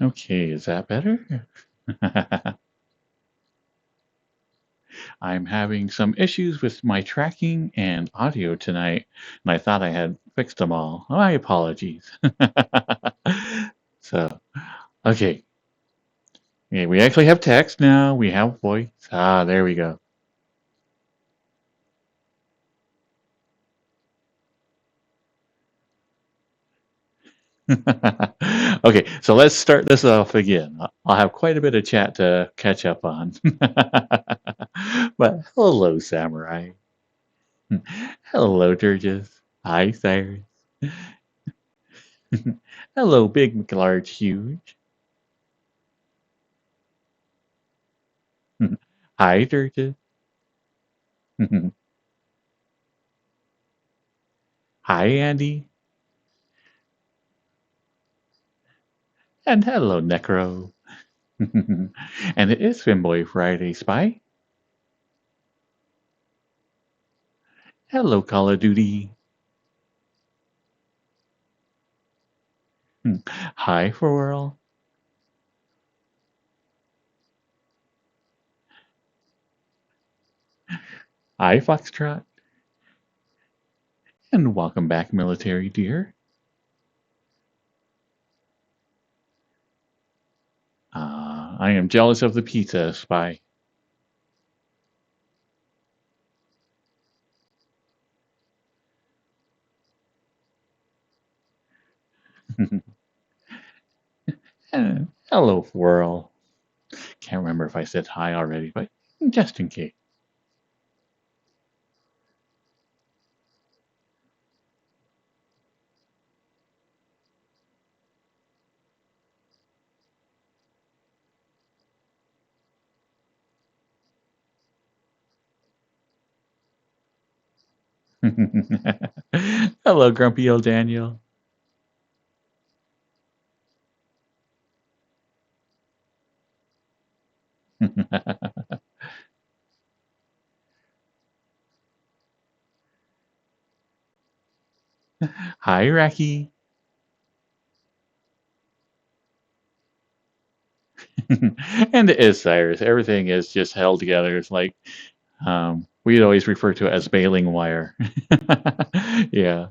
Okay, is that better? I'm having some issues with my tracking and audio tonight, and I thought I had fixed them all. My apologies. So, okay. Okay, we actually have text now. We have voice. Ah, there we go. Okay, so let's start this off again. I'll have quite a bit of chat to catch up on. But hello, Samurai. Hello, Durgis. Hi, Cyrus. Hello, Big, Large, Huge. Hi, Durgis. Hi, Andy. And hello, Necro. And it is Finboy Friday Spy. Hello, Call of Duty. Hi, Forwhirl. Hi, Foxtrot. And welcome back, Military Deer. I am jealous of the pizza, Spy. Hello, Whirl. Can't remember if I said hi already, but just in case. Hello, grumpy old Daniel. Hi, Racky. And it is Cyrus. Everything is just held together. It's like we'd always refer to it as baling wire. Yeah,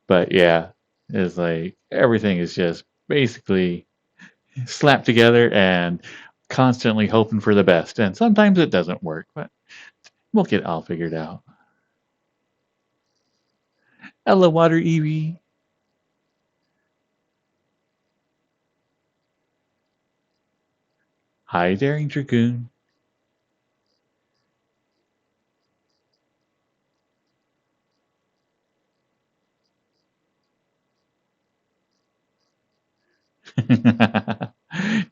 but yeah, it's like everything is just basically slapped together and constantly hoping for the best. And sometimes it doesn't work, but we'll get it all figured out. Hello, Water Eevee. Hi, Daring Dragoon.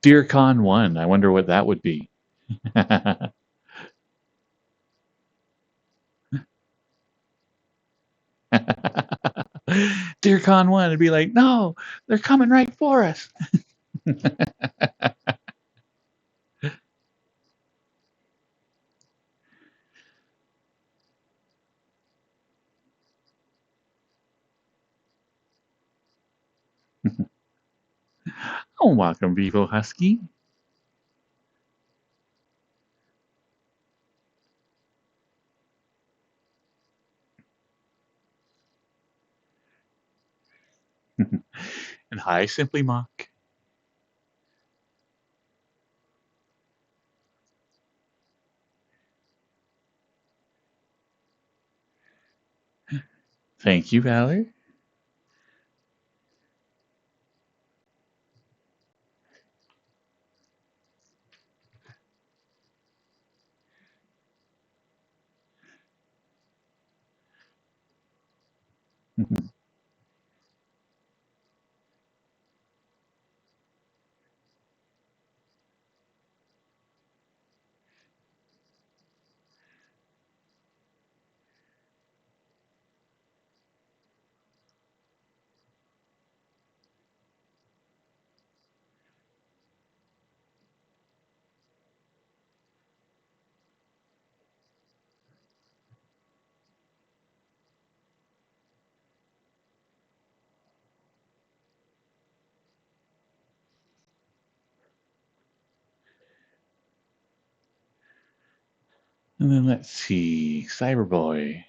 Dear Con 1, I wonder what that would be. Dear Con 1, it'd be like, no, they're coming right for us. Oh, welcome, Vivo Husky. And hi, Simply Mock. Thank you, Valor. And then let's see, Cyberboy.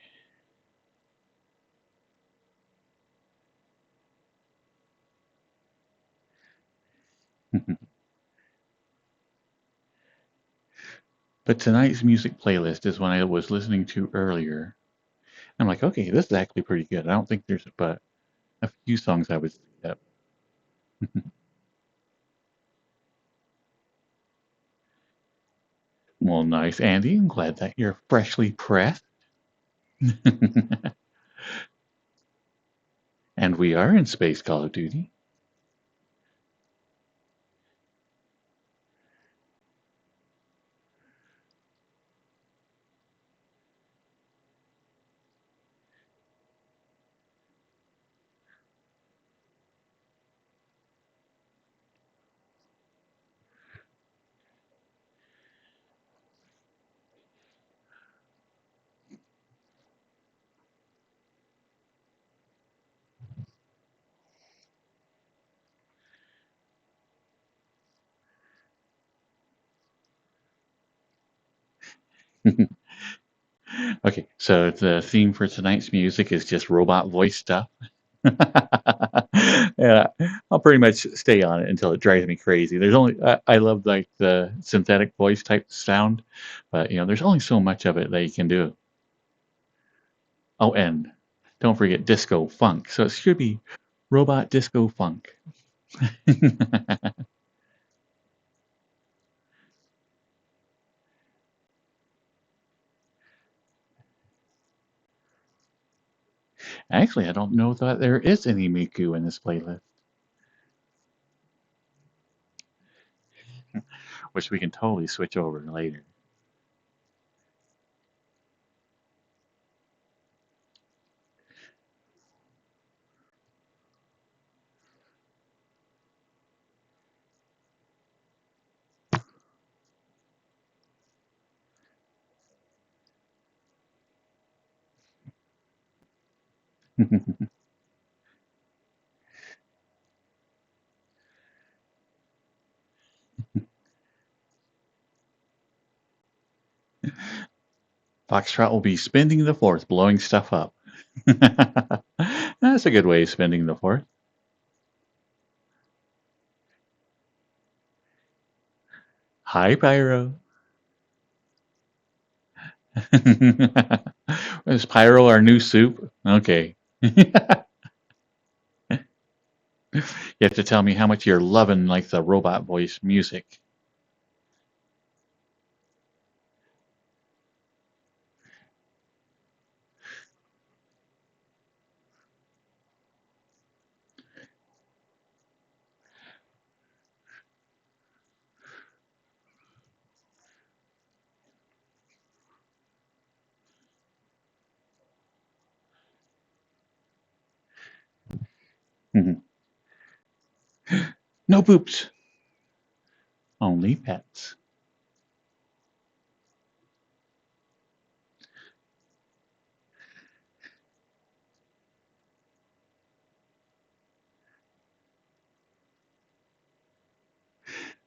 But tonight's music playlist is one I was listening to earlier. I'm like, okay, this is actually pretty good. I don't think there's but a few songs I would skip. Well, nice, Andy. I'm glad that you're freshly pressed. And we are in Space Call of Duty. Okay, so the theme for tonight's music is just robot voice stuff. Yeah, I'll pretty much stay on it until it drives me crazy. There's only I love like the synthetic voice type sound, but there's only so much of it that you can do. Oh, and don't forget disco funk. So it should be robot disco funk. Actually, I don't know that there is any Miku in this playlist, which we can totally switch over later. Foxtrot will be spending the fourth, blowing stuff up. That's a good way of spending the fourth. Hi, Pyro. Is Pyro our new soup? Okay. You have to tell me how much you're loving like the robot voice music. No poops, only pets.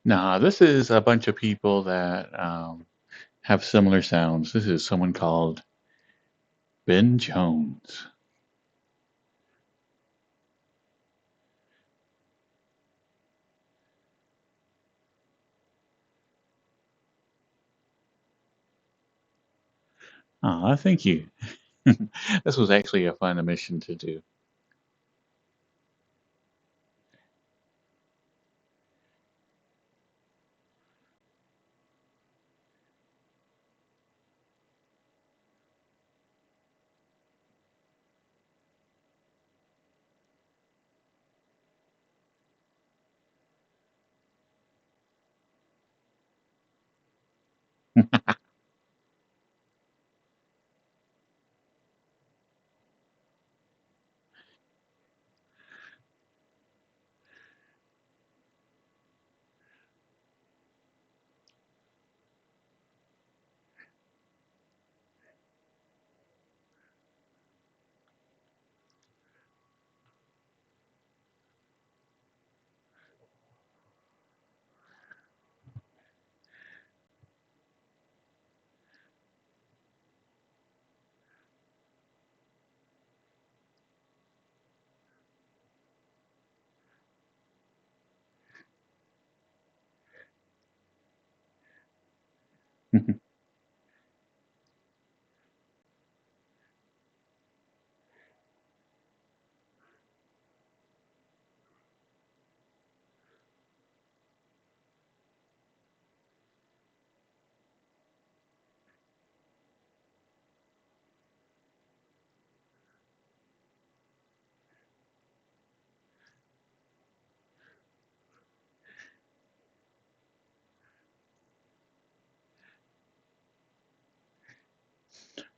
Nah, this is a bunch of people that have similar sounds. This is someone called Ben Jones. Ah, thank you. This was actually a fun mission to do.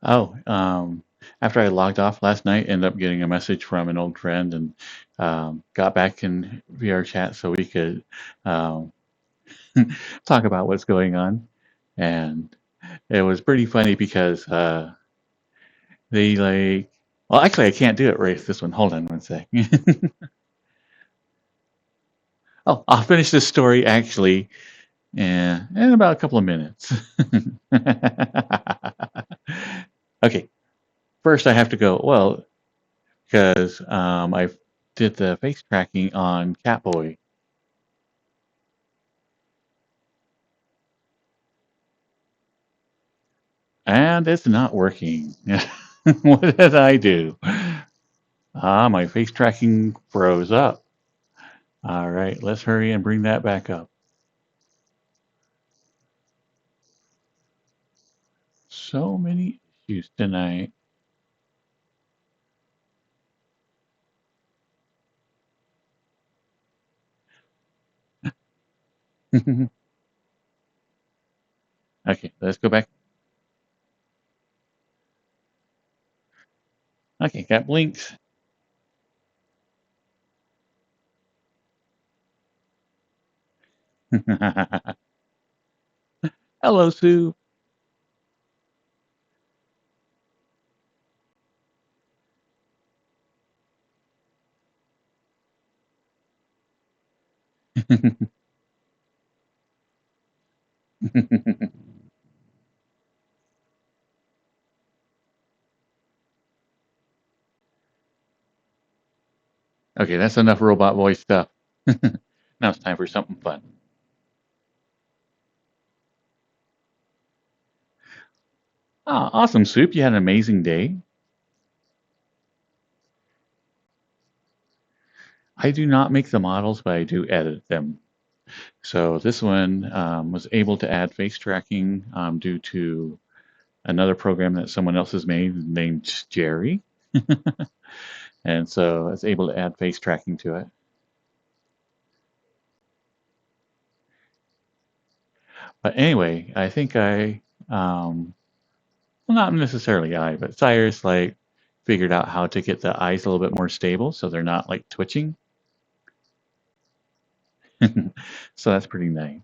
Oh, after I logged off last night, ended up getting a message from an old friend and got back in VRChat so we could um, talk about what's going on. And it was pretty funny because they like, well, actually, I can't do it right this one. Hold on one sec. Oh, I'll finish this story actually in about a couple of minutes. Okay, first I have to go, well, because I did the face tracking on Catboy. And it's not working. What did I do? Ah, my face tracking froze up. All right, let's hurry and bring that back up. So many issues tonight. Okay, let's go back. Okay, got blinks. Hello, Sue. Okay, that's enough robot voice stuff. Now it's time for something fun. Ah, awesome, Soup. You had an amazing day. I do not make the models, but I do edit them. So this one was able to add face tracking due to another program that someone else has made named Jerry. And so it's able to add face tracking to it. But anyway, I think well, not necessarily but Cyrus like figured out how to get the eyes a little bit more stable so they're not like twitching. So that's pretty nice.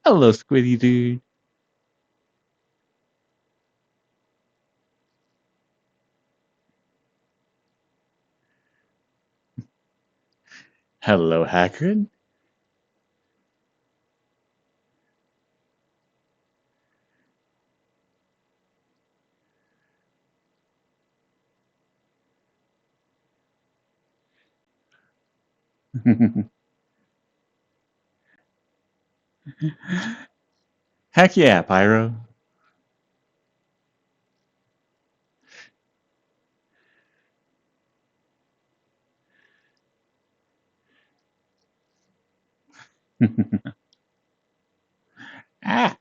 Hello, Squiddy dude. Hello, Hagrid. Heck yeah, Pyro.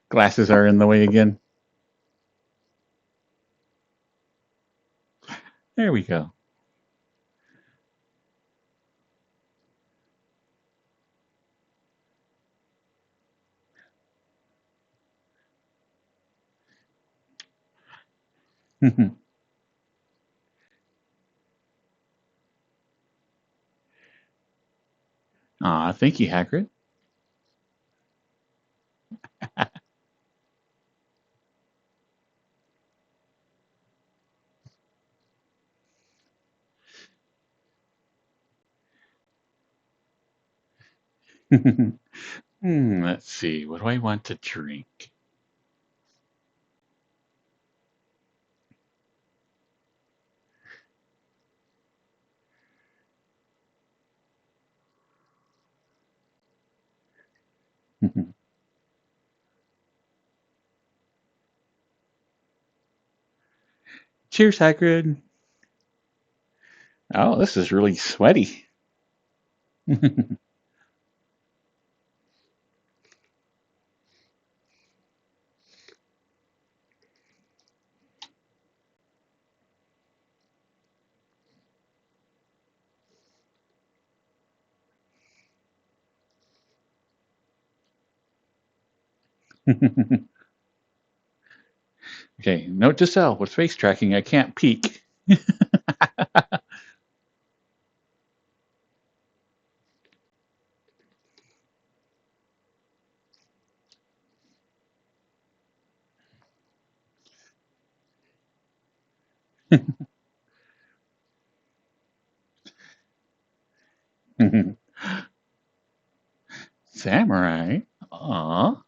Glasses are in the way again. There we go. Aw, thank you, Hagrid. Let's see. What do I want to drink? Cheers, Hagrid. Oh, this is really sweaty. Okay, note to self, with face tracking, I can't peek. Samurai? Aw.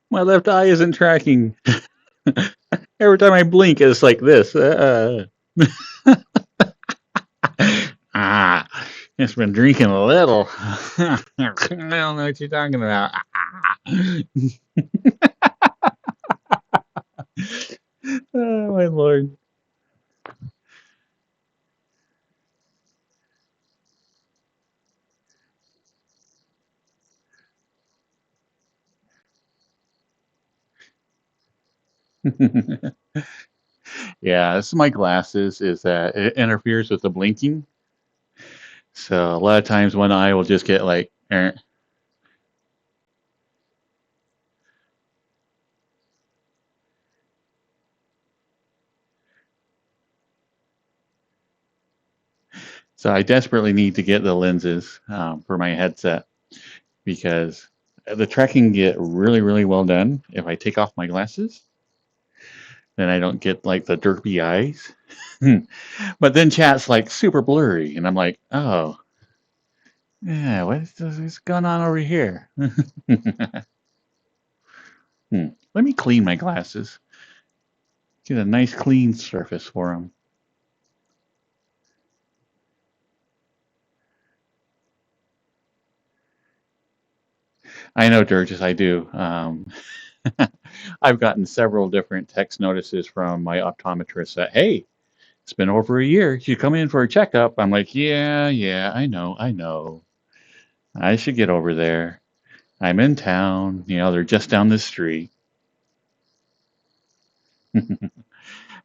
My left eye isn't tracking. Every time I blink, it's like this. It's been drinking a little. I don't know what you're talking about. Oh, my lord. Yeah, this is my glasses. Is that it interferes with the blinking? So a lot of times one eye will just get like. So I desperately need to get the lenses for my headset because the tracking get really, really well done if I take off my glasses. then I don't get like the derpy eyes. But then chat's like super blurry, and I'm like, oh, yeah, what's going on over here? Let me clean my glasses. Get a nice clean surface for them. I know, Durgis, I do. I've gotten several different text notices from my optometrist that, hey, it's been over a year. You come in for a checkup. I'm like, yeah, I know. I should get over there. I'm in town. They're just down the street.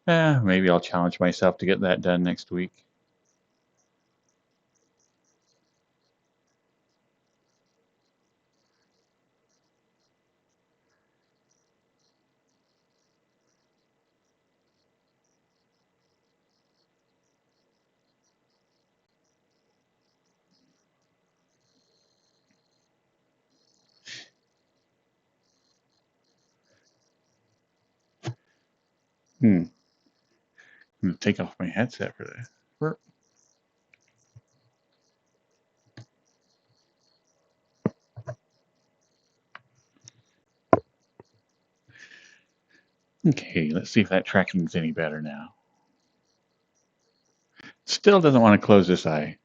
Maybe I'll challenge myself to get that done next week. Hmm. I'm gonna take off my headset for this. Okay, let's see if that tracking's any better now. Still doesn't want to close this eye.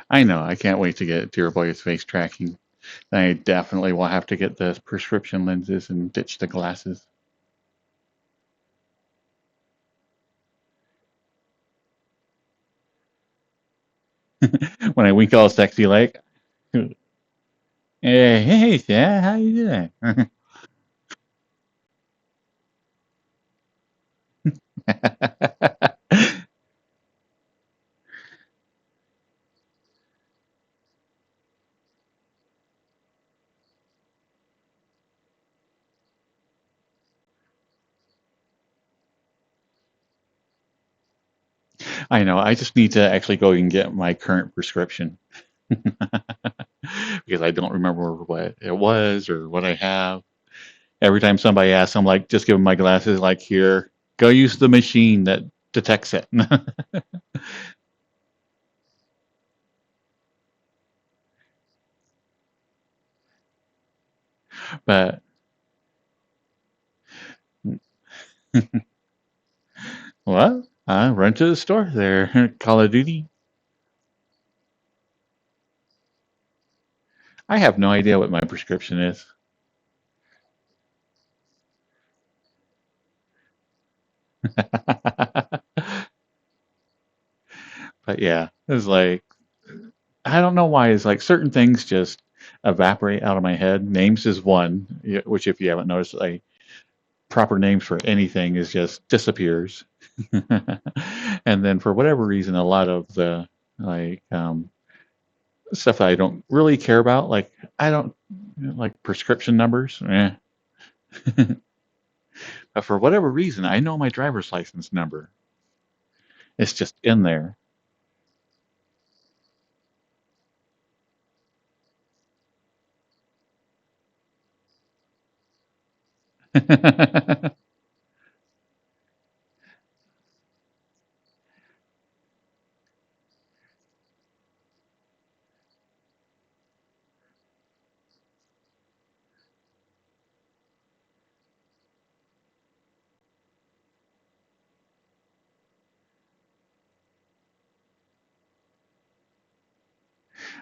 I know. I can't wait to get Dear Boy's face tracking. I definitely will have to get the prescription lenses and ditch the glasses. When I wink all sexy like, hey, Dad, how you doing? I know. I just need to actually go and get my current prescription because I don't remember what it was or what I have. Every time somebody asks, I'm like, just give them my glasses. Like, here, go use the machine that detects it. But well, I run to the store there. Call of Duty. I have no idea what my prescription is. But yeah, it's like I don't know why. It's like certain things just evaporate out of my head. Names is one, which if you haven't noticed, like proper names for anything is just disappears. And then for whatever reason, a lot of the like stuff that I don't really care about, like I don't like prescription numbers. But for whatever reason, I know my driver's license number. It's just in there.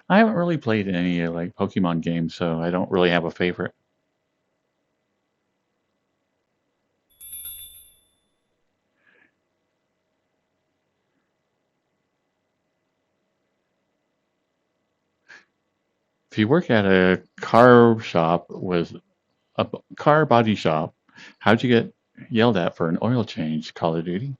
I haven't really played any like Pokemon games, so I don't really have a favorite. If you work at a car shop with a car body shop, how'd you get yelled at for an oil change, Call of Duty?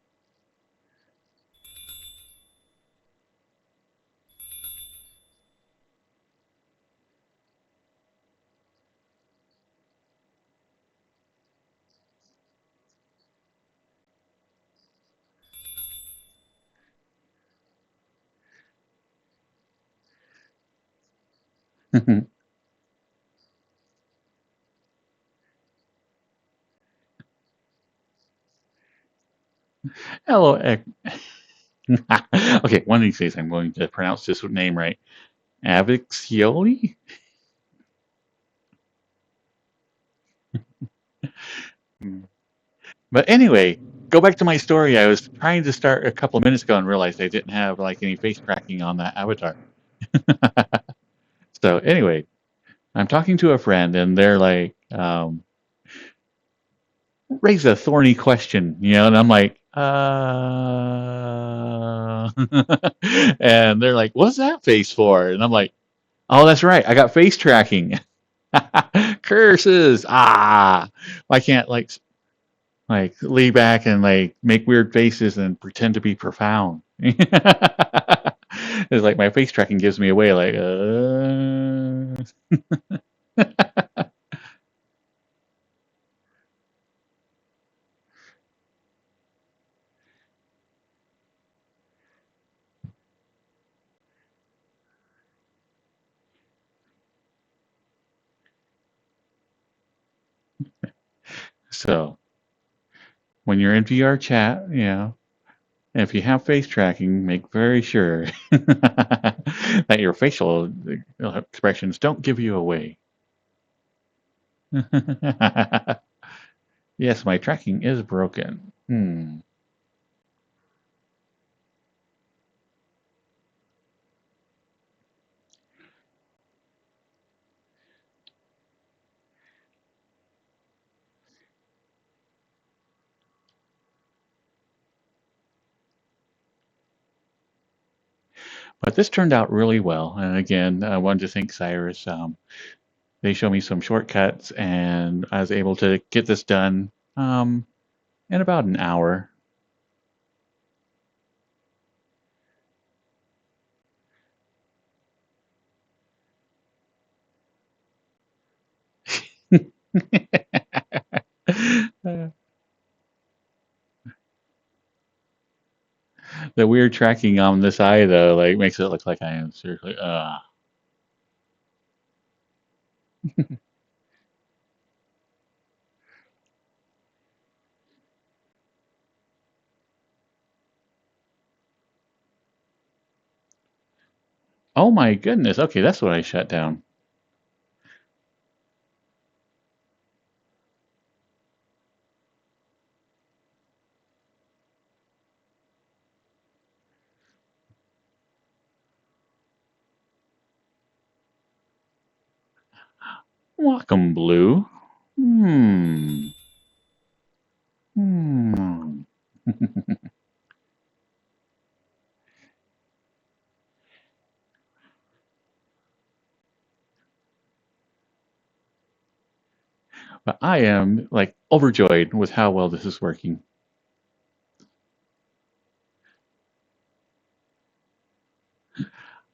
Hello. Okay, one of these days I'm going to pronounce this name right. Avixioli? But anyway, go back to my story. I was trying to start a couple of minutes ago and realized I didn't have like any face tracking on that avatar. So anyway, I'm talking to a friend and they're like, raise a thorny question, and I'm like, and they're like, what's that face for? And I'm like, oh, that's right. I got face tracking. Curses. I can't like lay back and like make weird faces and pretend to be profound. It's like my face tracking gives me away. Like, so when you're in VR chat, if you have face tracking, make very sure that your facial expressions don't give you away. Yes, my tracking is broken. But this turned out really well. And again, I wanted to thank Cyrus. They showed me some shortcuts, and I was able to get this done in about an hour. The weird tracking on this eye, though, like makes it look like I am seriously. Oh my goodness. Okay, that's what I shut down. Welcome, Blue. Hmm. Hmm. But I am like overjoyed with how well this is working.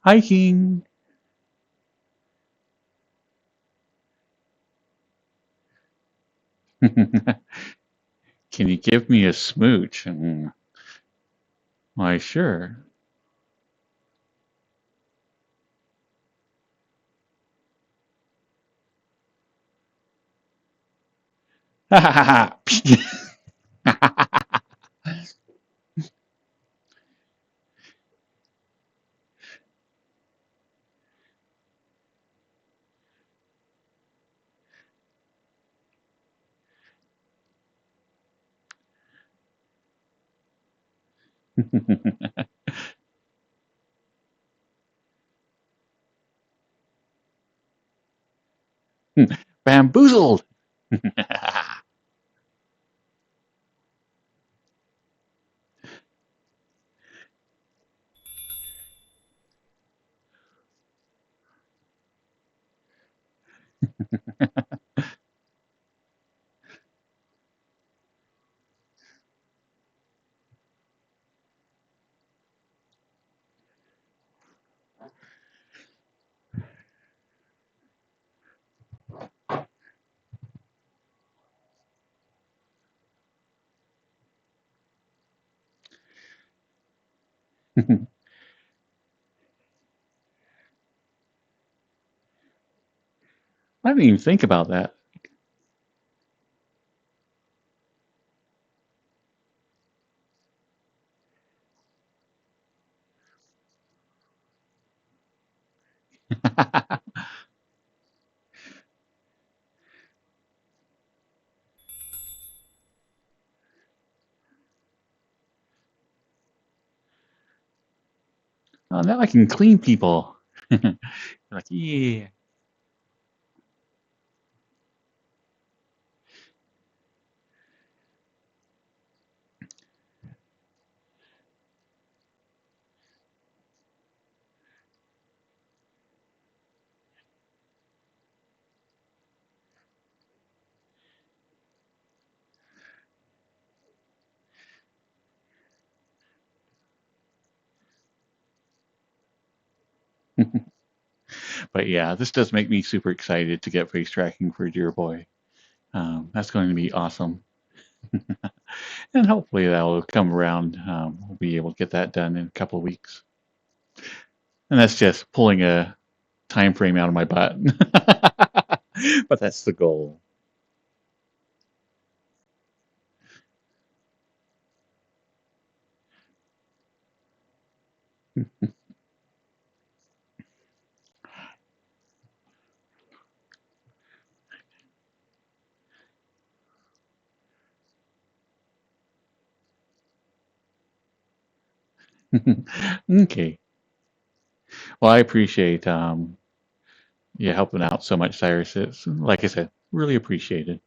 Hiking. Can you give me a smooch? Why, sure. Bamboozled. I didn't even think about that. Oh, now I can clean people. Like, yeah. But yeah, this does make me super excited to get face tracking for Dear Boy. That's going to be awesome. And hopefully that will come around. We'll be able to get that done in a couple of weeks. And that's just pulling a time frame out of my butt. But that's the goal. Okay. Well, I appreciate you helping out so much, Cyrus. It's, like I said, really appreciated.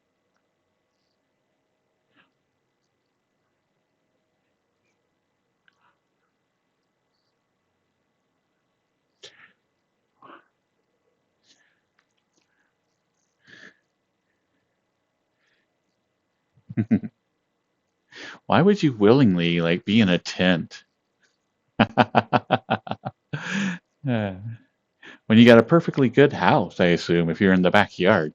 Why would you willingly like be in a tent? Uh, when you got a perfectly good house, I assume, if you're in the backyard.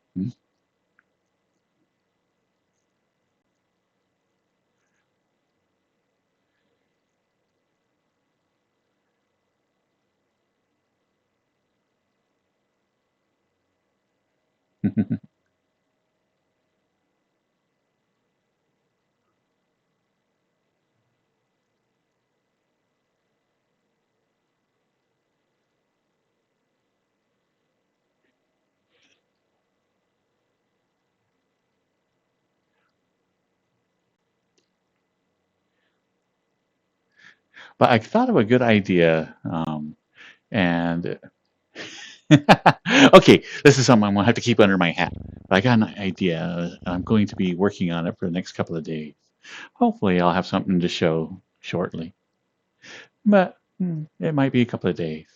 But I thought of a good idea, and okay, this is something I'm gonna have to keep under my hat. But I got an idea. I'm going to be working on it for the next couple of days. Hopefully, I'll have something to show shortly. But it might be a couple of days.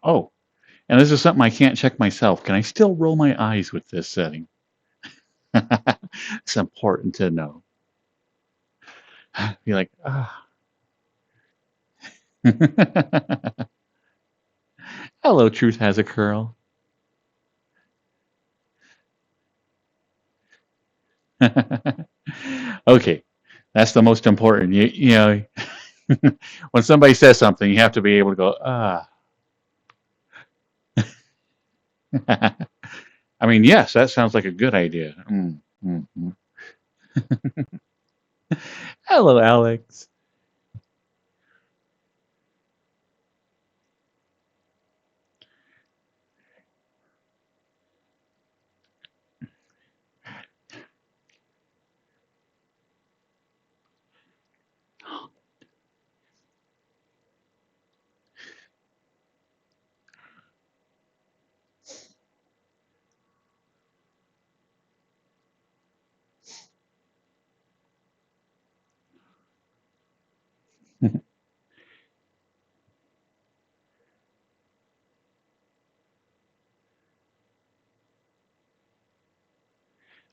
Oh, and this is something I can't check myself. Can I still roll my eyes with this setting? It's important to know. Be like, ah. Hello, truth has a curl. Okay, that's the most important. You know, when somebody says something, you have to be able to go, ah. I mean, yes, that sounds like a good idea. Mm. Hello, Alex.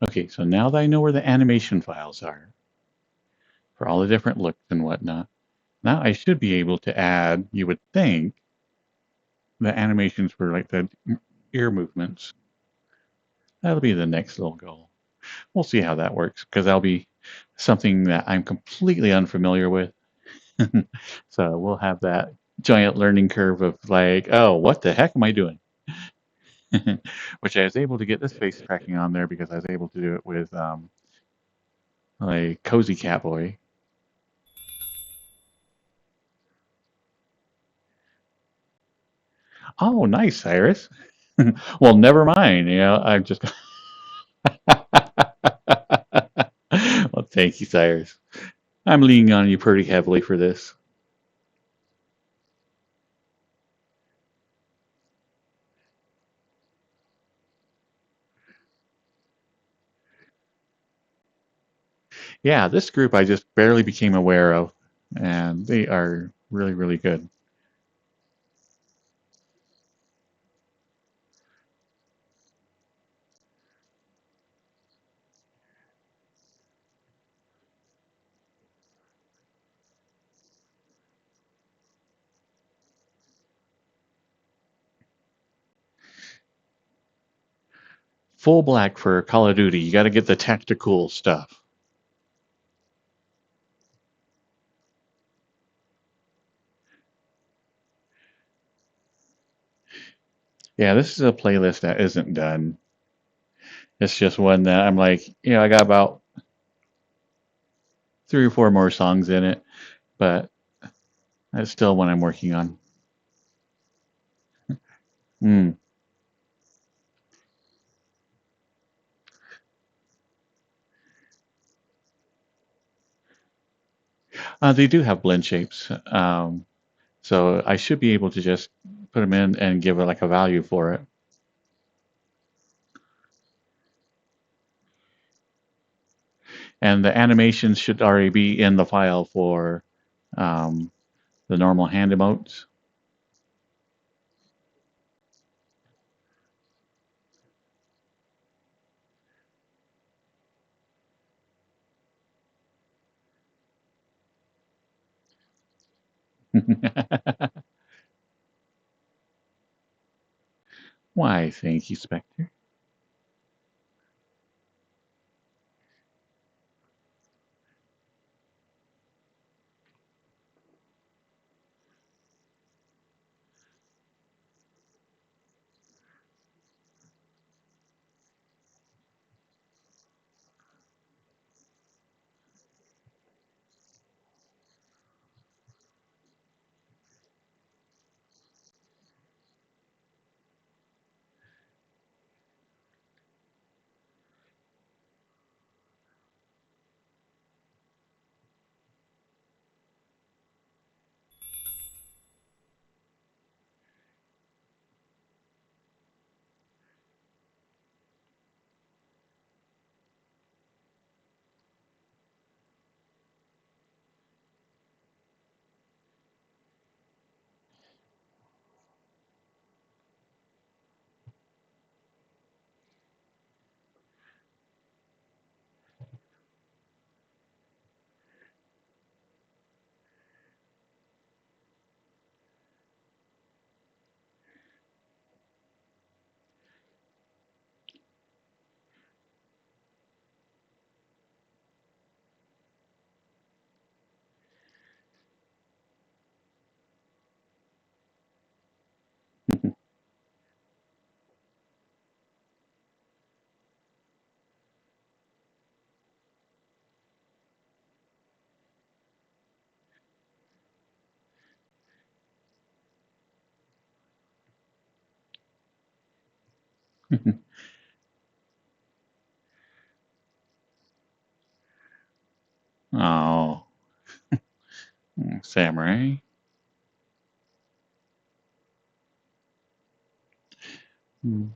Okay, so now that I know where the animation files are for all the different looks and whatnot, now I should be able to add, you would think, the animations for like the ear movements. That'll be the next little goal. We'll see how that works because that'll be something that I'm completely unfamiliar with. So we'll have that giant learning curve of like, oh, what the heck am I doing? Which I was able to get this face tracking on there because I was able to do it with like Cozy Cat Boy. Oh, nice, Cyrus. Well, never mind. You know, I'm just. Well, thank you, Cyrus. I'm leaning on you pretty heavily for this. Yeah, this group I just barely became aware of, and they are really, really good. Full black for Call of Duty. You got to get the tactical stuff. Yeah, this is a playlist that isn't done. It's just one that I'm like, I got about 3 or 4 more songs in it, but that's still one I'm working on. Mm. They do have blend shapes, so I should be able to just put them in and give it like a value for it. And the animations should already be in the file for um, the normal hand emotes. Why, thank you, Spectre. Oh, Samurai. Hmm.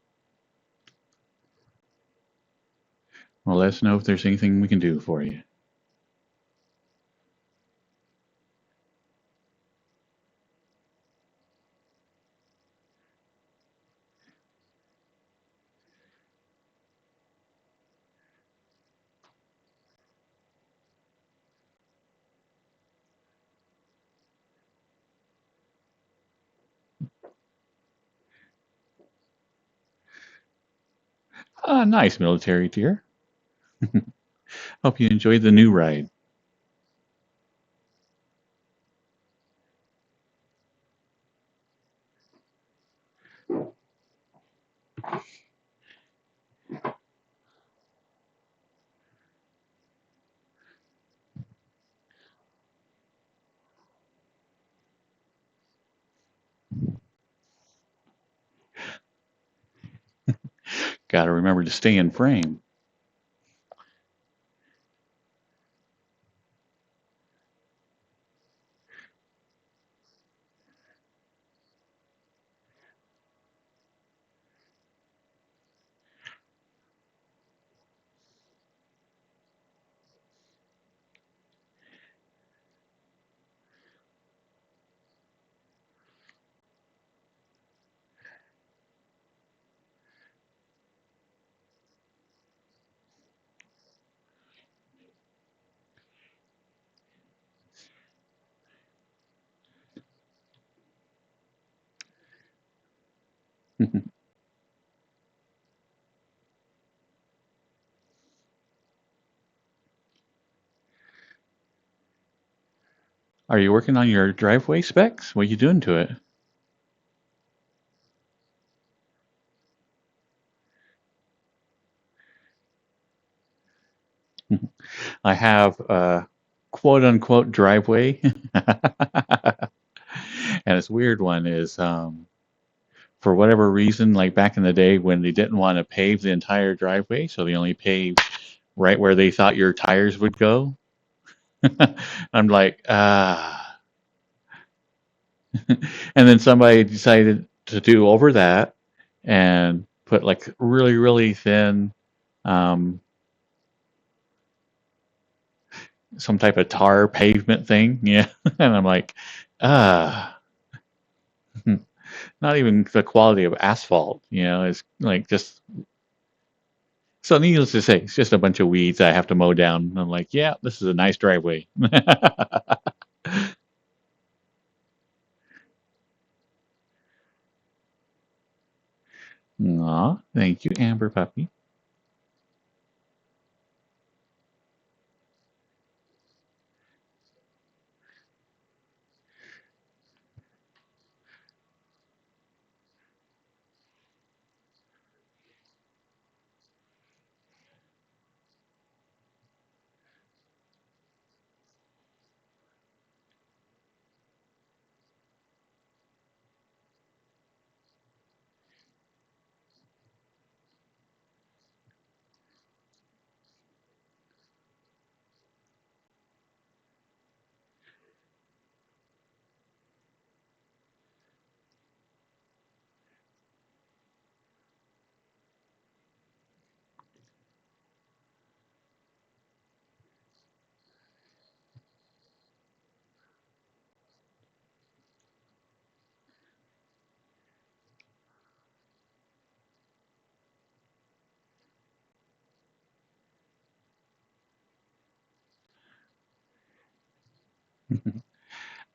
Well, let us know if there's anything we can do for you. Ah, nice, military deer. Hope you enjoyed the new ride. Got to remember to stay in frame. Are you working on your driveway specs? What are you doing to it? I have a quote unquote driveway. And it's a weird one is for whatever reason, like back in the day when they didn't want to pave the entire driveway, so they only paved right where they thought your tires would go. I'm like, ah. And then somebody decided to do over that and put like really, really thin, um, some type of tar pavement thing. Yeah. And I'm like, ah, not even the quality of asphalt, it's like just, so needless to say, it's just a bunch of weeds I have to mow down. And I'm like, yeah, this is a nice driveway. Aw, thank you, Amber Puppy.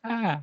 Ah.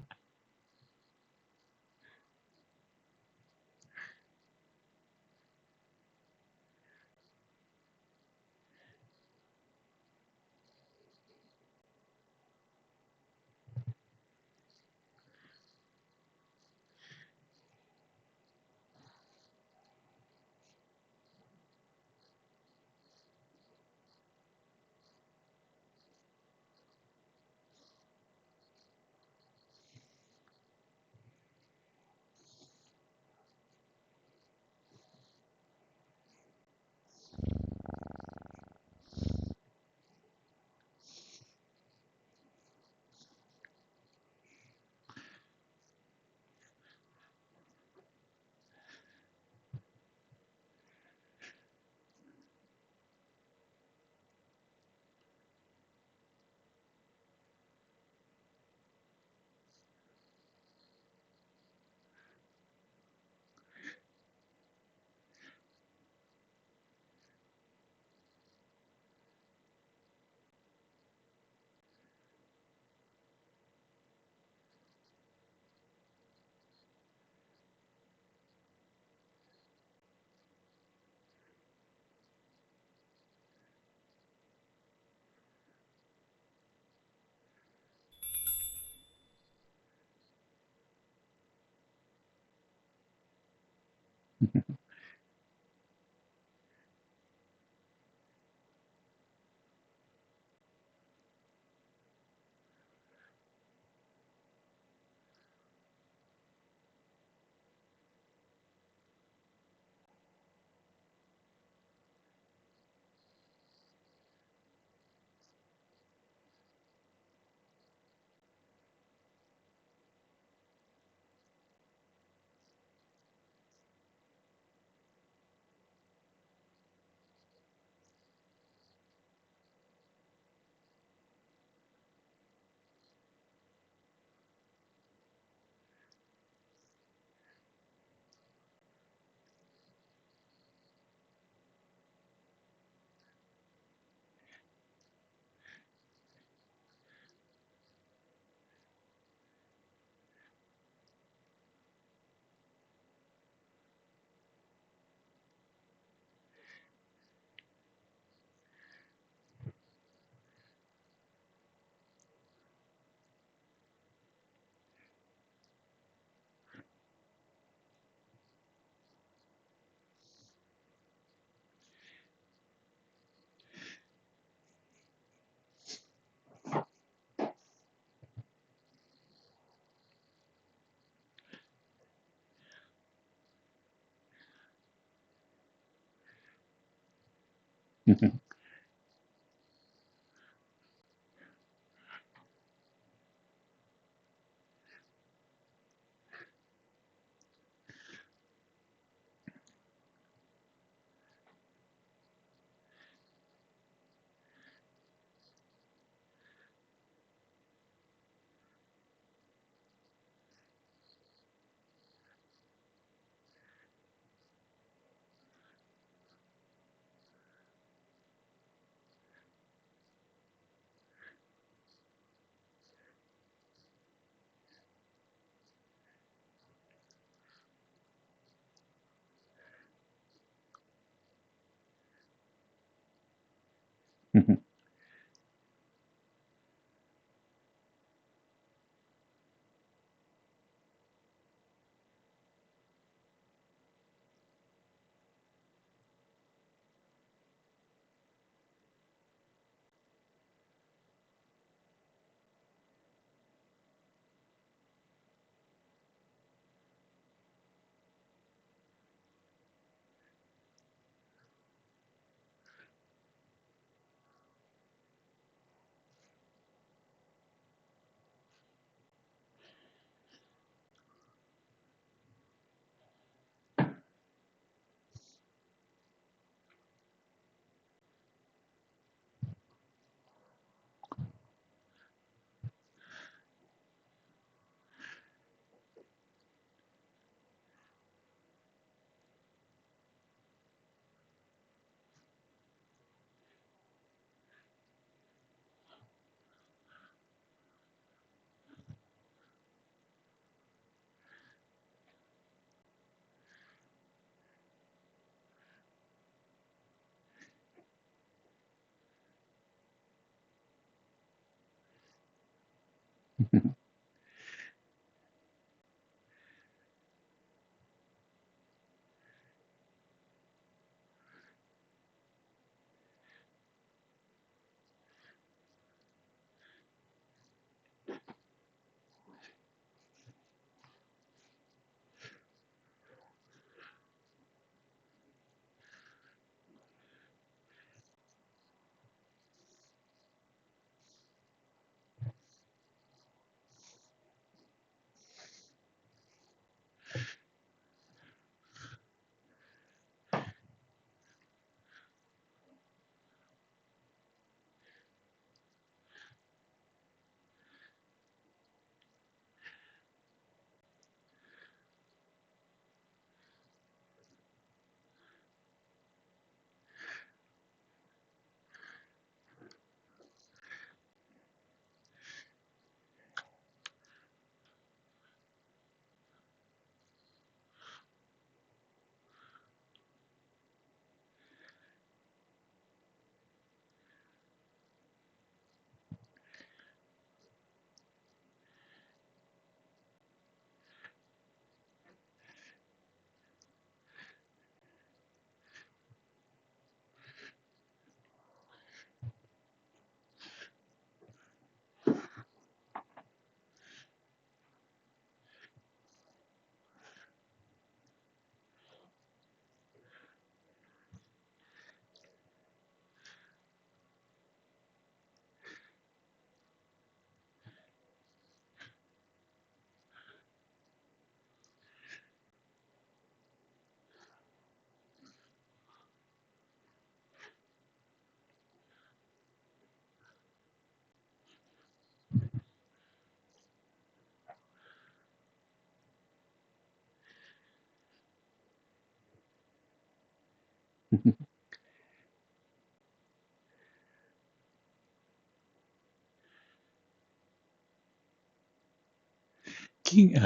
King,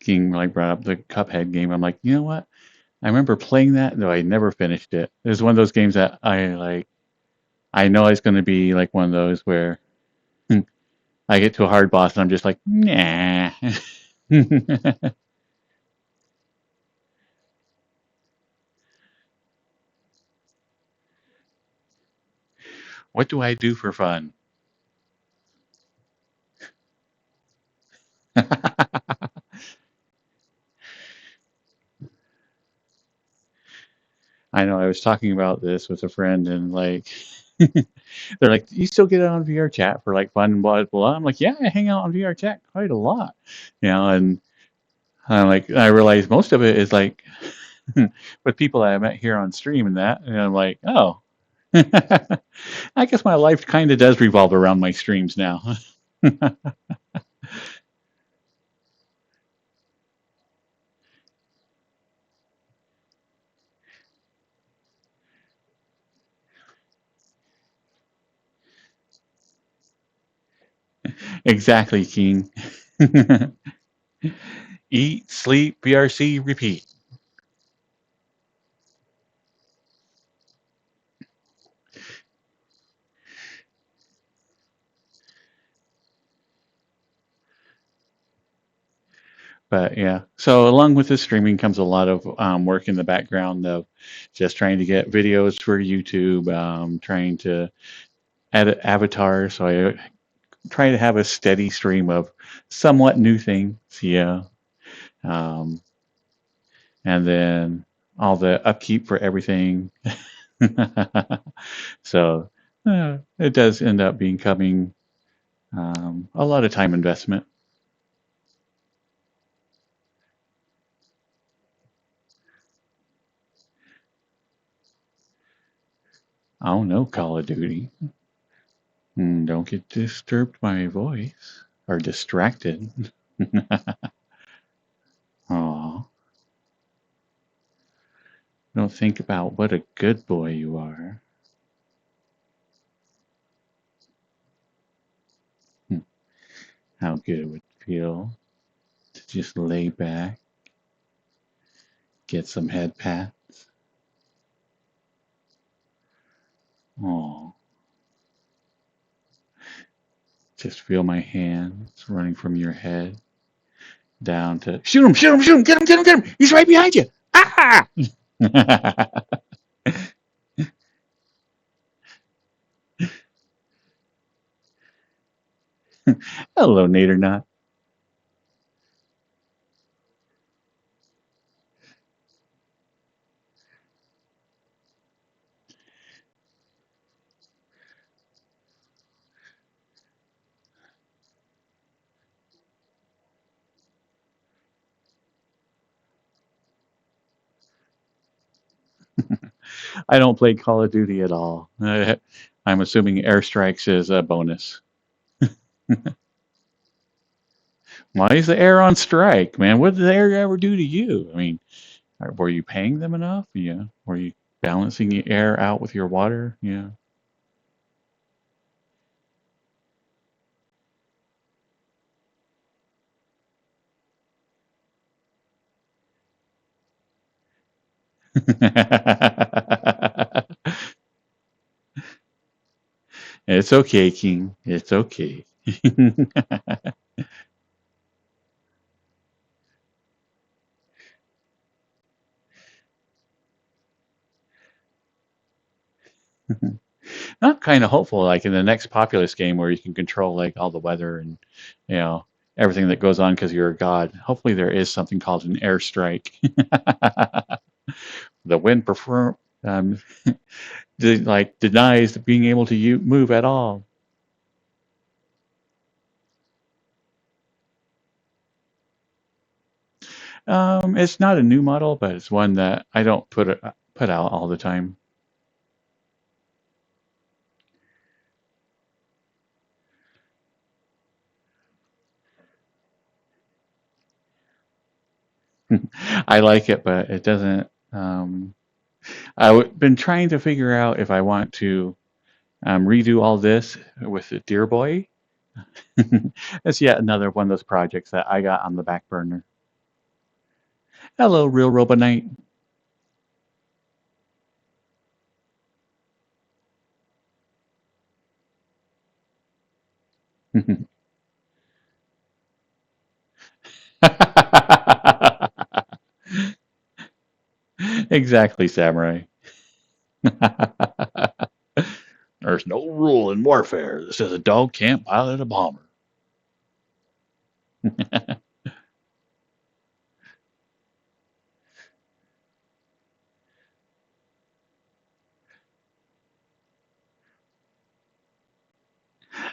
King like brought up the Cuphead game. I'm like, you know what? I remember playing that, though I never finished it. It was one of those games that I like. I know it's going to be like one of those where I get to a hard boss and I'm just like, nah. What do I do for fun? I know I was talking about this with a friend and like they're like, you still get on VR chat for like fun, blah blah. I'm like, yeah, I hang out on VR chat quite a lot, and I'm like, I realize most of it is like with people that I met here on stream and that, and I'm like, oh, I guess my life kind of does revolve around my streams now. Exactly, King. Eat, sleep, VRC, repeat. But yeah, so along with the streaming comes a lot of work in the background of just trying to get videos for YouTube, trying to edit avatars. So I try to have a steady stream of somewhat new things, yeah. Um, and then all the upkeep for everything. So it does end up becoming a lot of time investment. Oh no, Call of Duty. Don't get disturbed by my voice or distracted. Aw, don't think about what a good boy you are. Hmm, how good it would feel to just lay back, get some head pats. Aw, just feel my hands running from your head down to shoot him, shoot him, shoot him, get him, get him, get him. He's right behind you. Ah! Hello, Nader Not. I don't play Call of Duty at all. I'm assuming airstrikes is a bonus. Why is the air on strike, man? What did the air ever do to you? I mean, were you paying them enough? Yeah. Were you balancing the air out with your water? Yeah. It's okay, King. It's okay. Not kind of hopeful, like in the next Populous game where you can control like all the weather and you know everything that goes on because you're a god. Hopefully, there is something called an airstrike. The wind prefer um, like denies being able to move at all. It's not a new model, but it's one that I don't put out all the time. I like it, but it doesn't. I've been trying to figure out if I want to redo all this with the Deer Boy. It's yet another one of those projects that I got on the back burner. Hello, Real Robonite. Exactly, Samurai. There's no rule in warfare that says a dog can't pilot a bomber.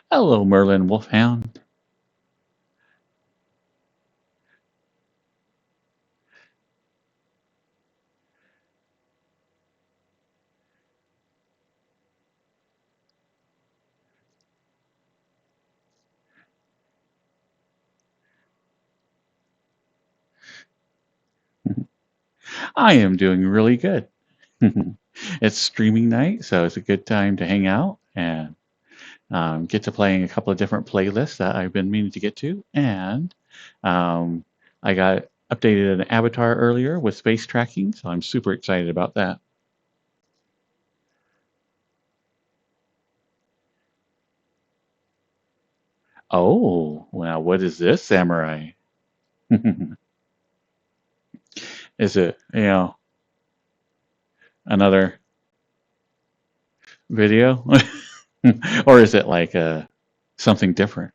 Hello, Merlin Wolfhound. I am doing really good. It's streaming night, so it's a good time to hang out and get to playing a couple of different playlists that I've been meaning to get to. And um, I got updated an avatar earlier with space tracking, so I'm super excited about that. Oh, well, what is this, Samurai? Is it, another video? Or is it like something different?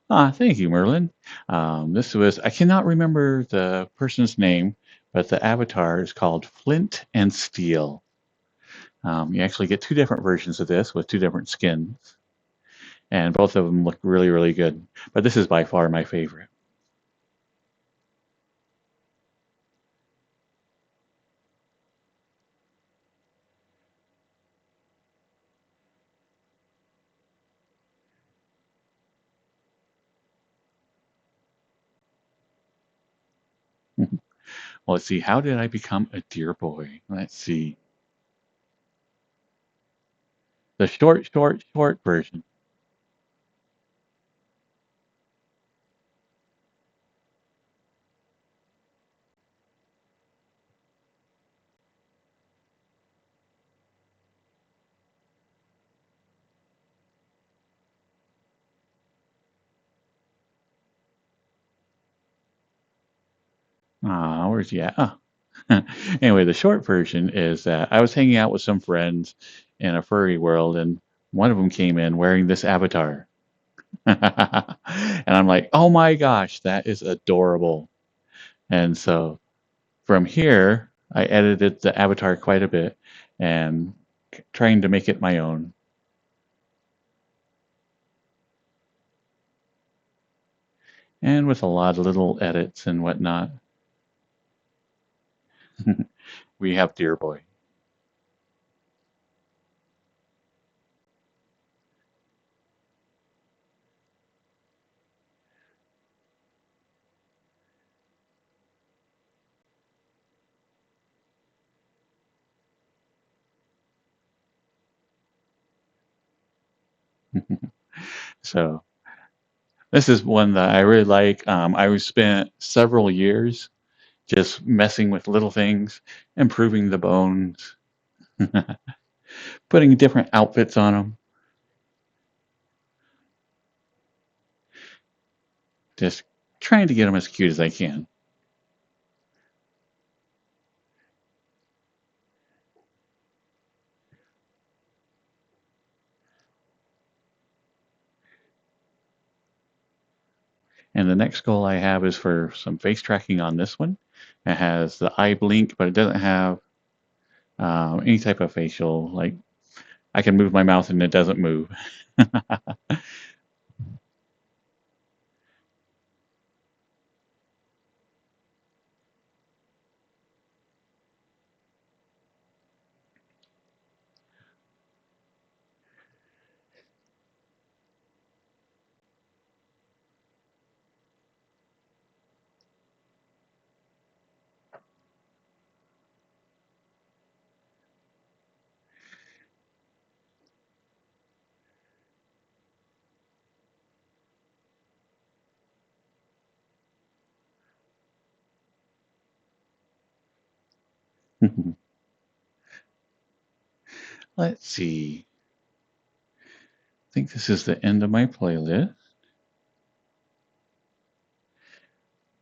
Thank you, Merlin. I cannot remember the person's name, but the avatar is called Flint and Steel. You actually get two different versions of this with two different skins, and both of them look really, really good. But this is by far my favorite. Well, let's see. How did I become a deer boy? Let's see. The short, short, short version. Where's he at? Oh. Anyway, the short version is that I was hanging out with some friends in a furry world, and one of them came in wearing this avatar. And I'm like, oh my gosh, that is adorable. And so from here, I edited the avatar quite a bit and trying to make it my own. And with a lot of little edits and whatnot, we have Dear Boy. So this is one that I really like. I spent several years just messing with little things, improving the bones, putting different outfits on them, just trying to get them as cute as I can. And the next goal I have is for some face tracking on this one. It has the eye blink, but it doesn't have any type of facial. Like I can move my mouth and it doesn't move. Let's see. I think this is the end of my playlist.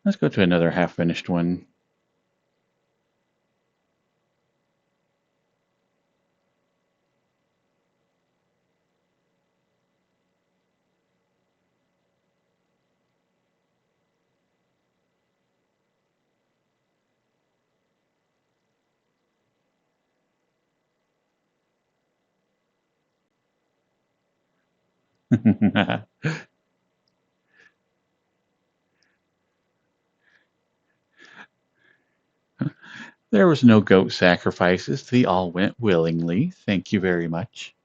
Let's go to another half-finished one. There was no goat sacrifices. They all went willingly. Thank you very much.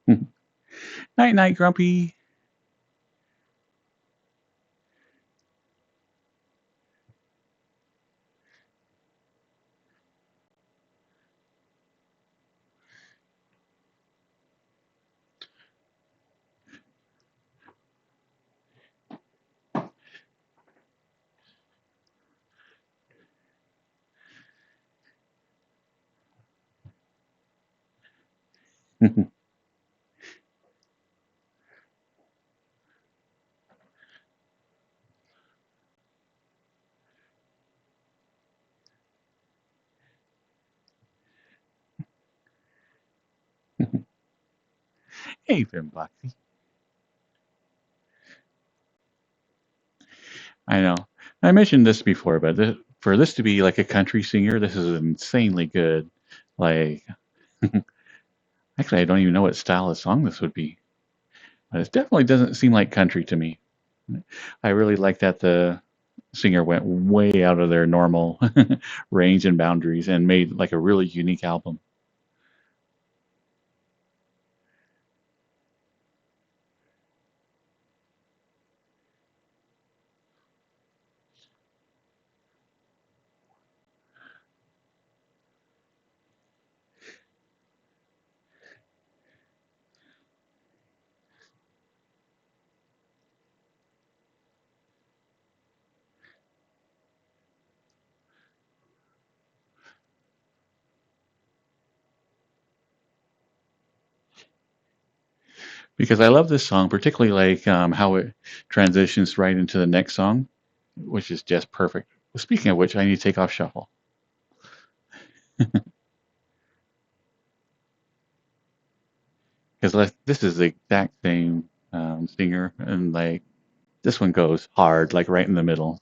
Night night, Grumpy. Hey, Finboxy. I know. I mentioned this before, but for this to be like a country singer, this is insanely good. Like, actually, I don't even know what style of song this would be, but it definitely doesn't seem like country to me. I really like that the singer went way out of their normal range and boundaries and made like a really unique album. Because I love this song, particularly like how it transitions right into the next song, which is just perfect. Speaking of which, I need to take off shuffle because this is the exact same singer, and like this one goes hard, like right in the middle.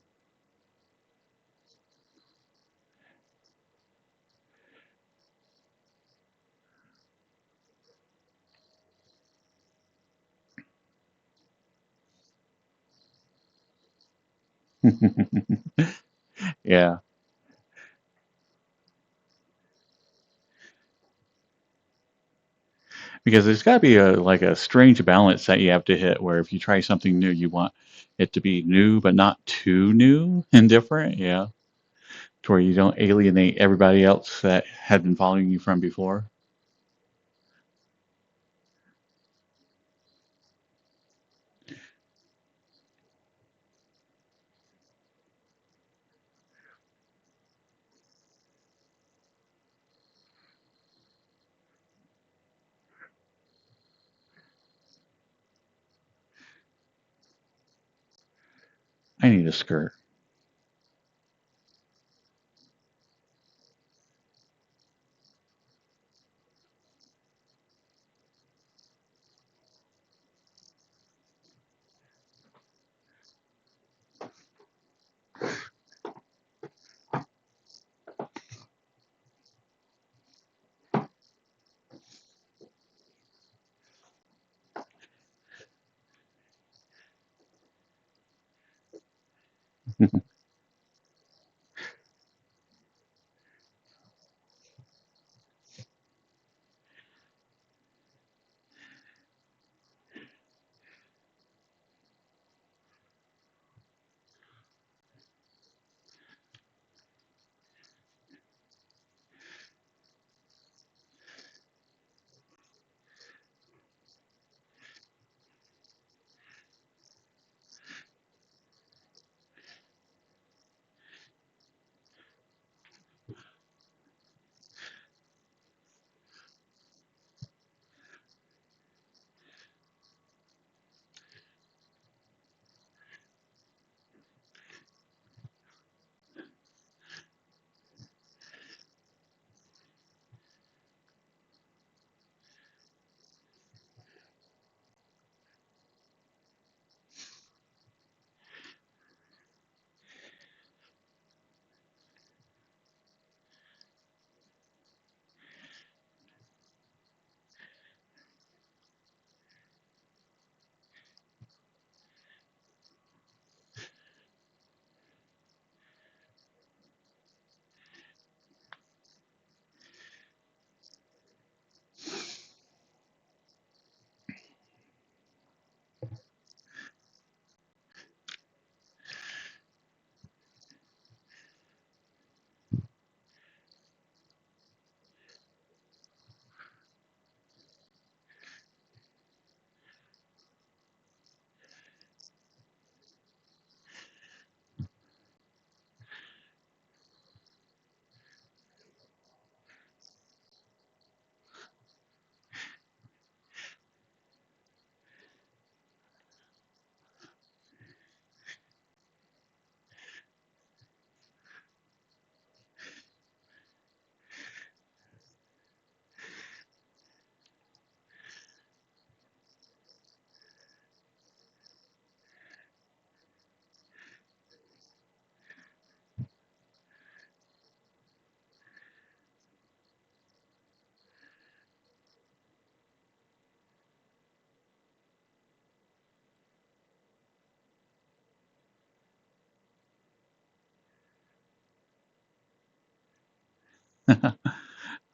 Yeah, because there's got to be a like a strange balance that you have to hit, where if you try something new, you want it to be new but not too new and different. Yeah, to where you don't alienate everybody else that had been following you from before. I need a skirt.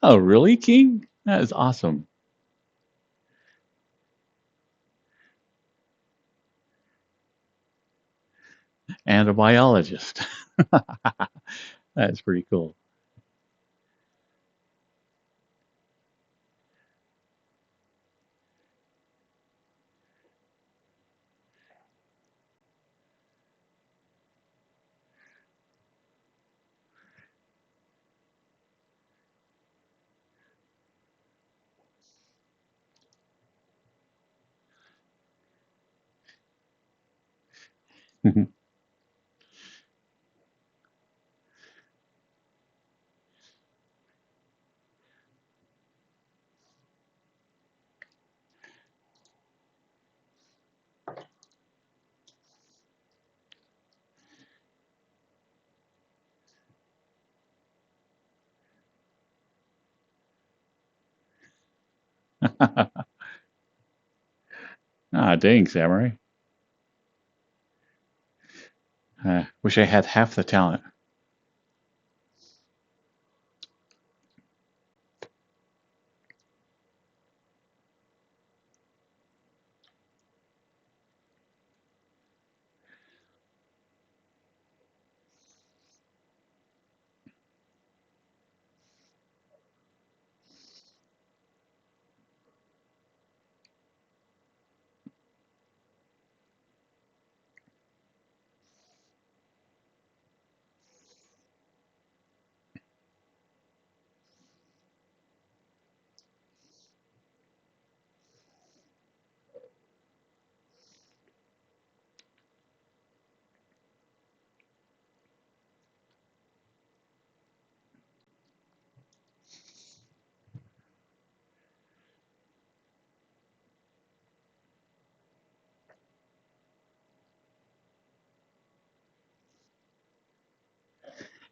Oh, really, King? That is awesome. And a biologist. That's pretty cool. Ah, dang, Samurai. Wish I had half the talent.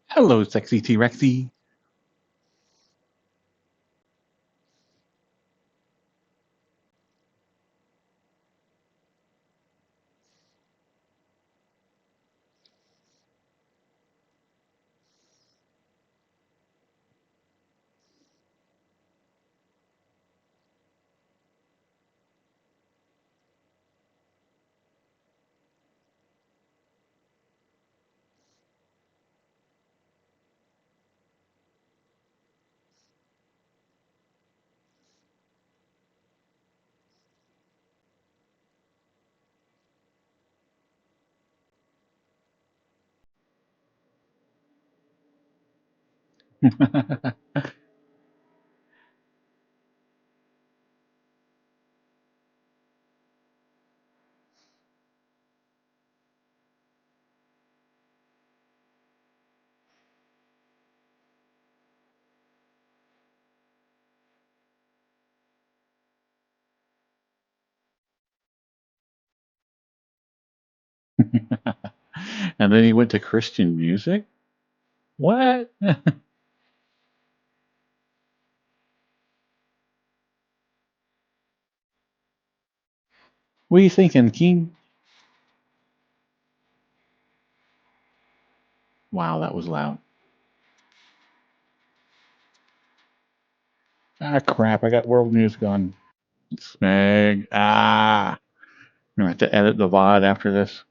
Hello, sexy T-Rexy. And then he went to Christian music? What? What are you thinking, Keen? Wow, that was loud. Ah, crap, I got world news going. Smeg. Ah. I'm gonna have to edit the VOD after this.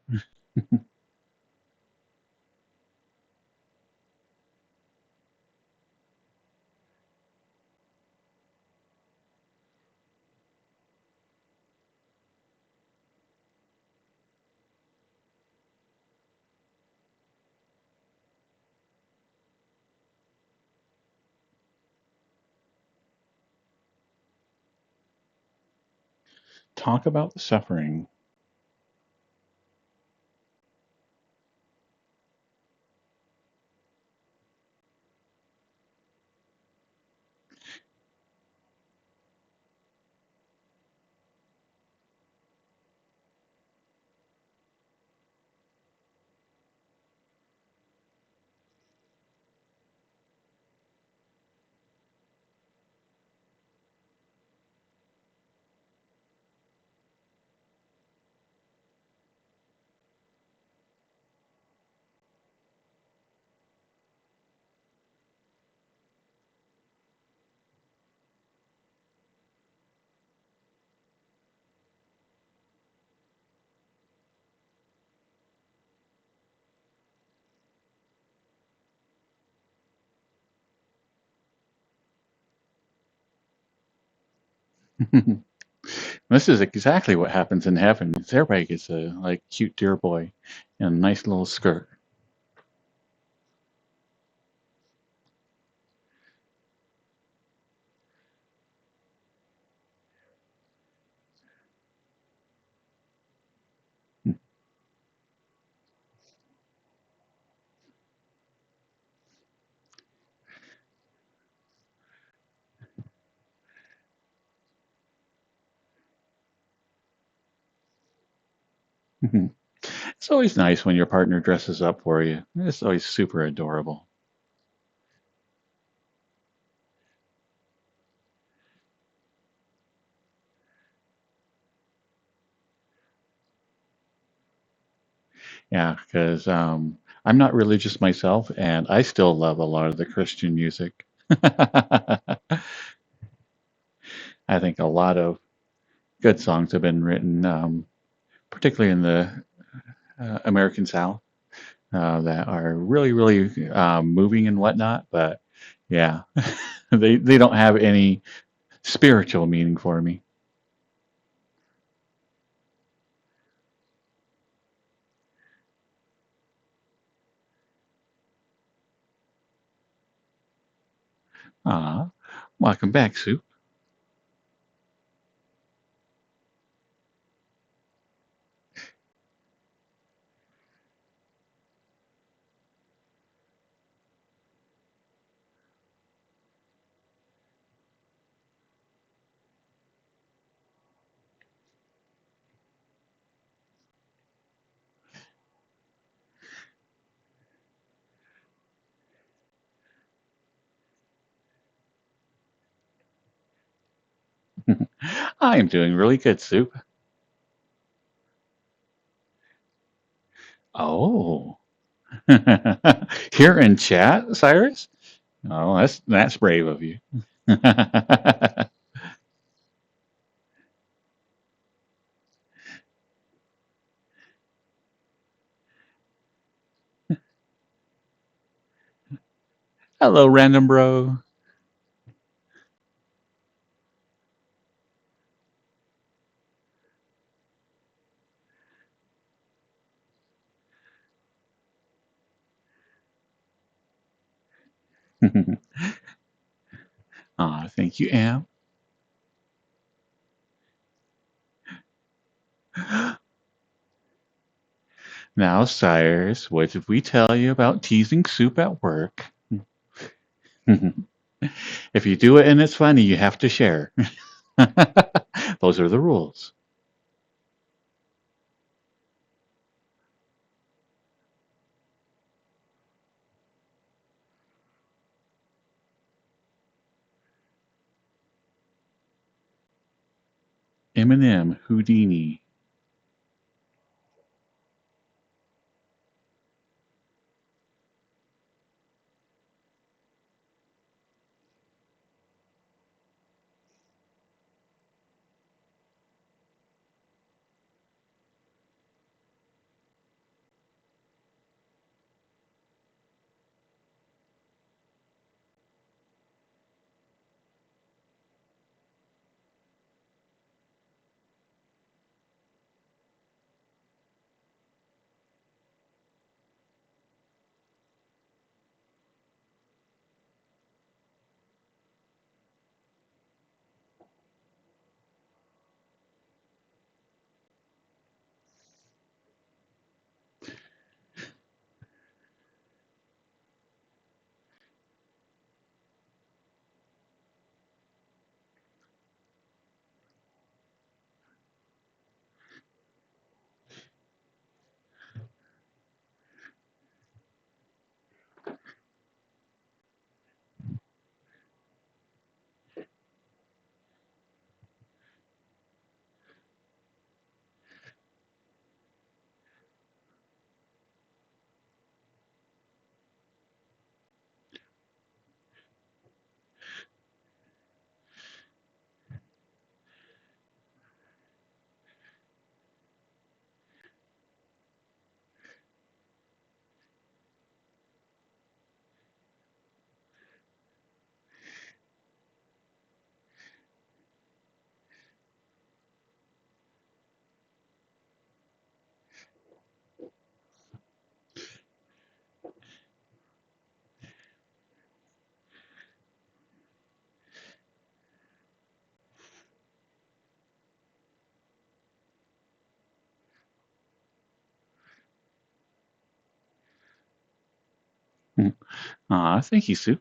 Talk about the suffering. This is exactly what happens in heaven. Everybody gets a like cute deer boy and a nice little skirt. It's always nice when your partner dresses up for you. It's always super adorable. Yeah, because I'm not religious myself, and I still love a lot of the Christian music. I think a lot of good songs have been written, particularly in the American South, that are really, really moving and whatnot. But yeah, they don't have any spiritual meaning for me. Ah, welcome back, Sue. I am doing really good, Sue. Oh, here in chat, Cyrus? Oh, that's brave of you. Hello, random bro. Thank you, Am. Now, sires, what did we tell you about teasing soup at work? If you do it and it's funny, you have to share. Those are the rules. Eminem, Houdini. Thank you, Sue.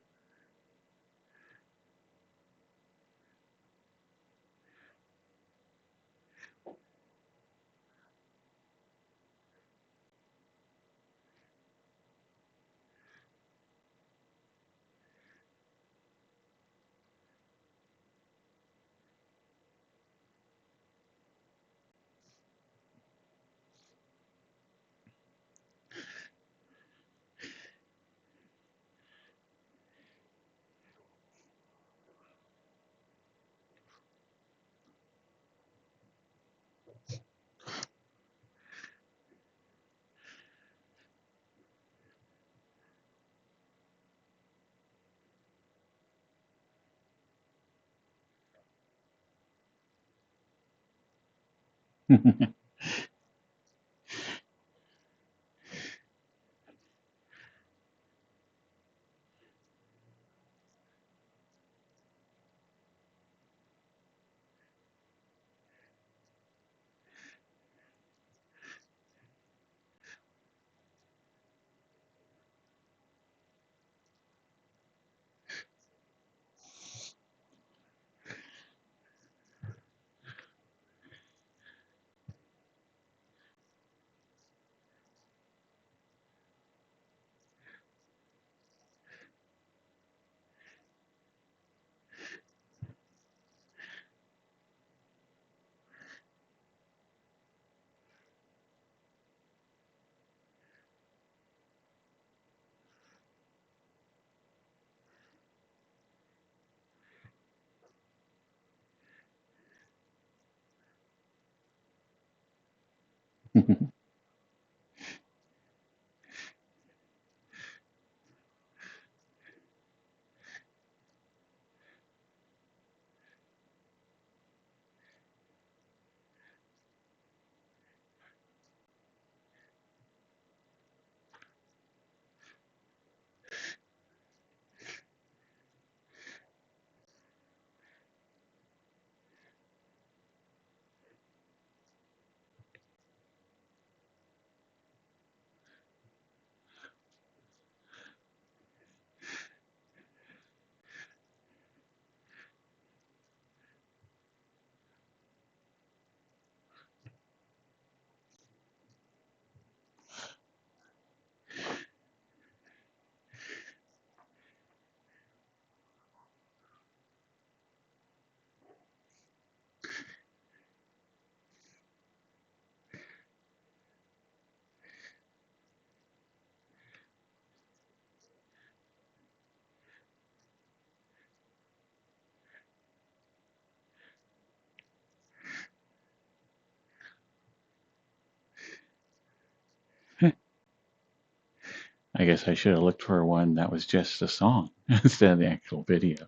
I guess I should have looked for one that was just a song instead of the actual video.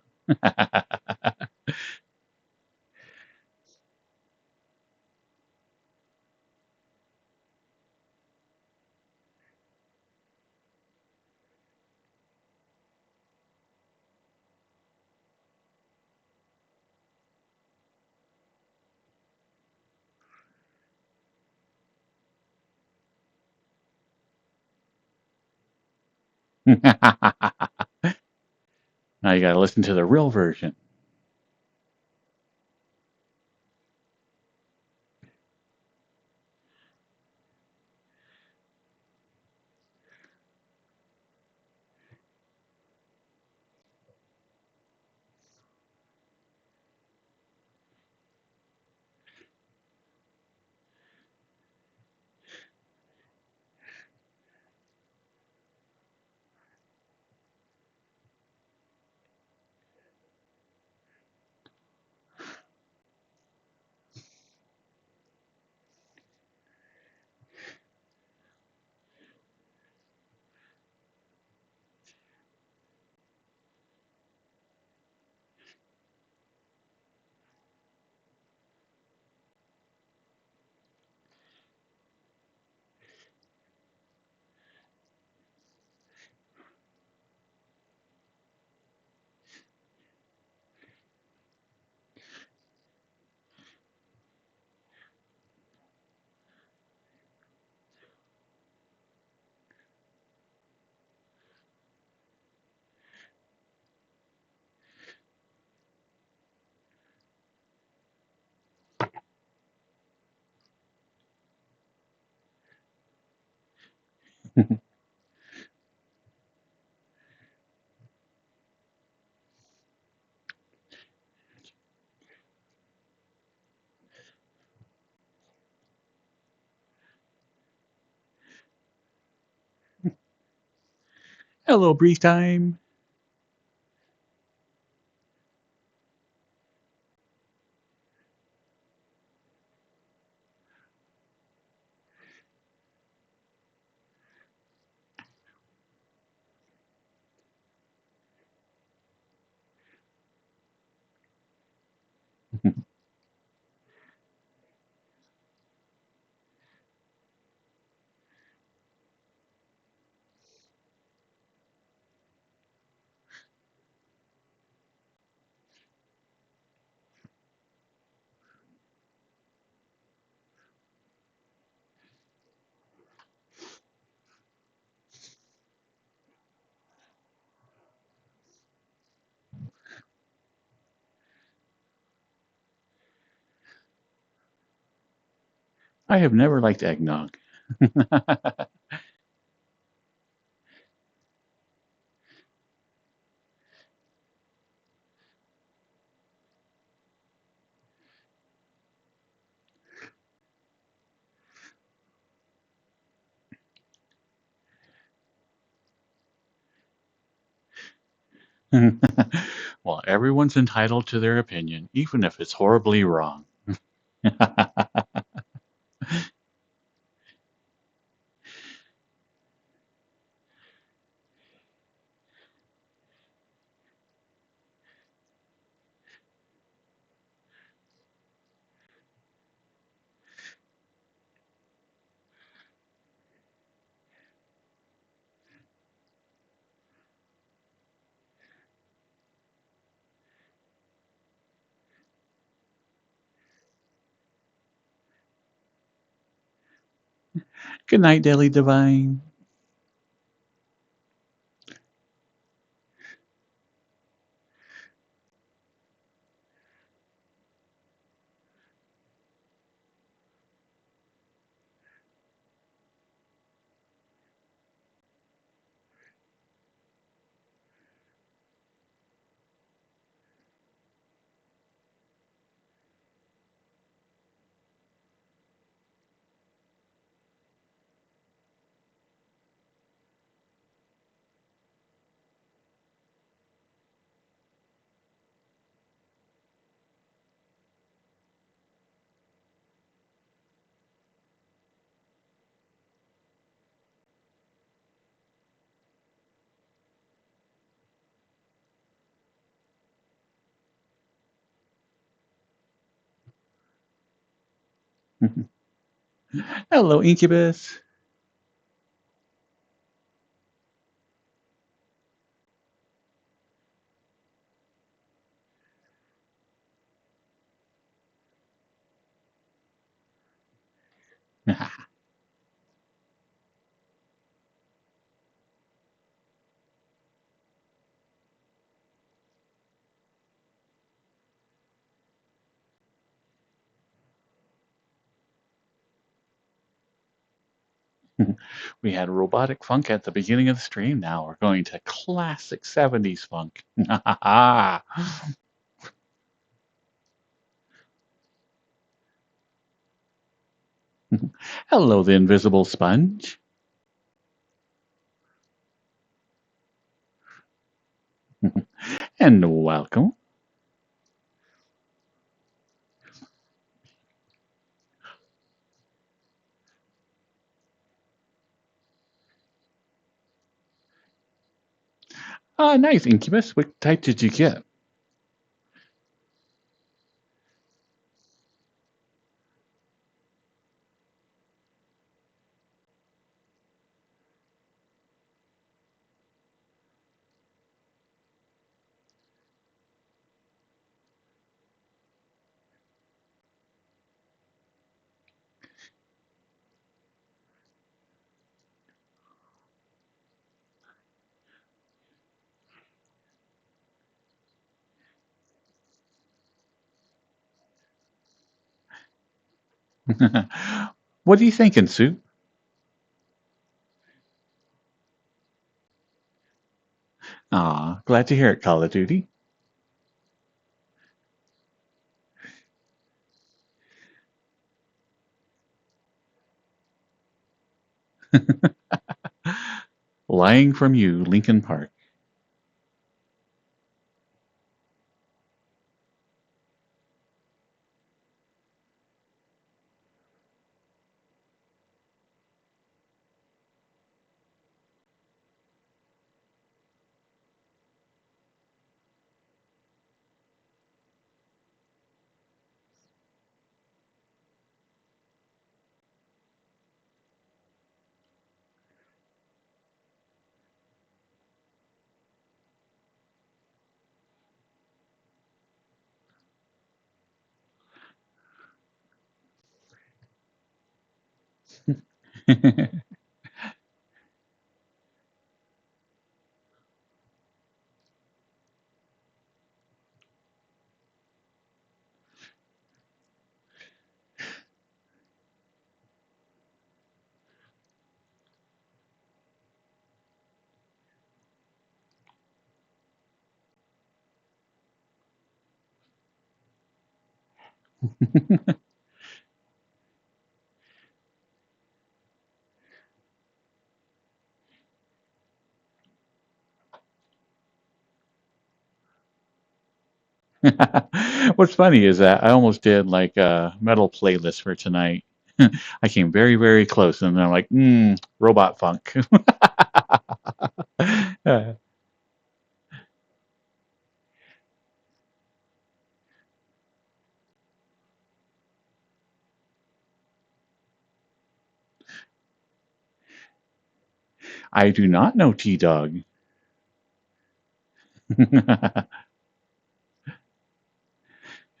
Now you got to listen to the real version. Hello, brief time. I have never liked eggnog. Well, everyone's entitled to their opinion, even if it's horribly wrong. Good night, Daily Divine. Hello, Incubus. We had robotic funk at the beginning of the stream. Now we're going to classic 70s funk. Hello, the invisible sponge. And welcome. Nice, Incubus. What type did you get? What are you thinking, Sue? Glad to hear it, Call of Duty. Lying from you, Lincoln Park. What's funny is that I almost did like a metal playlist for tonight. I came very, very close, and then I'm like, robot funk. Uh, I do not know T Dog.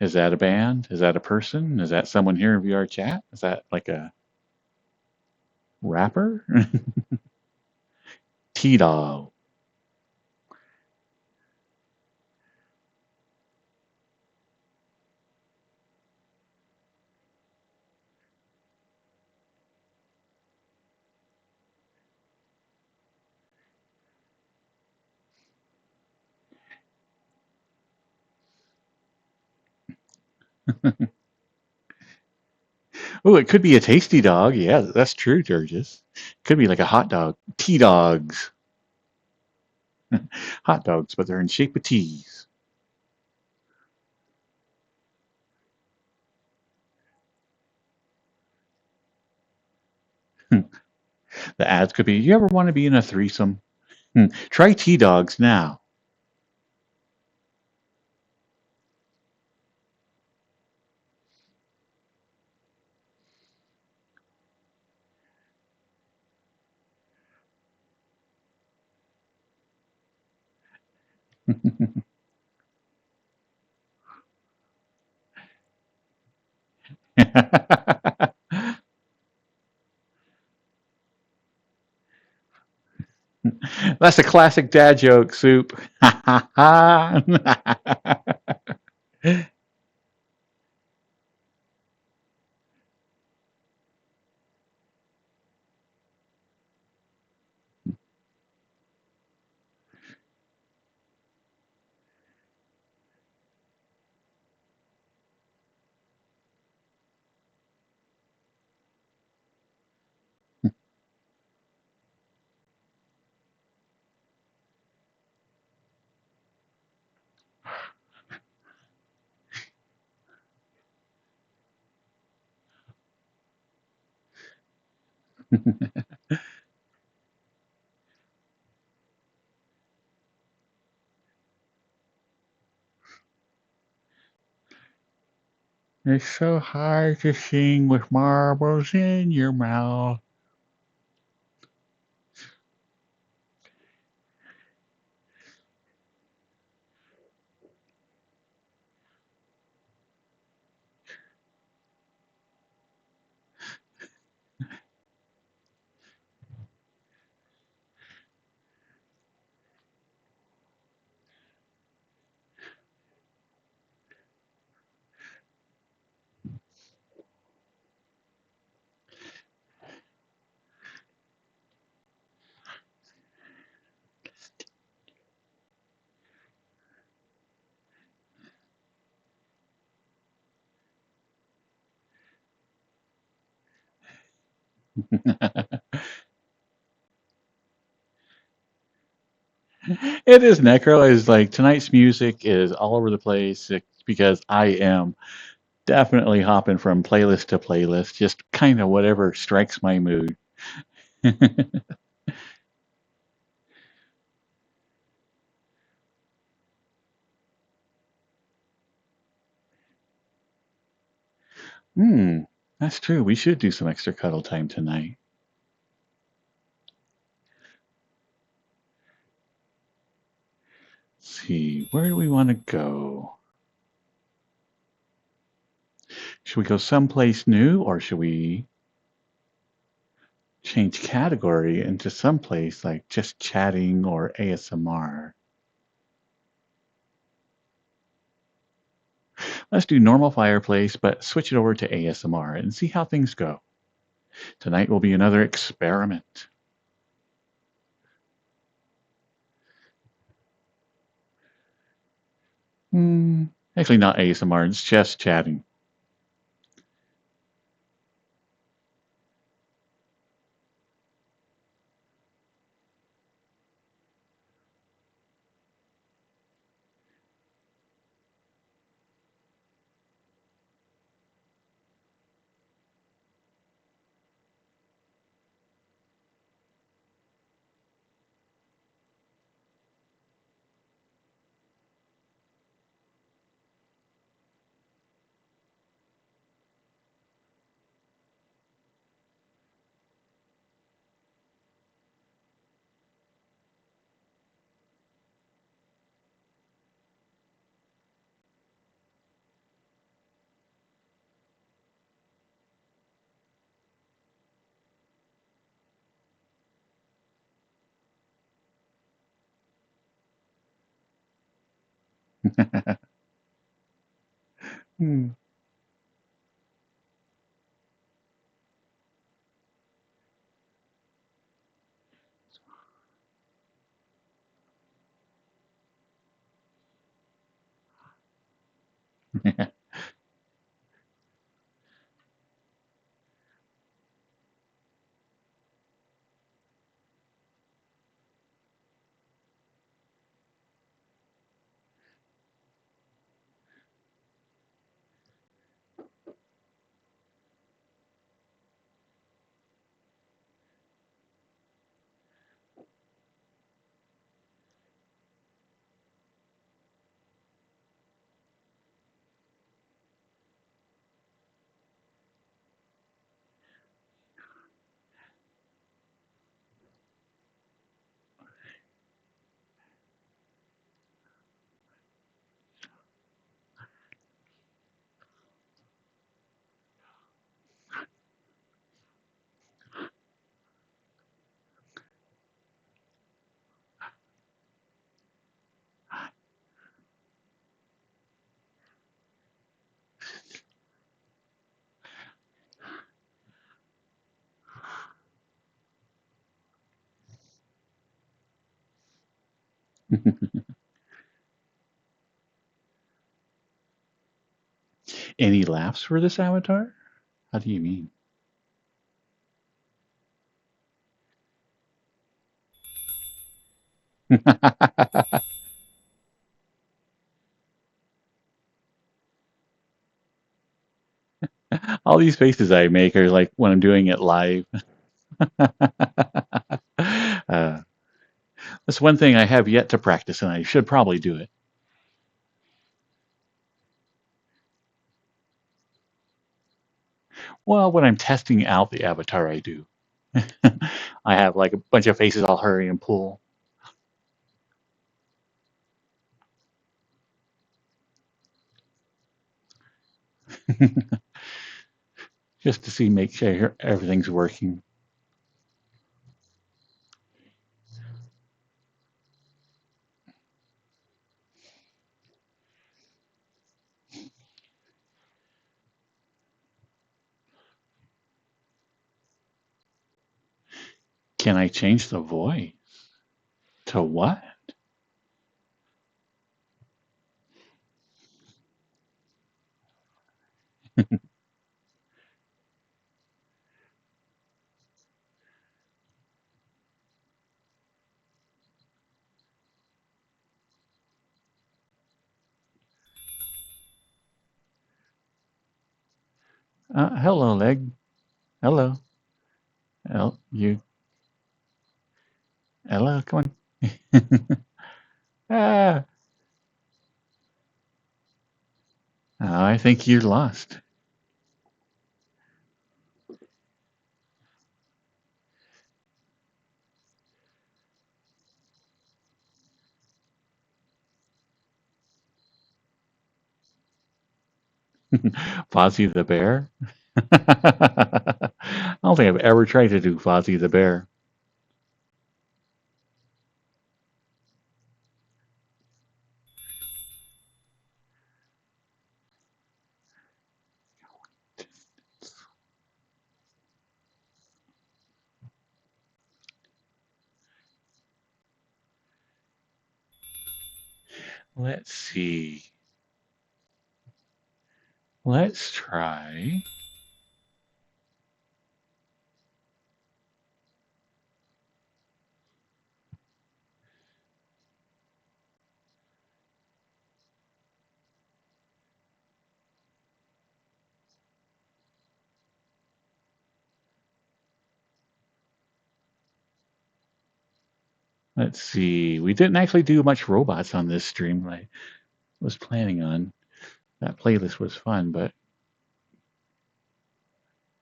Is that a band? Is that a person? Is that someone here in VR chat? Is that like a rapper? T Dog. Oh, it could be a tasty dog. Yeah, that's true, Georges. Could be like a hot dog. T dogs. Hot dogs, but they're in shape of teas. The ads could be, you ever want to be in a threesome? Try T dogs now. That's a classic dad joke, Soup. It's so hard to sing with marbles in your mouth. It is Necro. Is like tonight's music is all over the place because I am definitely hopping from playlist to playlist, just kind of whatever strikes my mood. Hmm, that's true. We should do some extra cuddle time tonight. Let's see, where do we want to go? Should we go someplace new or should we change category into someplace like just chatting or ASMR? Let's do normal fireplace, but switch it over to ASMR and see how things go. Tonight will be another experiment. Hmm, actually, not ASMR, it's just chatting. Hmm. Any laughs for this avatar? How do you mean? All these faces I make are like when I'm doing it live. uh, that's one thing I have yet to practice, and I should probably do it. Well, when I'm testing out the avatar, I do. I have like a bunch of faces I'll hurry and pull. Just to see, make sure everything's working. Can I change the voice? To what? Hello, Leg. Hello. You. Hello, come on. ah, I think you're lost. Fozzie the Bear? I don't think I've ever tried to do Fozzie the Bear. Let's see. Let's try. Let's see. We didn't actually do much robots on this stream. I was planning on. That playlist was fun, but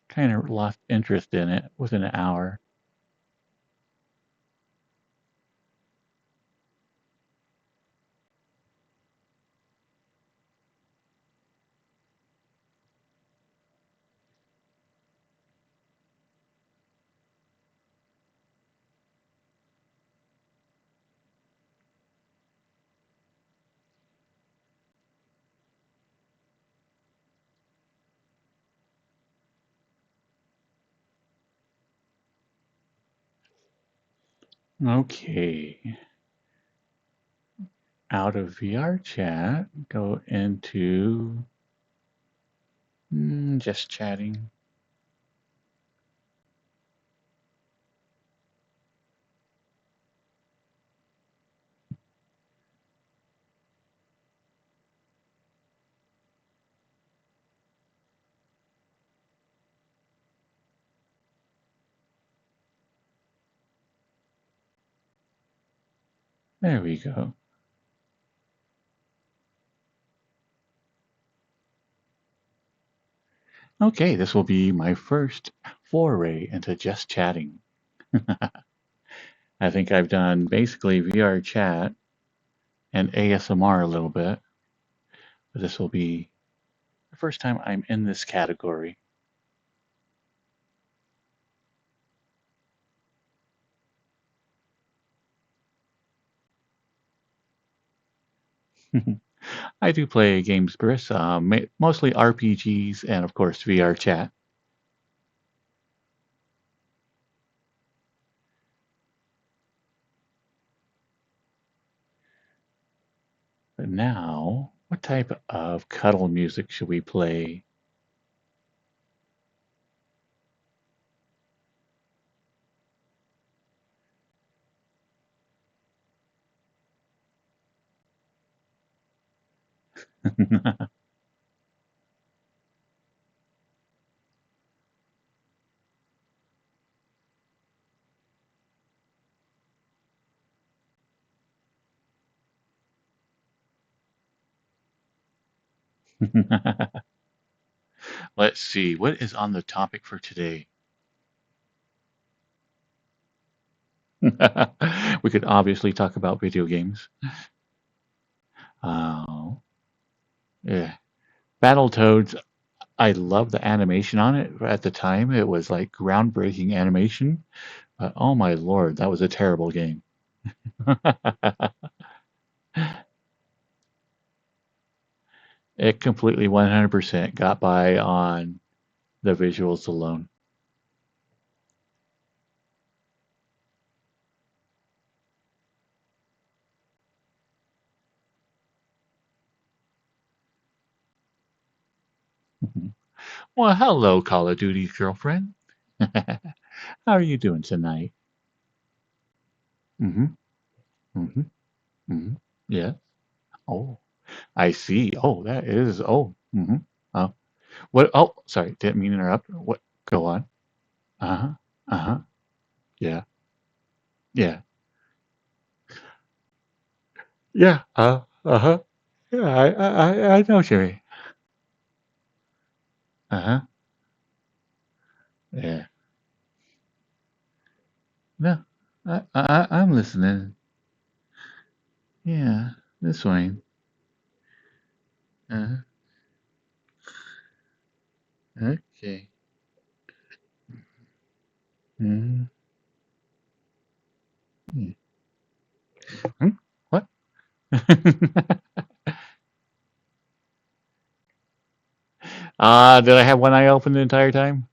kind of lost interest in it within an hour. Okay. Out of VRChat, go into just chatting. There we go. Okay, this will be my first foray into just chatting. I think I've done basically VRChat and ASMR a little bit, but this will be the first time I'm in this category. I do play games, Chris, mostly RPGs and, of course, VRChat. Now, what type of cuddle music should we play? Let's see, what is on the topic for today? We could obviously talk about video games. Uh, yeah. Battletoads, I love the animation on it. At the time, it was like groundbreaking animation. But oh my lord, that was a terrible game. It completely 100% got by on the visuals alone. Well, hello, Call of Duty girlfriend. How are you doing tonight? Mm-hmm. Mm-hmm. Mm-hmm. Yeah. Oh, I see. Oh, that is. Oh. Mm-hmm. Oh, what? Oh, sorry. Didn't mean to interrupt. What? Go on. Uh-huh. Uh-huh. Yeah. Yeah. Yeah. Uh-huh. Yeah. I know, Jerry. Uh-huh. Yeah. No. I'm listening. Yeah. This way. Uh-huh. Okay. Mm-hmm. Hmm? What? Did I have one eye open the entire time?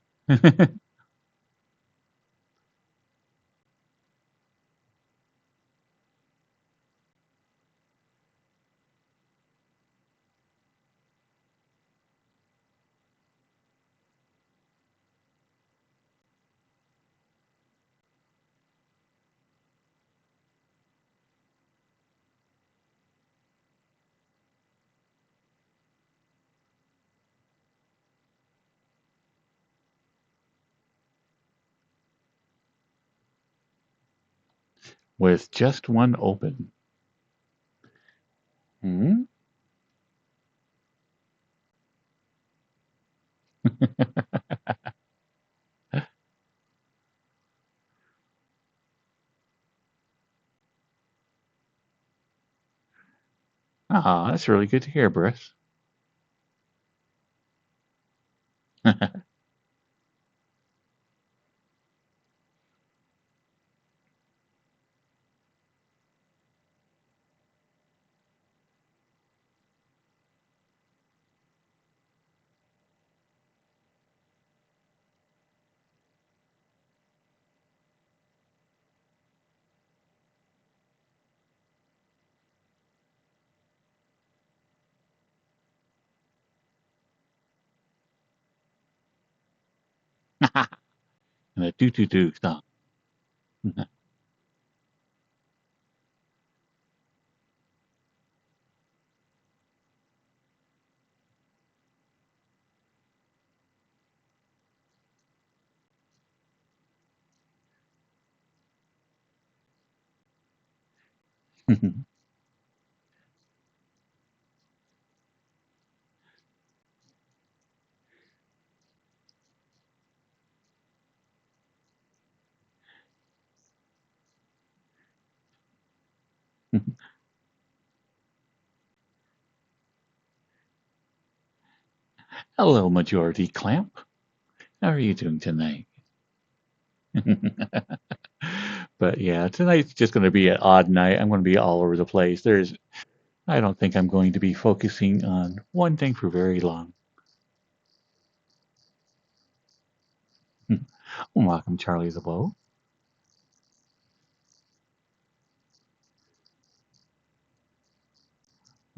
With just one open. Hmm? Ah, that's really good to hear, Briss. And a do song. Hello, Majority Clamp. How are you doing tonight? But yeah, tonight's just going to be an odd night. I'm going to be all over the place. I don't think I'm going to be focusing on one thing for very long. Welcome, Charlie the Bow.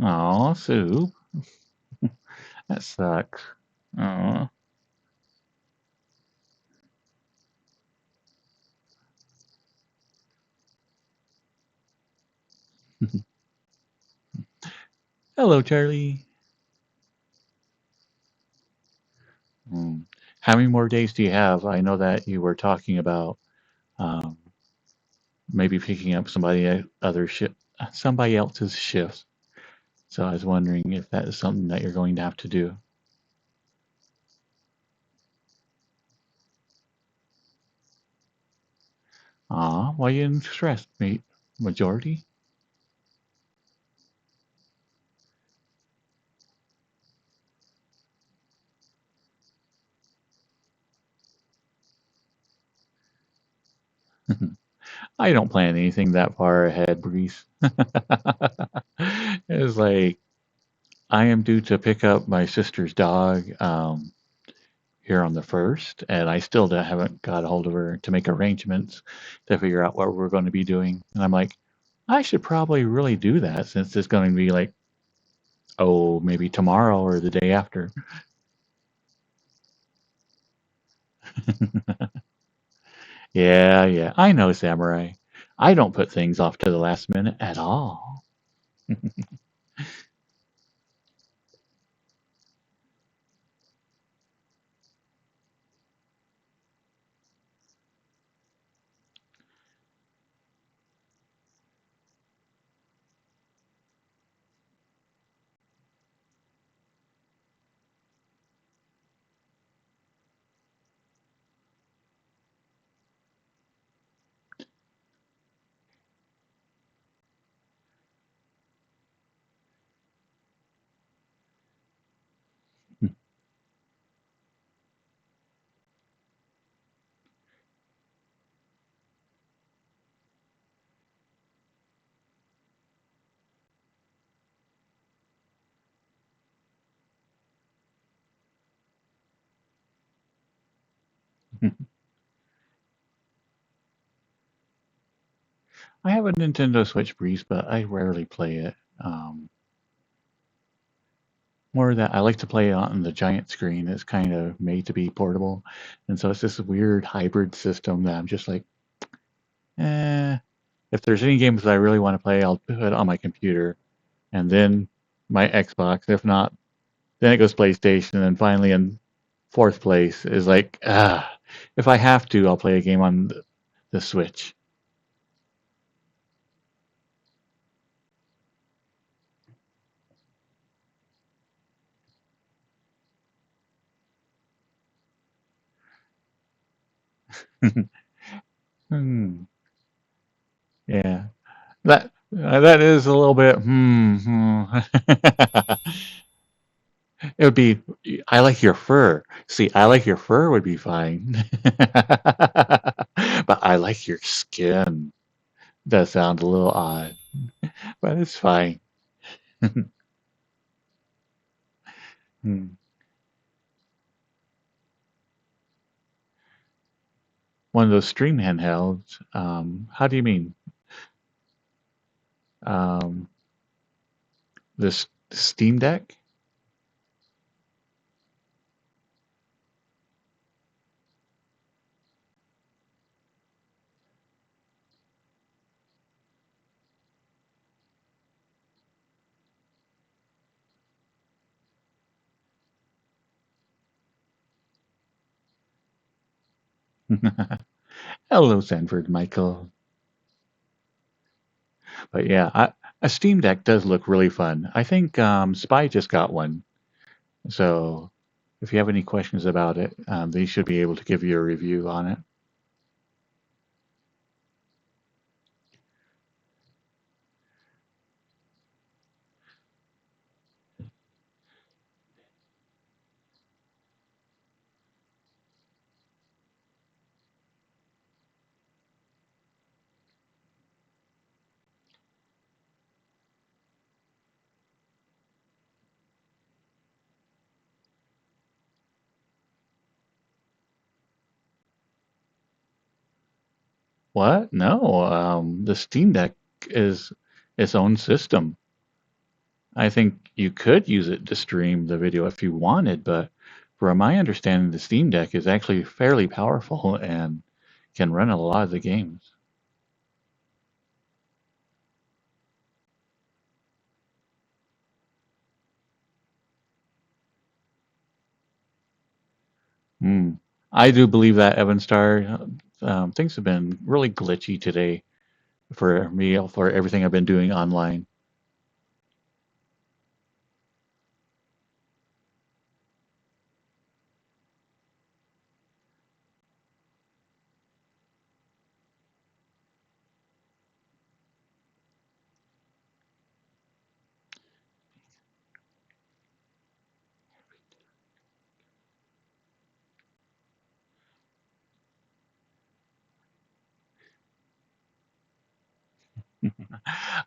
Aw, Sue. That sucks. Aw. Hello, Charlie. Hmm. How many more days do you have? I know that you were talking about um, maybe picking up somebody else's shifts. So I was wondering if that is something that you're going to have to do. Why you didn't stress, mate? Majority? I don't plan anything that far ahead, Breeze. It's like I am due to pick up my sister's dog here on the 1st, and I still haven't got a hold of her to make arrangements to figure out what we're going to be doing. And I'm like, I should probably really do that since it's going to be like, oh, maybe tomorrow or the day after. Yeah, yeah, I know, Samurai. I don't put things off to the last minute at all. I have a Nintendo Switch, Breeze, but I rarely play it. More that I like to play on the giant screen. It's kind of made to be portable, and so it's this weird hybrid system that I'm just like, eh. If there's any games that I really want to play, I'll put it on my computer, and then my Xbox. If not, then it goes PlayStation, and then finally in fourth place is like, if I have to, I'll play a game on the Switch. Hmm. Yeah, that is a little bit. It would be, I like your fur. See, I like your fur would be fine. But I like your skin. That sounds a little odd, but it's fine. Hmm. One of those stream handhelds. How do you mean? Um, this Steam Deck? Hello, Sanford Michael. But yeah, a Steam Deck does look really fun. I think Spy just got one. So if you have any questions about it, they should be able to give you a review on it. What? No, the Steam Deck is its own system. I think you could use it to stream the video if you wanted, but from my understanding, the Steam Deck is actually fairly powerful and can run a lot of the games. Mm. I do believe that, Evan Star. Things have been really glitchy today for me, for everything I've been doing online.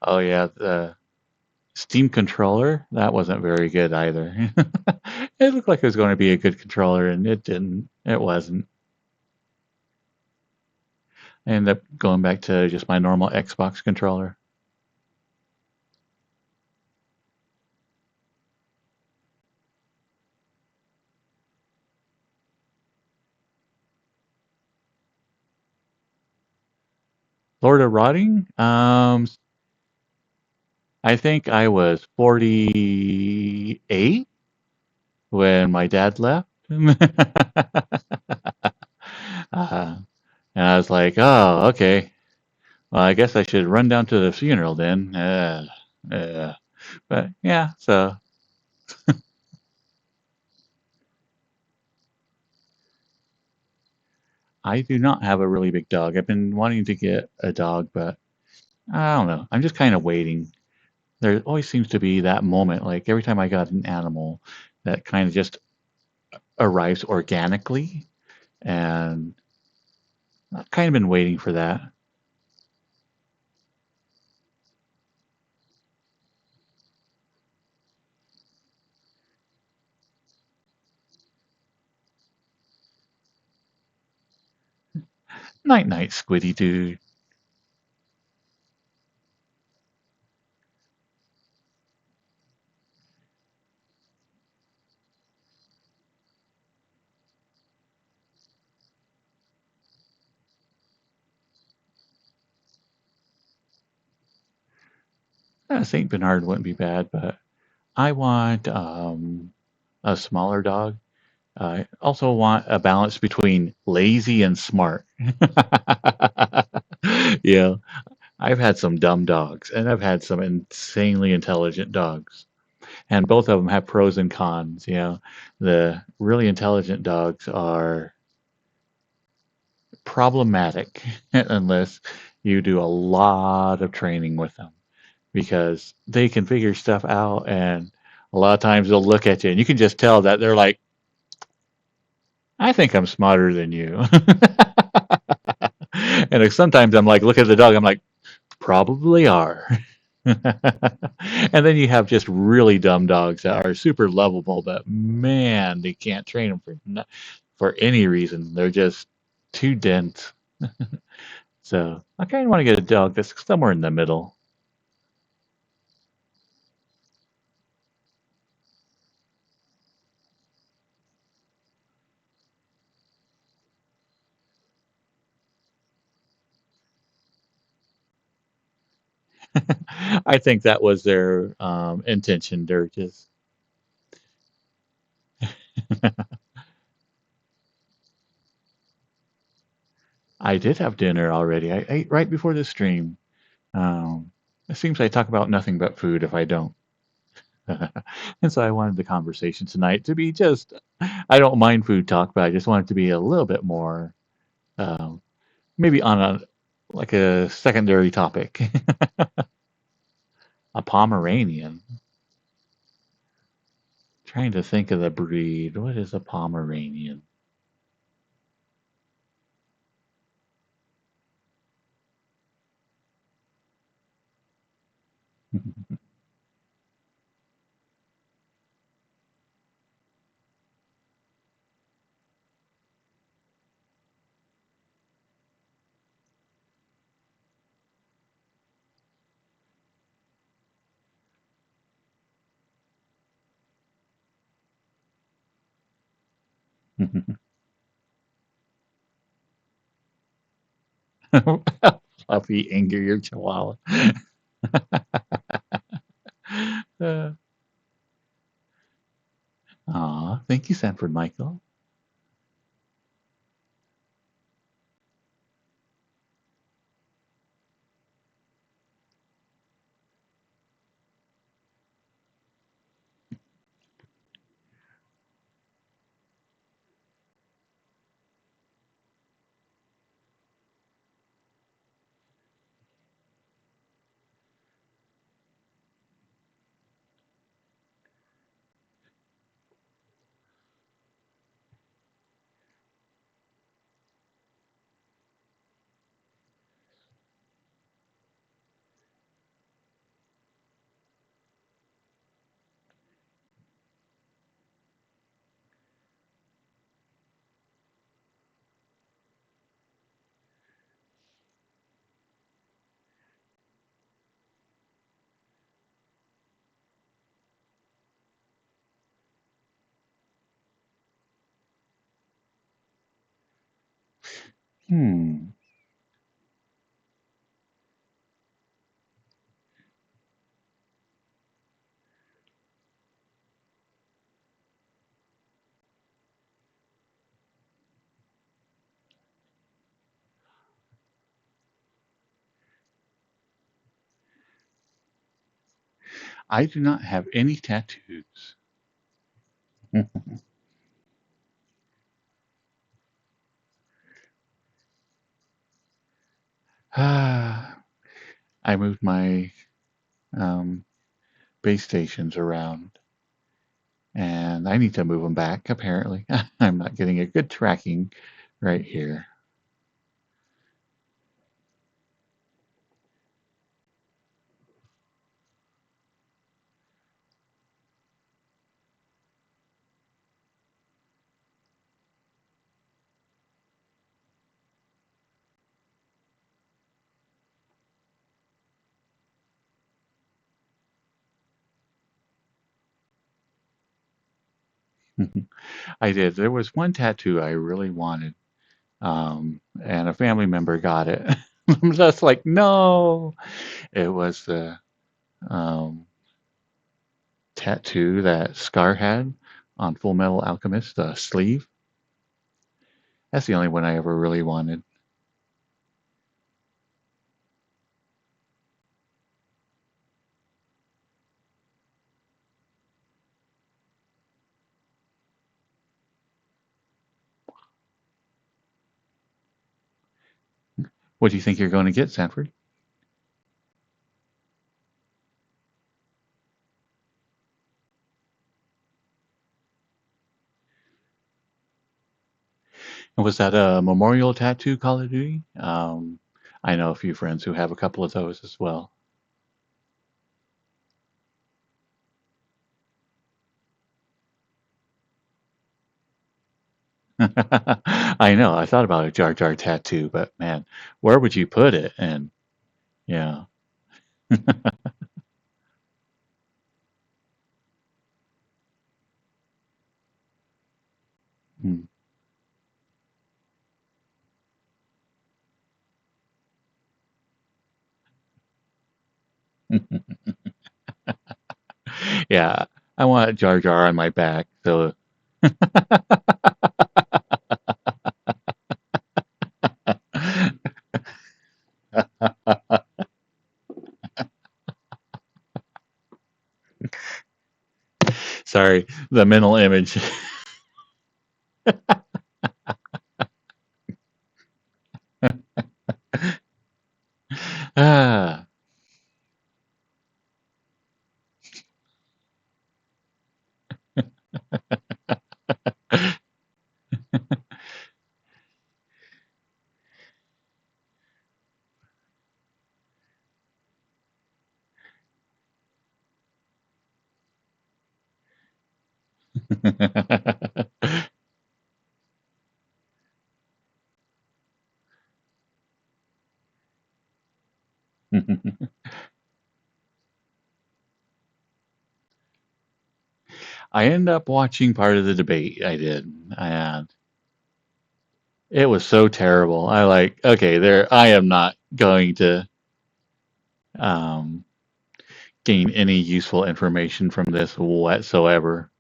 Oh yeah, the Steam controller, that wasn't very good either. It looked like it was going to be a good controller, and it didn't. It wasn't. I ended up going back to just my normal Xbox controller. Lord of Rotting, I think I was 48 when my dad left. uh, and I was like, oh, okay. Well, I guess I should run down to the funeral then. Uh, but yeah, so I do not have a really big dog. I've been wanting to get a dog, but I don't know. I'm just kind of waiting. There always seems to be that moment, like every time I got an animal that kind of just arrives organically, and I've kind of been waiting for that. Night night, Squiddy dude. Saint Bernard wouldn't be bad, but I want a smaller dog. I also want a balance between lazy and smart. Yeah, I've had some dumb dogs, and I've had some insanely intelligent dogs, and both of them have pros and cons. The really intelligent dogs are problematic unless you do a lot of training with them because they can figure stuff out, and a lot of times they'll look at you and you can just tell that they're like, I think I'm smarter than you. And sometimes I'm like, look at the dog, I'm like, probably are. And then you have just really dumb dogs that are super lovable, but man, they can't train them for any reason. They're just too dense. So I kind of want to get a dog that's somewhere in the middle. I think that was their intention. They're just. I did have dinner already. I ate right before the stream. It seems I talk about nothing but food if I don't. And so I wanted the conversation tonight to be just, I don't mind food talk, but I just want it to be a little bit more, um, maybe on like a secondary topic. A Pomeranian. Trying to think of the breed. What is a Pomeranian? Fluffy, anger your chihuahua. Aw, thank you, Sanford Michael. Hmm. I do not have any tattoos. I moved my um, base stations around, and I need to move them back, apparently. I'm not getting a good tracking right here. I did. There was one tattoo I really wanted, and a family member got it. I'm just like, no. It was the um, tattoo that Scar had on Full Metal Alchemist, the sleeve. That's the only one I ever really wanted. What do you think you're going to get, Sanford? And was that a memorial tattoo, Call of Duty? I know a few friends who have a couple of those as well. I know. I thought about a Jar Jar tattoo, but man, where would you put it? And yeah. Hmm. Yeah, I want Jar Jar on my back. So sorry, the mental image. Ah. I ended up watching part of the debate. I did, and It was so terrible. Okay, there, I am not going to um, gain any useful information from this whatsoever.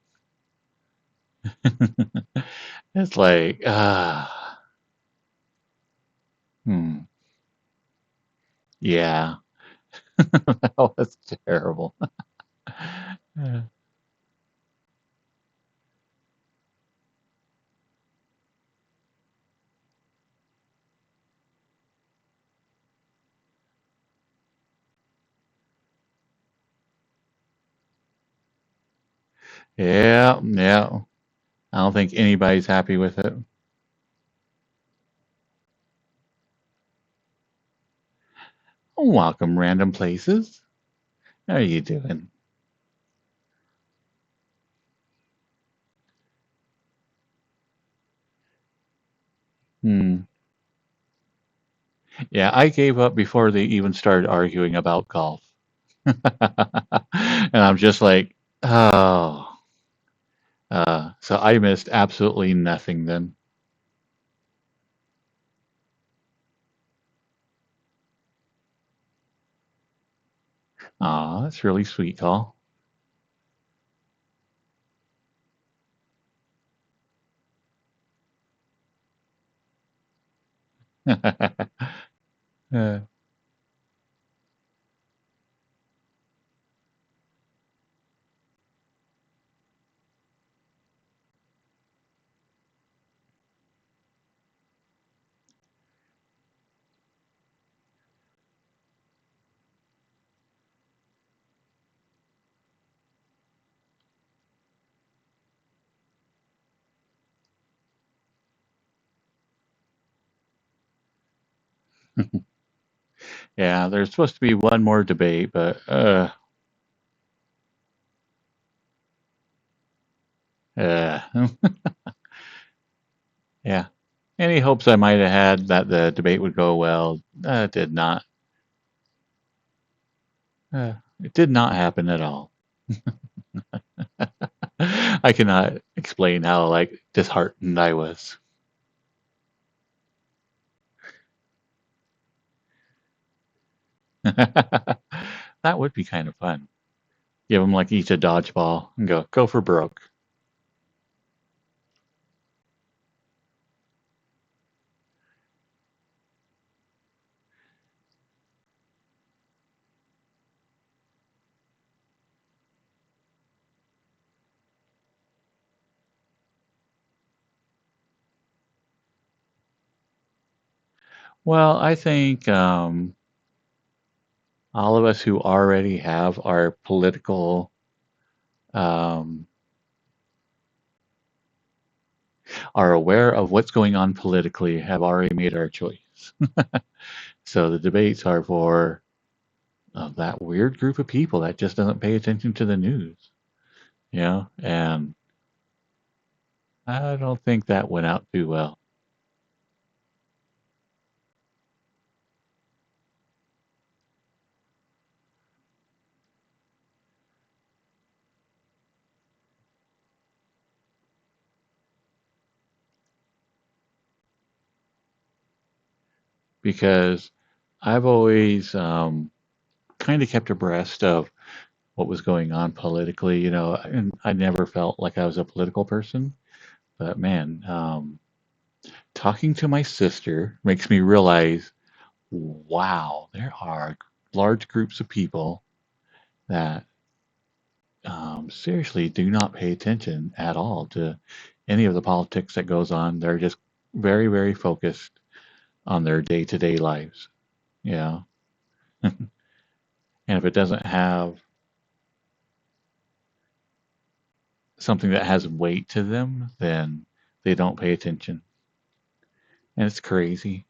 It's like, yeah, that was terrible. Yeah, yeah. I don't think anybody's happy with it. Welcome, random places. How are you doing? Hmm. Yeah, I gave up before they even started arguing about golf. And I'm just like, oh. So I missed absolutely nothing then. Aw, that's really sweet, Call. Uh, yeah, there's supposed to be one more debate, but uh, yeah. Any hopes I might have had that the debate would go well, did not. Uh, it did not happen at all. I cannot explain how like disheartened I was. That would be kind of fun. Give them like each a dodgeball and go for broke. Well, I think all of us who already have our political um, are aware of what's going on politically have already made our choice. So the debates are for that weird group of people that just doesn't pay attention to the news, and I don't think that went out too well because I've always kind of kept abreast of what was going on politically, and I never felt like I was a political person. But man, talking to my sister makes me realize, wow, there are large groups of people that seriously do not pay attention at all to any of the politics that goes on. They're just very, very focused on their day-to-day lives. Yeah. And if it doesn't have something that has weight to them, then they don't pay attention. And it's crazy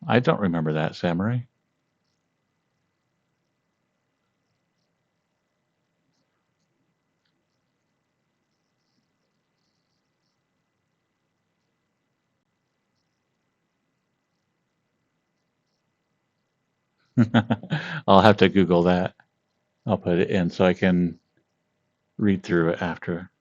I don't remember that, Samurai. I'll have to Google that. I'll put it in so I can read through it after.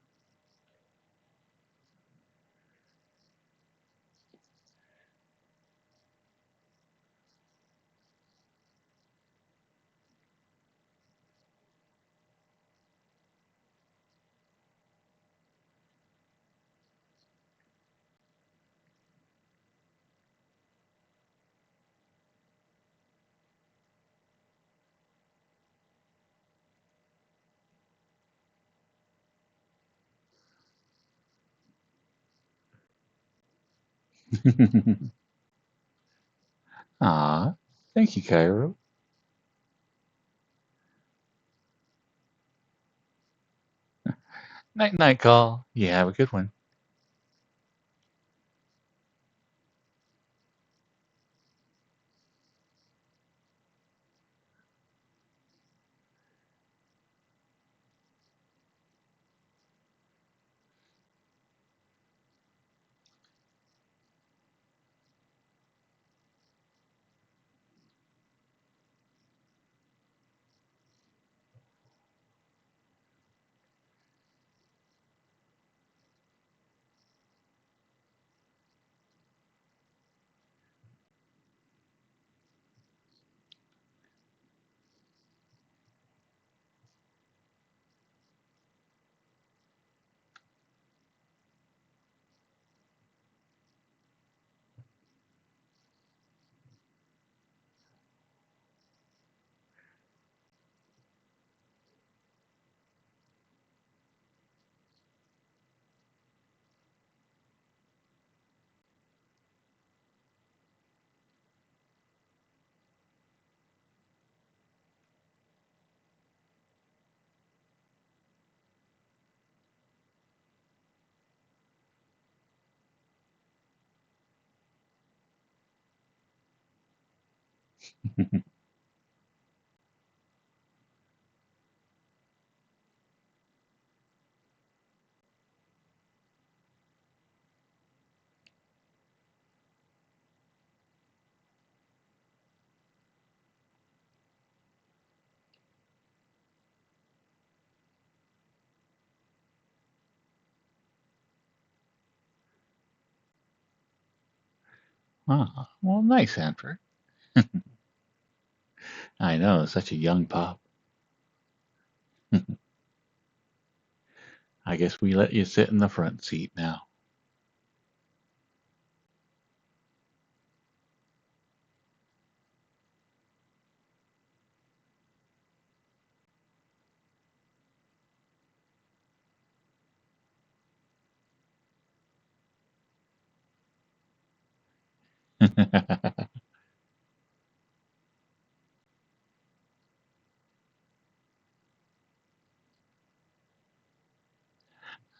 Ah, thank you, Cairo. Night night call. You have a good one. Ah, well, nice, Sanford. I know, such a young pup. I guess we let you sit in the front seat now.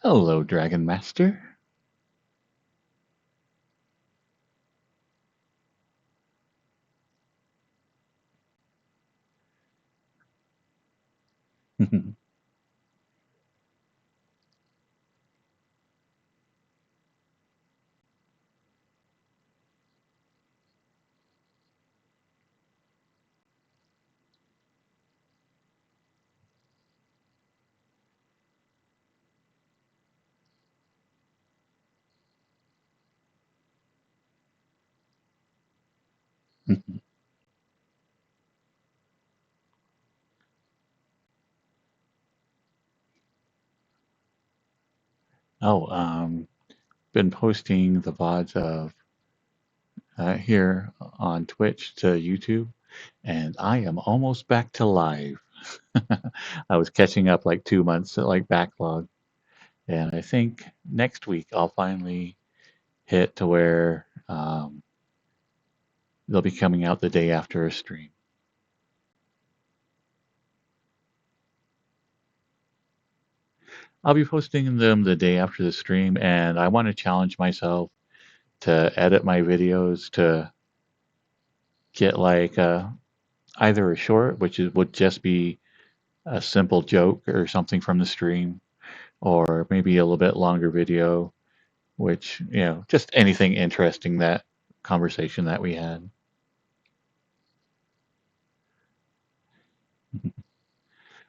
Hello, Dragon Master. Oh, been posting the VODs of here on Twitch to YouTube, and I am almost back to live. I was catching up like 2 months like backlog, and I think next week I'll finally hit to where they'll be coming out the day after a stream. I'll be posting them the day after the stream, and I want to challenge myself to edit my videos to get like either a short, would just be a simple joke or something from the stream, or maybe a little bit longer video, which, just anything interesting, that conversation that we had.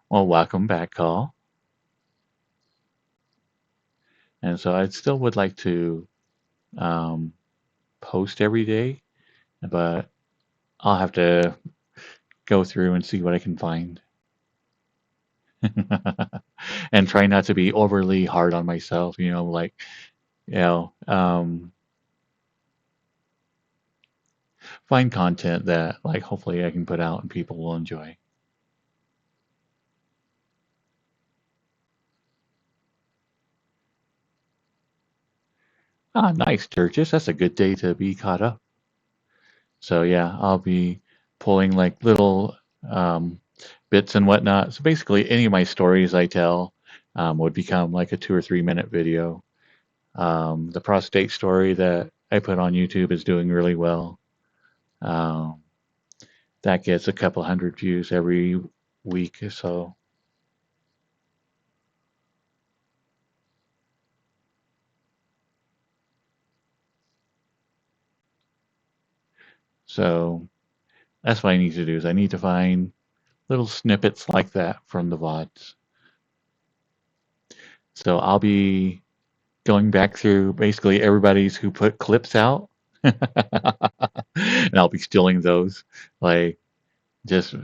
Well, welcome back, Call. And so I still would like to um, post every day, but I'll have to go through and see what I can find. And try not to be overly hard on myself, like, you know, um, find content that, like, hopefully I can put out and people will enjoy. Ah, nice, Churches. That's a good day to be caught up. So yeah, I'll be pulling like little um, bits and whatnot. So basically, any of my stories I tell would become like a 2 or 3 minute video. The prostate story that I put on YouTube is doing really well. Um, that gets a couple hundred views every week or so. So that's what I need to do is I need to find little snippets like that from the VODs. So I'll be going back through basically everybody's who put clips out, and I'll be stealing those, like, just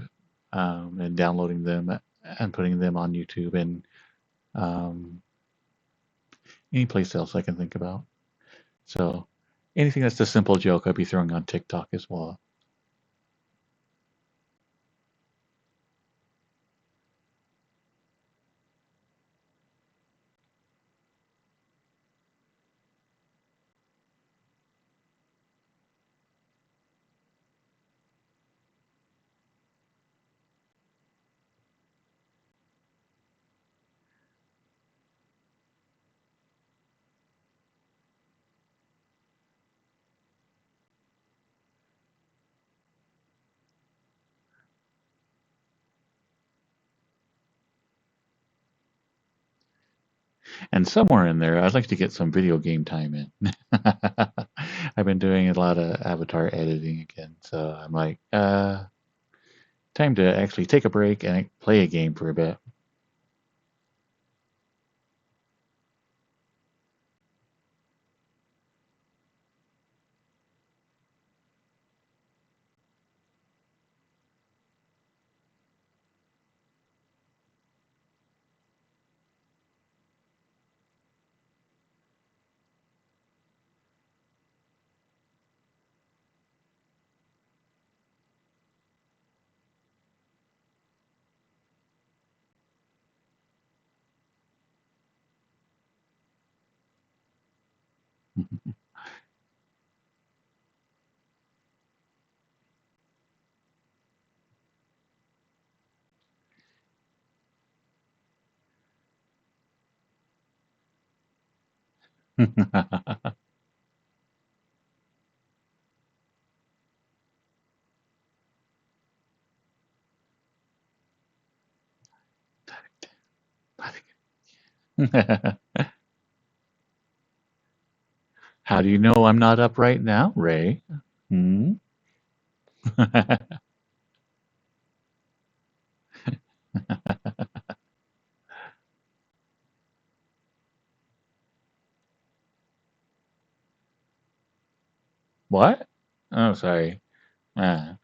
and downloading them and putting them on YouTube and um, any place else I can think about. So anything that's a simple joke, I'll be throwing on TikTok as well. And somewhere in there, I'd like to get some video game time in. I've been doing a lot of avatar editing again, so I'm like, time to actually take a break and play a game for a bit. How do you know I'm not up right now, Ray? Hmm? What? Oh, sorry. Ah.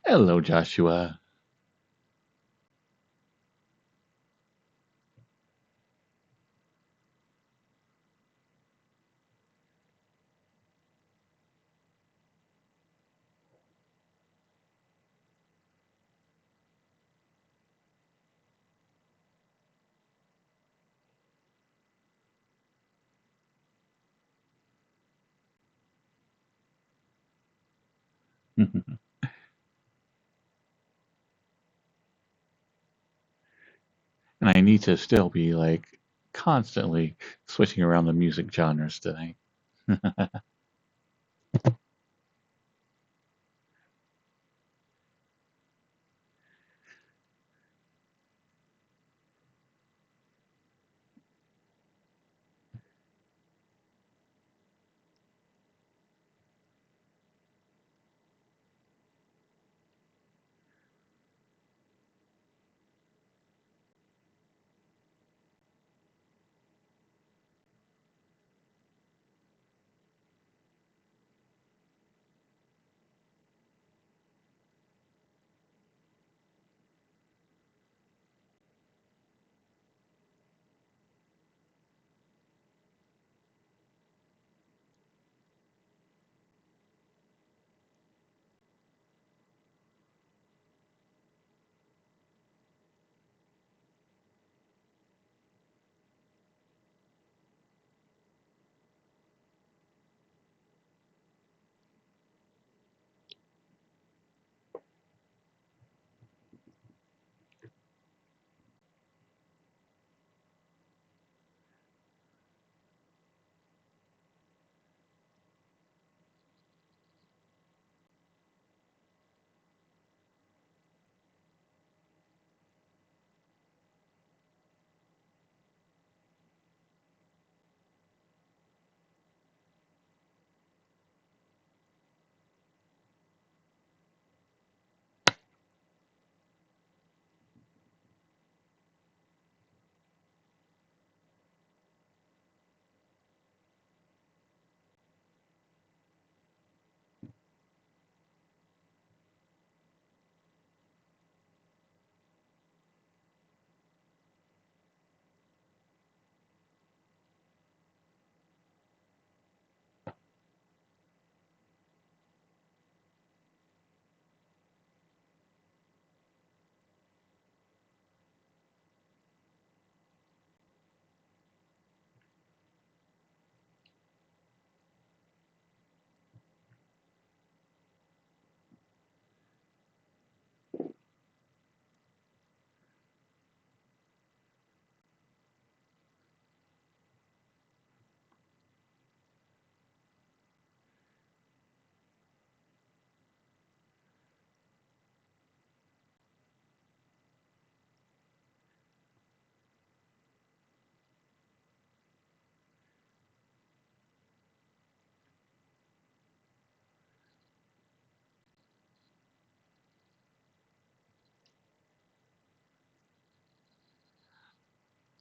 Hello, Joshua. And I need to still be like constantly switching around the music genres today.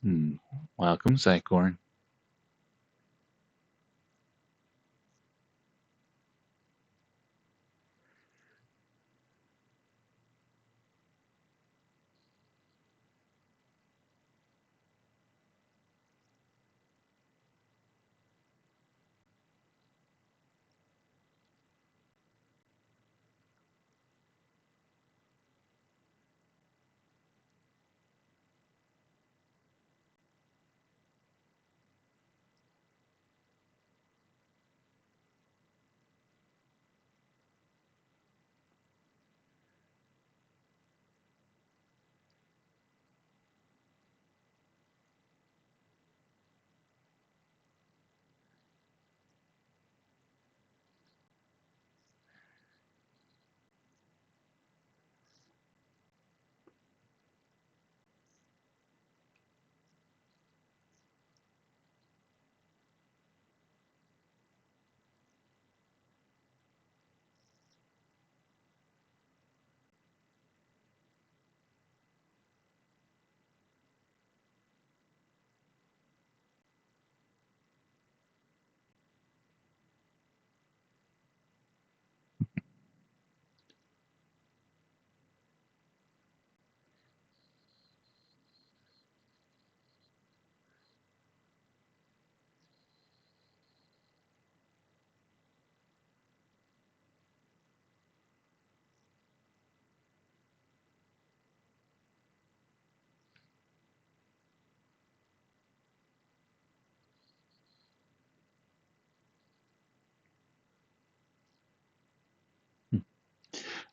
Hmm. Welcome, Zycorn.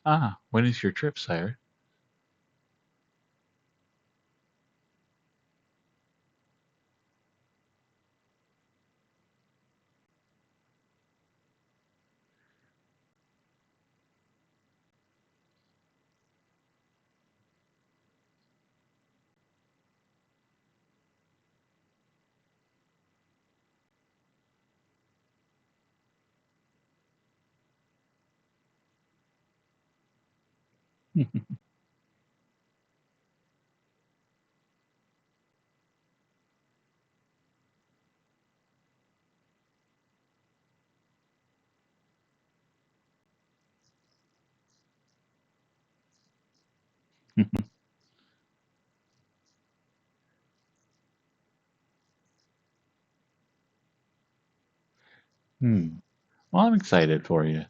Ah, when is your trip, sire? Hmm. Well, I'm excited for you.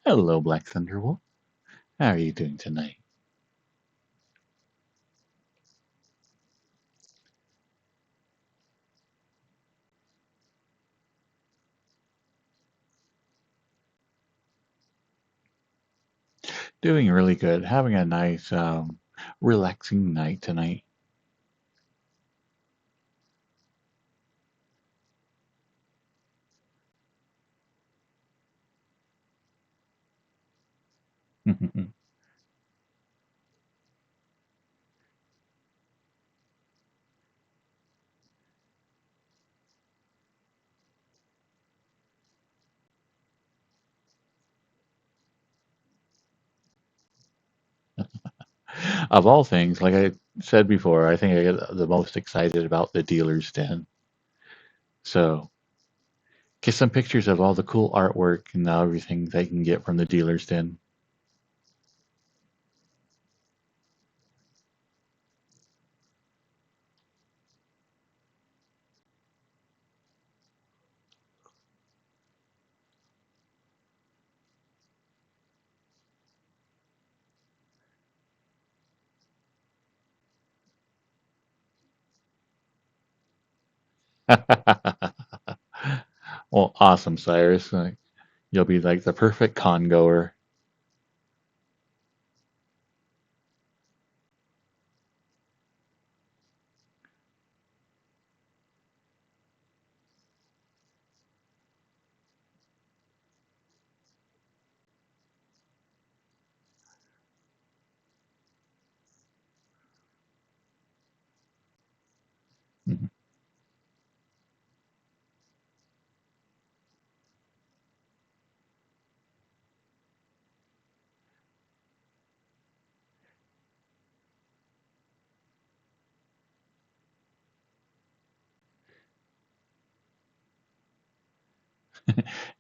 Hello, Black Thunderwolf. How are you doing tonight? Doing really good. Having a nice, relaxing night tonight. Of all things, like I said before, I think I get the most excited about the dealer's den. So, get some pictures of all the cool artwork and everything they can get from the dealer's den. Well, awesome, Cyrus. You'll be like the perfect con goer.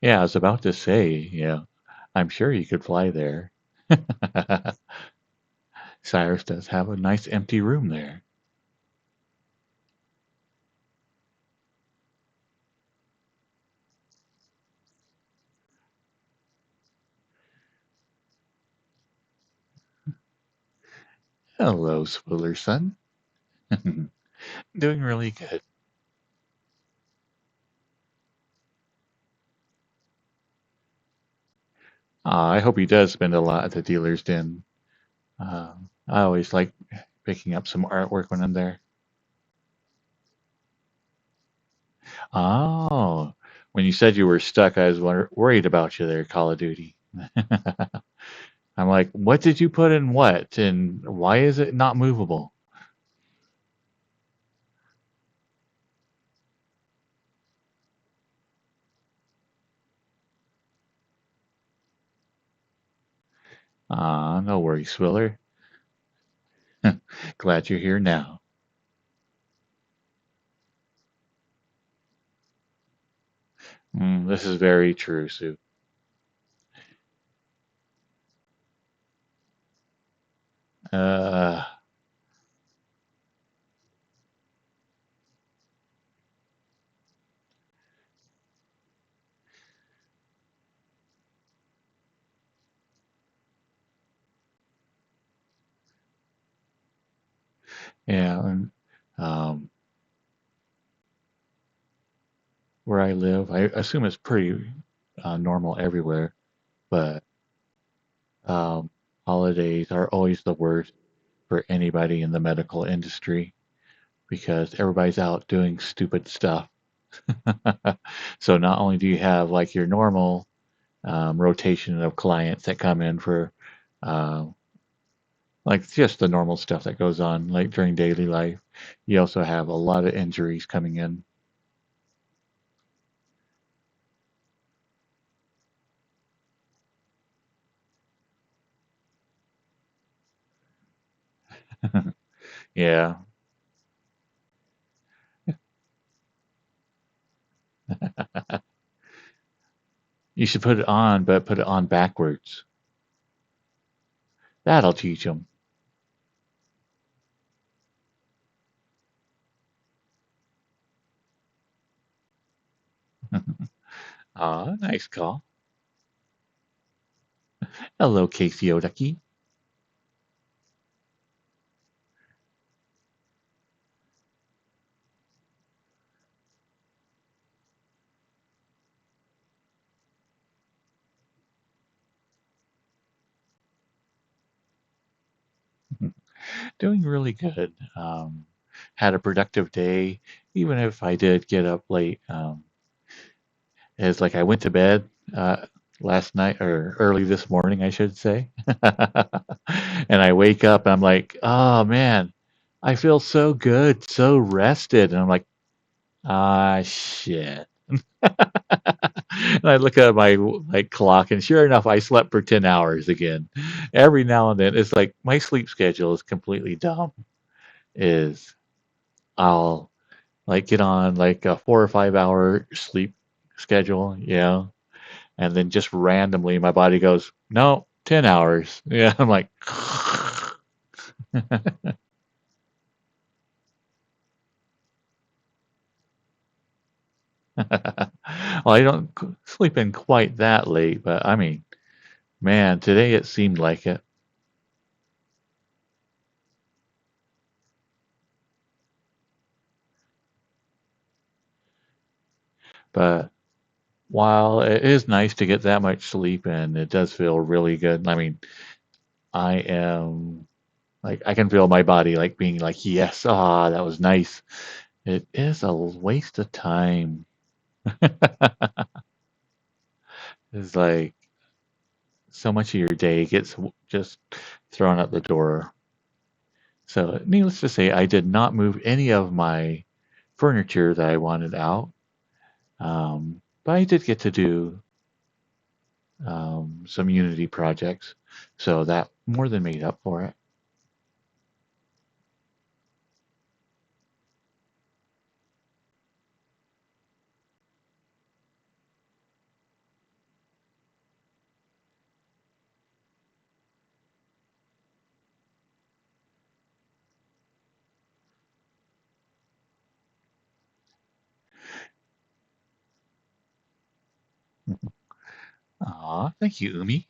Yeah, I was about to say, I'm sure you could fly there. Cyrus does have a nice empty room there. Hello, Spiller son. Doing really good. I hope he does spend a lot at the dealer's den. I always like picking up some artwork when I'm there. Oh, when you said you were stuck, I was worried about you there, Call of Duty. I'm like, what did you put in what, and why is it not movable? No worries, Swiller. Glad you're here now. This is very true, Sue. Uh, Yeah, and um, where I live, I assume it's pretty normal everywhere, but um, holidays are always the worst for anybody in the medical industry because everybody's out doing stupid stuff. So not only do you have like your normal rotation of clients that come in for uh, like just the normal stuff that goes on like during daily life, you also have a lot of injuries coming in. Yeah, you should put it on, but put it on backwards. That'll teach them. Ah, nice call. Hello, Casey Odaki. Doing really good. Had a productive day, even if I did get up late. It's like I went to bed last night or early this morning, I should say. And I wake up and I'm like, oh man, I feel so good, so rested. And I'm like, ah, shit. And I look at my like clock, and sure enough, I slept for 10 hours again. Every now and then, it's like my sleep schedule is completely dumb. Is I'll like get on like a 4 or 5 hour sleep schedule, yeah, and then just randomly my body goes, no, 10 hours. Yeah, I'm like, well, I don't sleep in quite that late, but I mean, man, today it seemed like it. But while it is nice to get that much sleep in, it does feel really good. I mean, I am like, I can feel my body like being like, yes, ah, that was nice. It is a waste of time. It's like so much of your day gets just thrown out the door. So, needless to say, I did not move any of my furniture that I wanted out. But I did get to do some Unity projects, so that more than made up for it. Aw, thank you, Umi.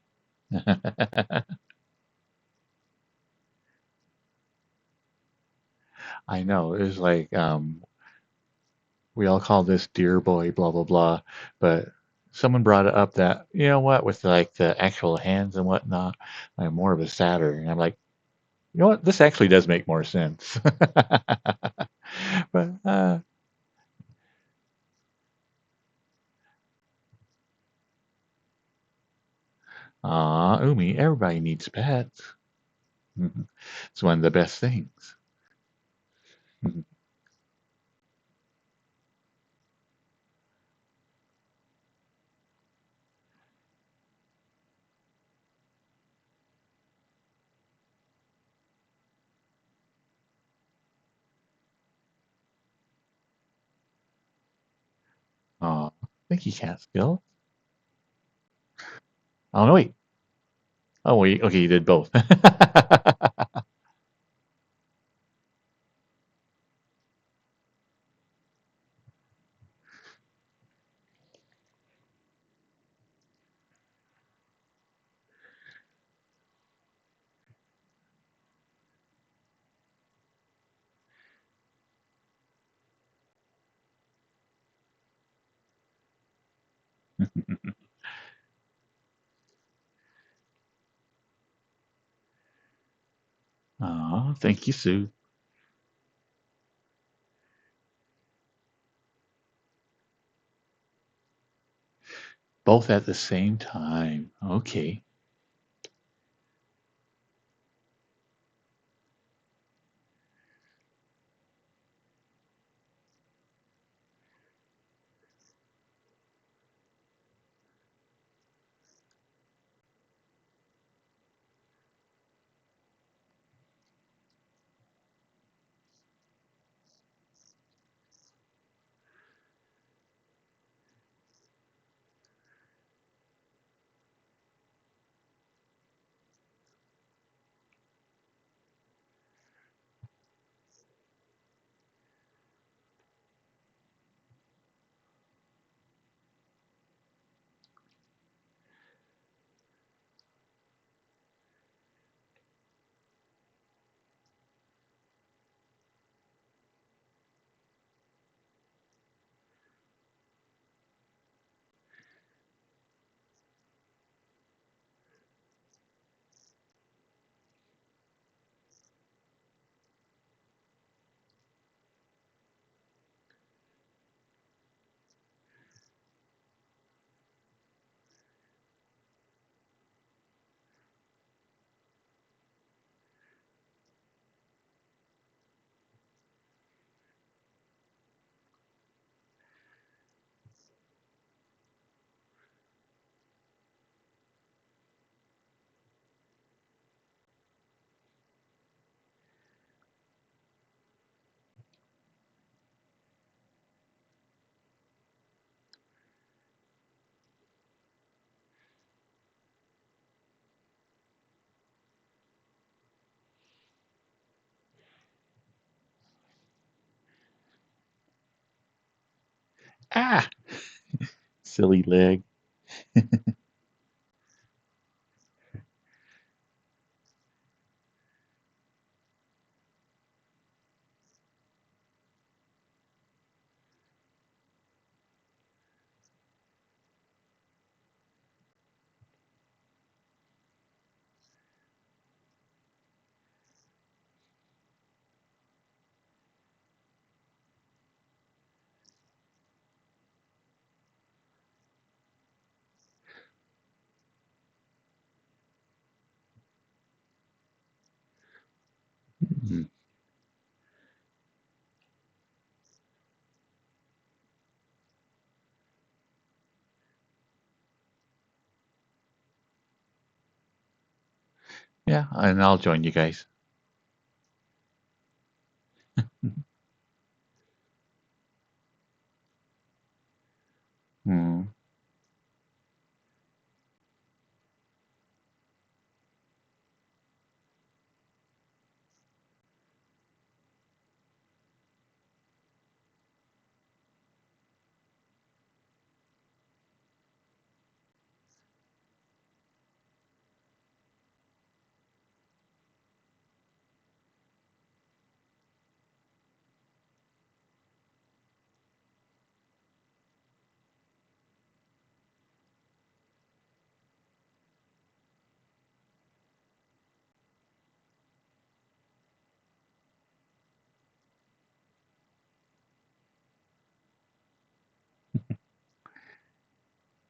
I know, it's like we all call this dear boy, blah blah blah, but someone brought it up that you know what, with like the actual hands and whatnot, I'm more of a Saturn. And I'm like, you know what, this actually does make more sense. But Umi, everybody needs pets. It's one of the best things. Aw, thank you, Catskill. Oh no, wait. Oh wait, okay, you did both. Aw, thank you, Sue. Both at the same time. Okay. Ah, silly leg. Mm, yeah, and I'll join you guys. Mm,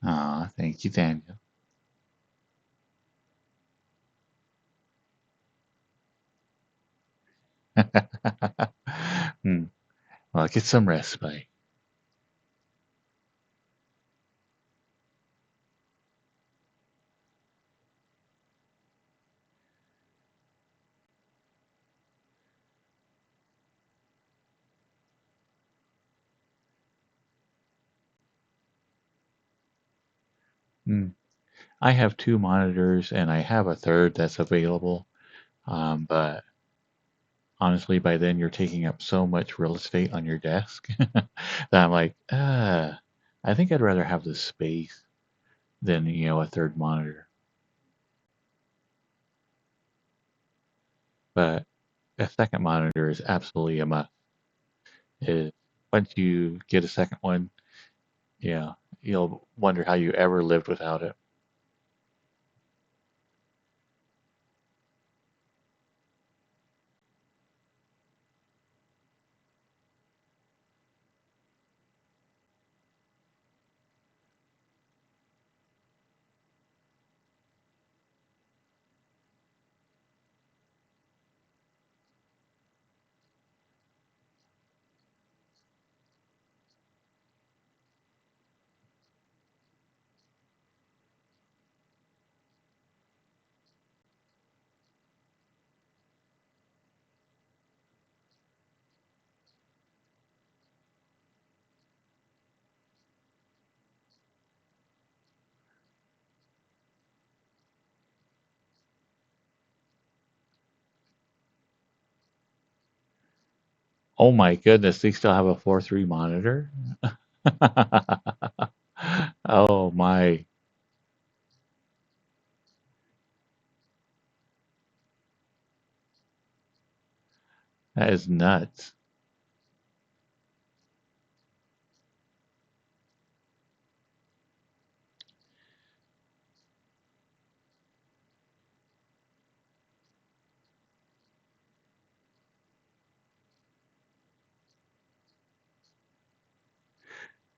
aw, thank you, Daniel. Mm, well, get some rest, buddy. Mm. I have two monitors, and I have a third that's available. But honestly, by then you're taking up so much real estate on your desk that I'm like, I think I'd rather have the space than, a third monitor. But a second monitor is absolutely a must. It, once you get a second one, yeah, you'll wonder how you ever lived without it. Oh my goodness, they still have a 4.3 monitor? Oh my, that is nuts.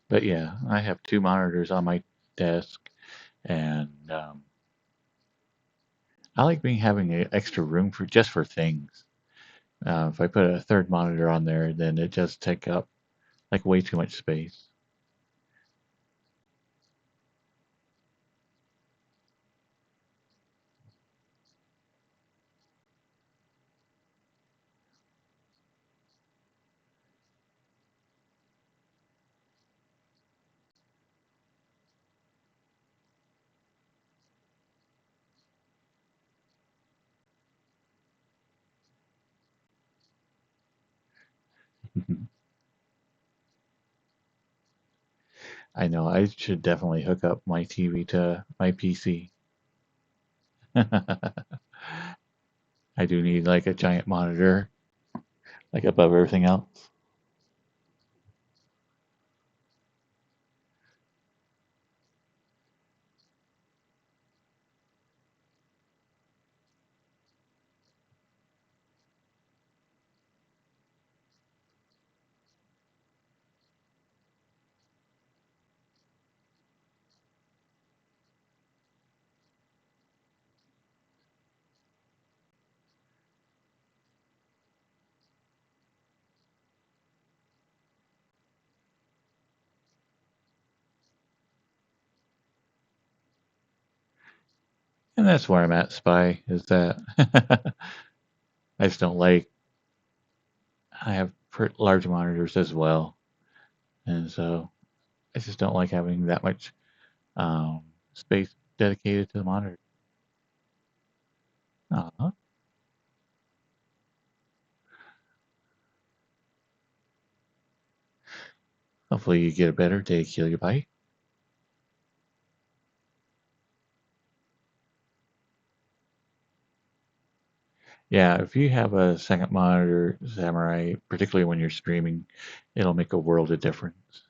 But yeah, I have two monitors on my desk, and I like being having an extra room for just for things. If I put a third monitor on there, then it just take up like way too much space. I know I should definitely hook up my TV to my PC. I do need like a giant monitor, like above everything else. And that's where I'm at, Spy, is that I just don't like, I have large monitors as well. And so I just don't like having that much space dedicated to the monitor. uh Hopefully you get a better day, Kilobyte. Yeah, if you have a second monitor, Samurai, particularly when you're streaming, it'll make a world of difference.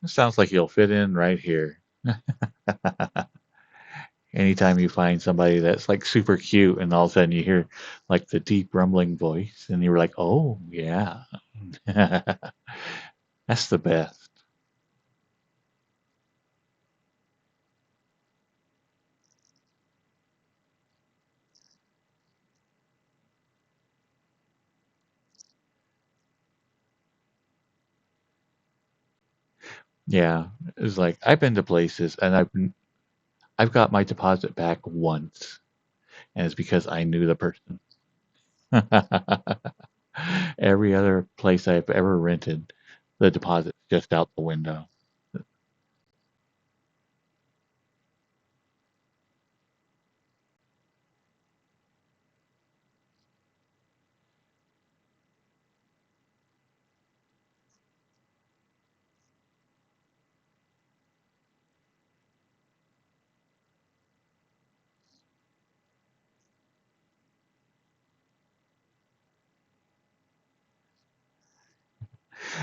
It sounds like you'll fit in right here. Anytime you find somebody that's like super cute and all of a sudden you hear like the deep rumbling voice and you were like, oh, yeah. That's the best. Yeah. It's like I've been to places and I've got my deposit back once, and it's because I knew the person. Every other place I've ever rented, the deposit's just out the window.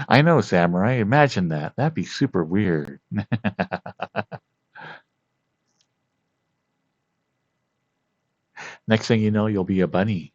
I know, Samurai. Imagine that. That'd be super weird. Next thing you know, you'll be a bunny.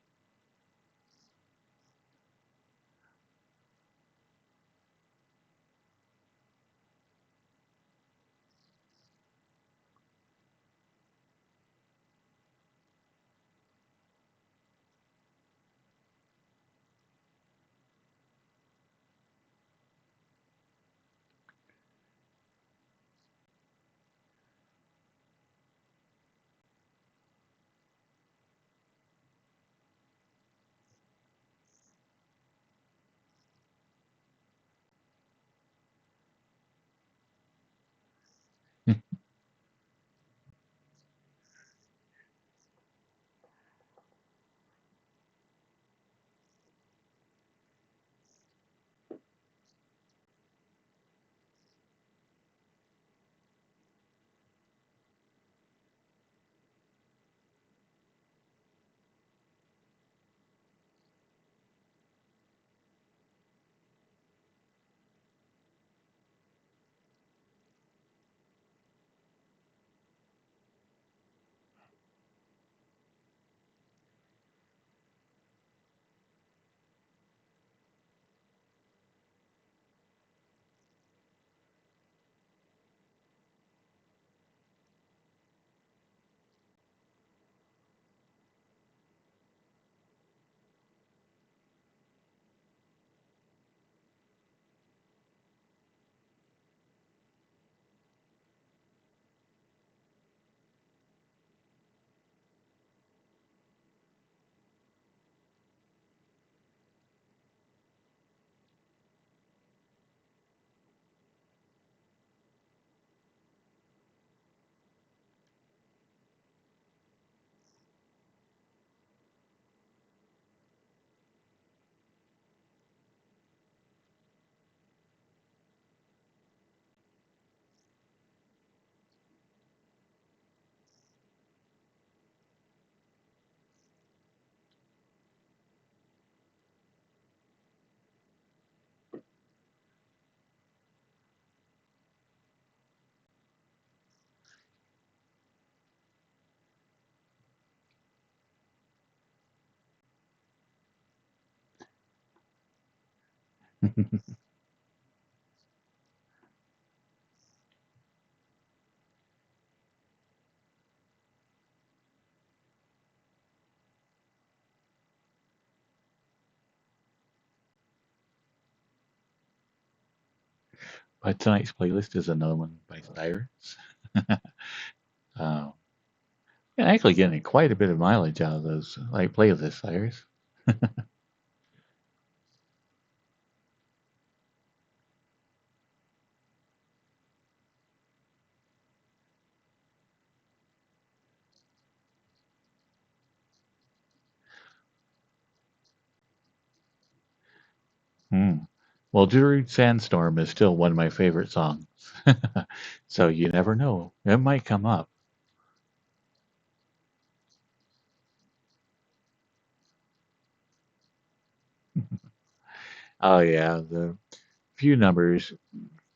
But tonight's playlist is another one by Cyrus. Uh, yeah, actually getting quite a bit of mileage out of those like playlists, Cyrus. Hmm. Well, Jittery Sandstorm is still one of my favorite songs. So you never know. It might come up. Oh yeah, the few numbers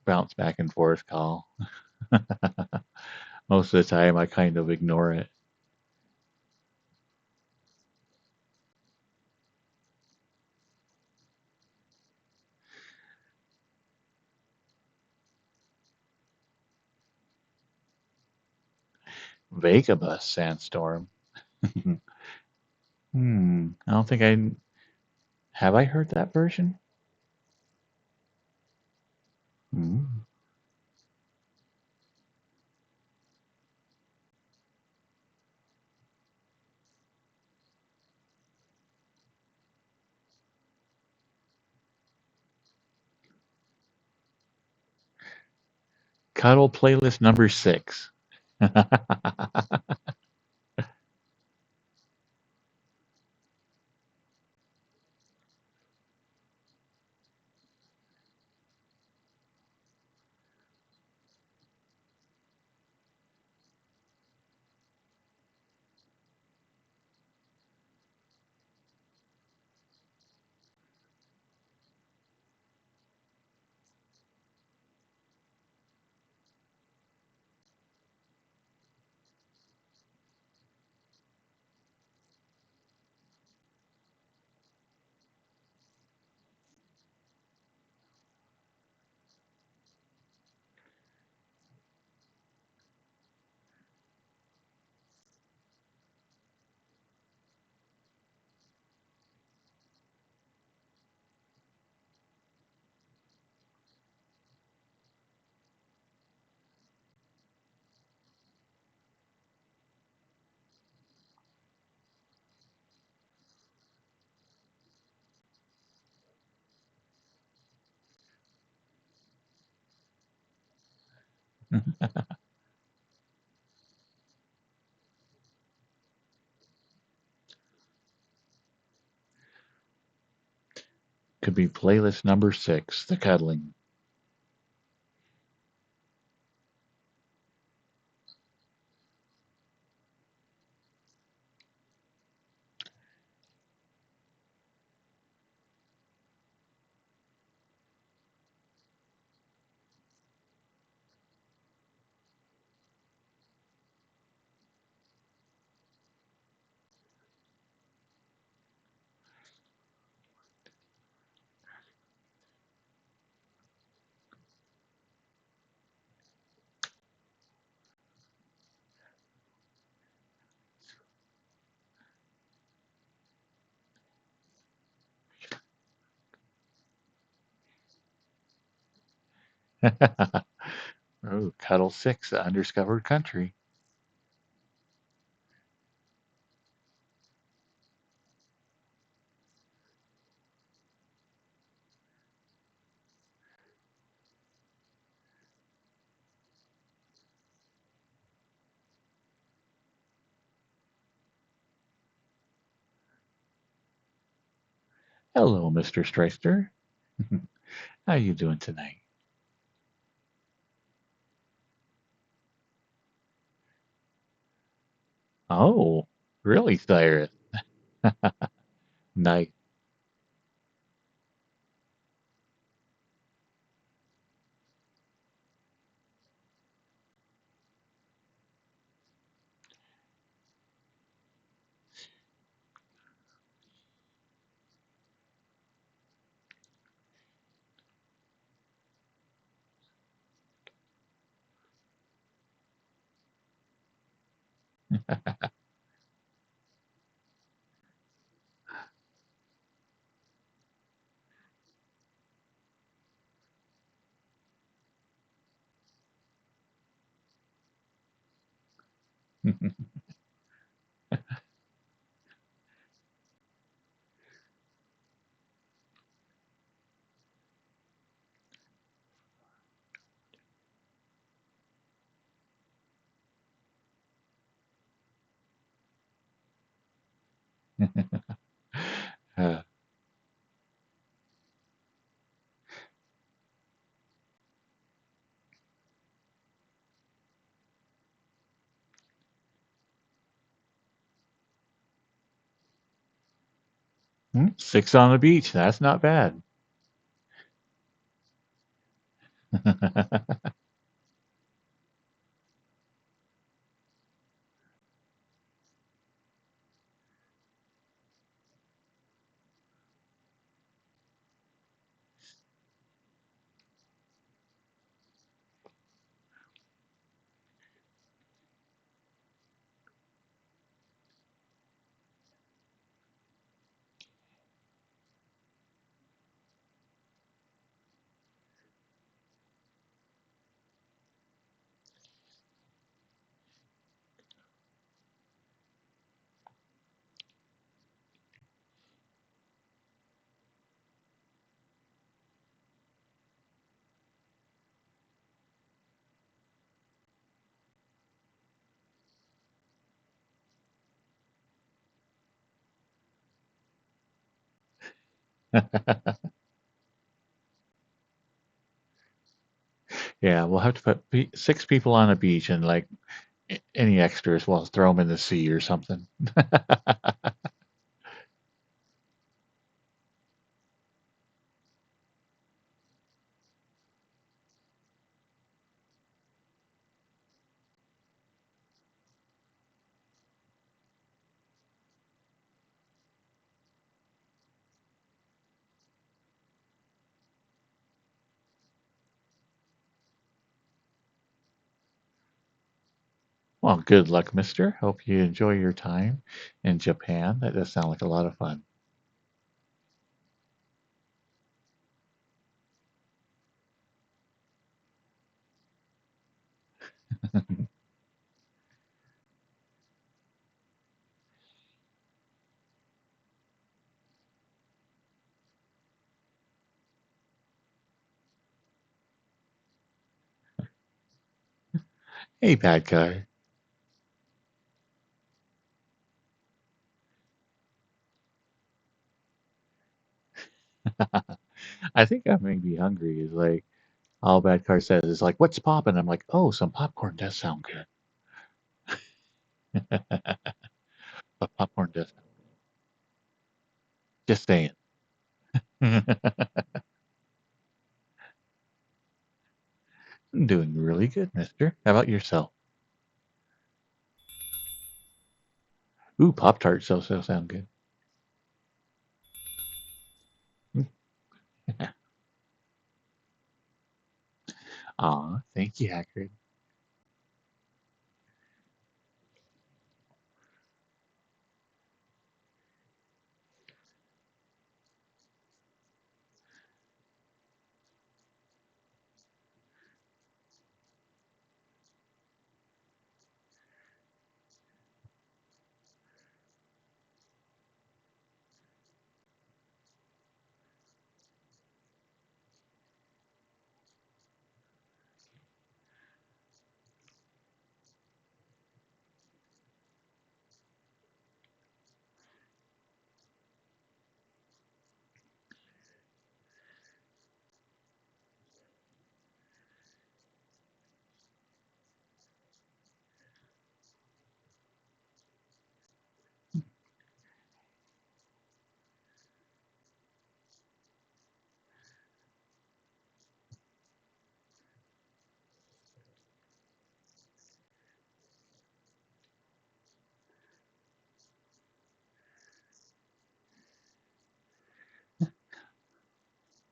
bounce back and forth call. Most of the time I kind of ignore it. Vagabus Sandstorm. I don't think I have I heard that version? Hmm. Cuddle playlist number 6. Could be playlist number 6, the cuddling. Oh, Cuddle 6, the undiscovered country. Hello, Mr. Streister. How you doing tonight? Oh, really, Cyrus? Nice. Uh, 6 on the beach. That's not bad. Yeah, we'll have to put 6 people on a beach and like any extras, we'll throw them in the sea or something. Well, good luck, mister. Hope you enjoy your time in Japan. That does sound like a lot of fun. Hey, bad guy. I think I may be hungry. Is like all bad car says is like, "What's poppin'?" I'm like, "Oh, some popcorn does sound good." But popcorn does. Just saying. I'm doing really good, mister. How about yourself? Ooh, Pop Tarts also sound good. Aw, thank you, Hackard.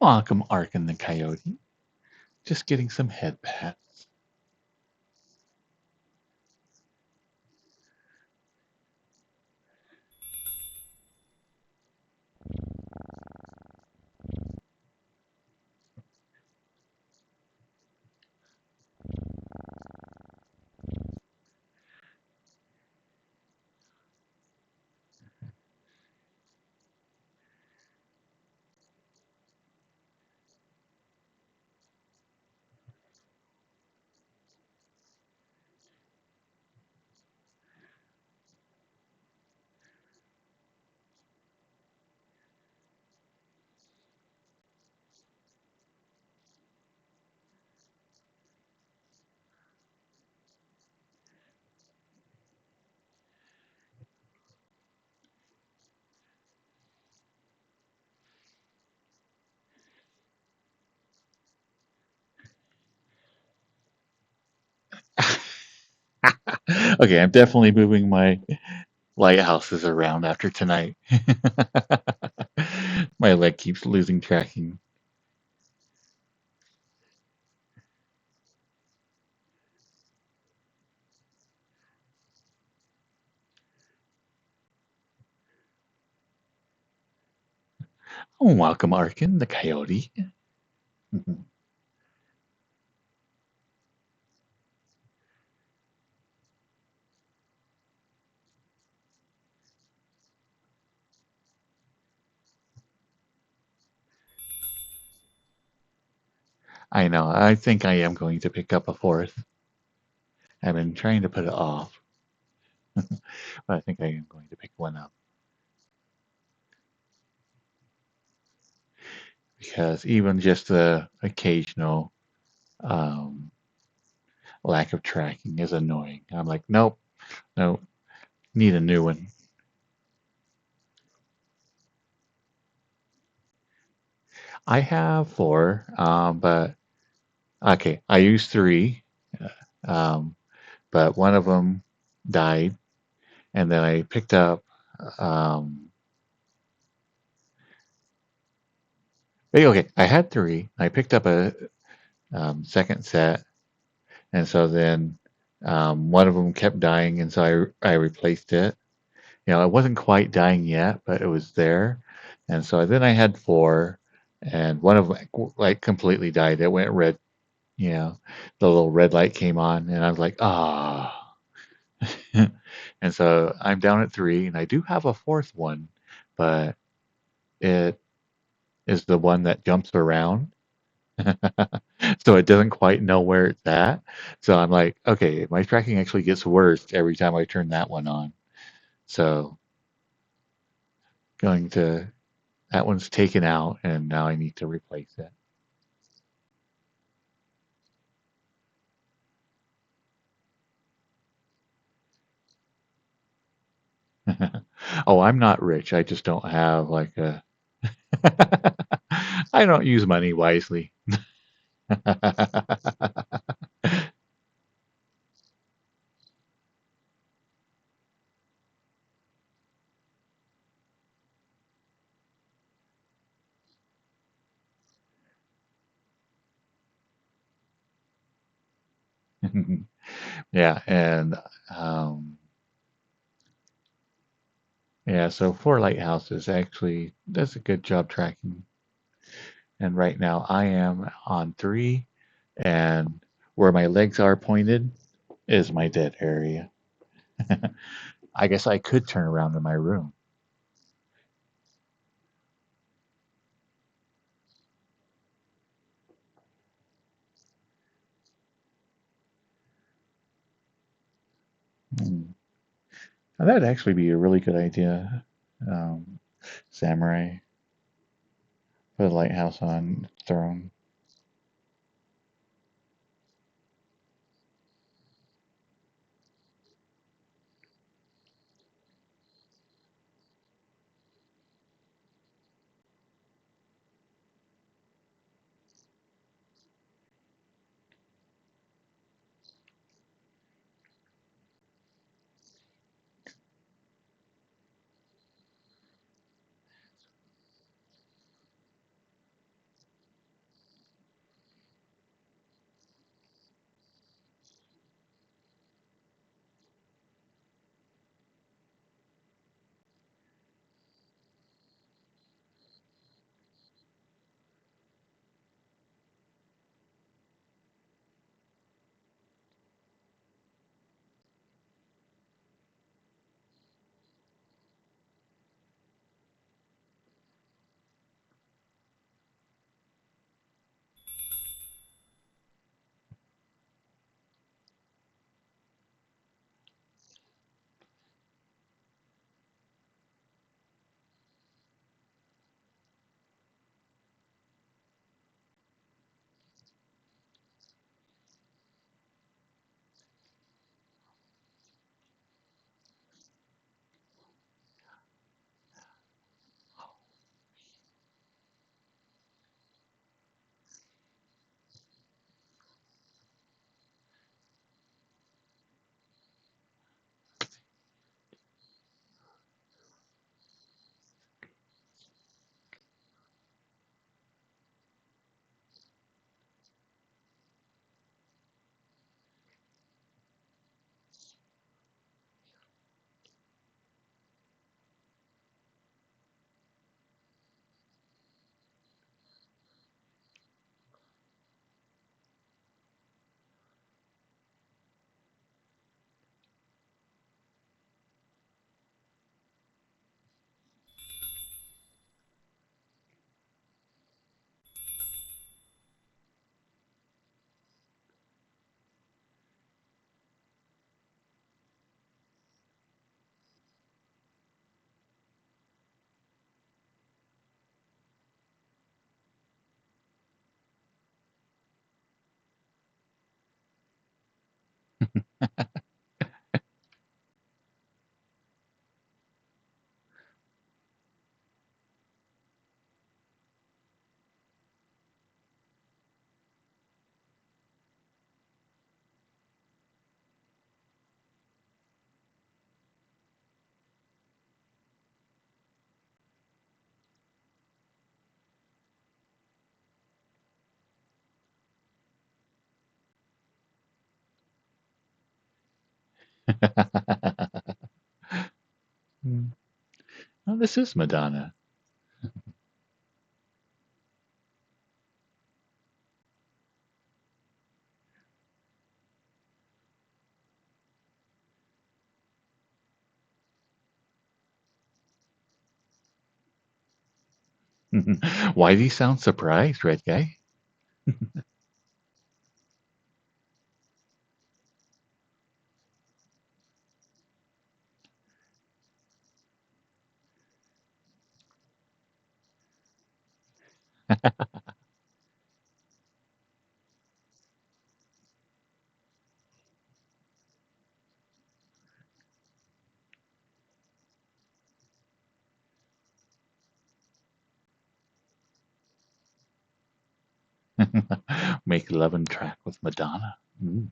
Welcome, Ark and the Coyote. Just getting some head pats. Okay, I'm definitely moving my lighthouses around after tonight. My leg keeps losing tracking. Oh, welcome, Arkin, the Coyote. I know. I think I am going to pick up a fourth. I've been trying to put it off, but I think I am going to pick one up because even just the occasional um, lack of tracking is annoying. I'm like, nope, nope, need a new one. I have four, but okay, I used three, um, but one of them died, and then I picked up. Um, okay, I had three. I picked up a second set, and so then one of them kept dying, and so I replaced it. You know, it wasn't quite dying yet, but it was there, and so then I had four, and one of them like completely died. It went red. You know, the little red light came on, and I was like, ah. And so I'm down at three, and I do have a fourth one, but it is the one that jumps around. So it doesn't quite know where it's at. So I'm like, okay, my tracking actually gets worse every time I turn that one on. So going to that one's taken out, and now I need to replace it. Oh, I'm not rich. I just don't have like a. I don't use money wisely. Yeah, and um, yeah, so 4 lighthouses actually does a good job tracking. And right now I am on 3, and where my legs are pointed is my dead area. I guess I could turn around in my room. Hmm. Now, that'd actually be a really good idea, um, Samurai. Put a lighthouse on throne. Hmm. Oh, this is Madonna. Why do you sound surprised, red guy? Make love and track with Madonna. Mm.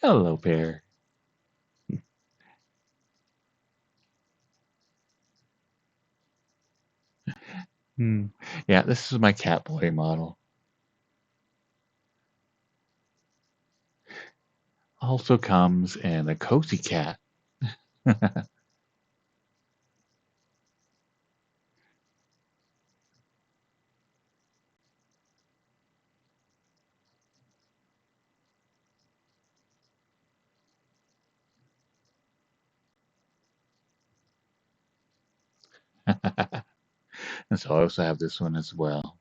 Hello, Bear. Hmm. Yeah, this is my Catboy model. Also comes in a cozy cat. And so I also have this one as well.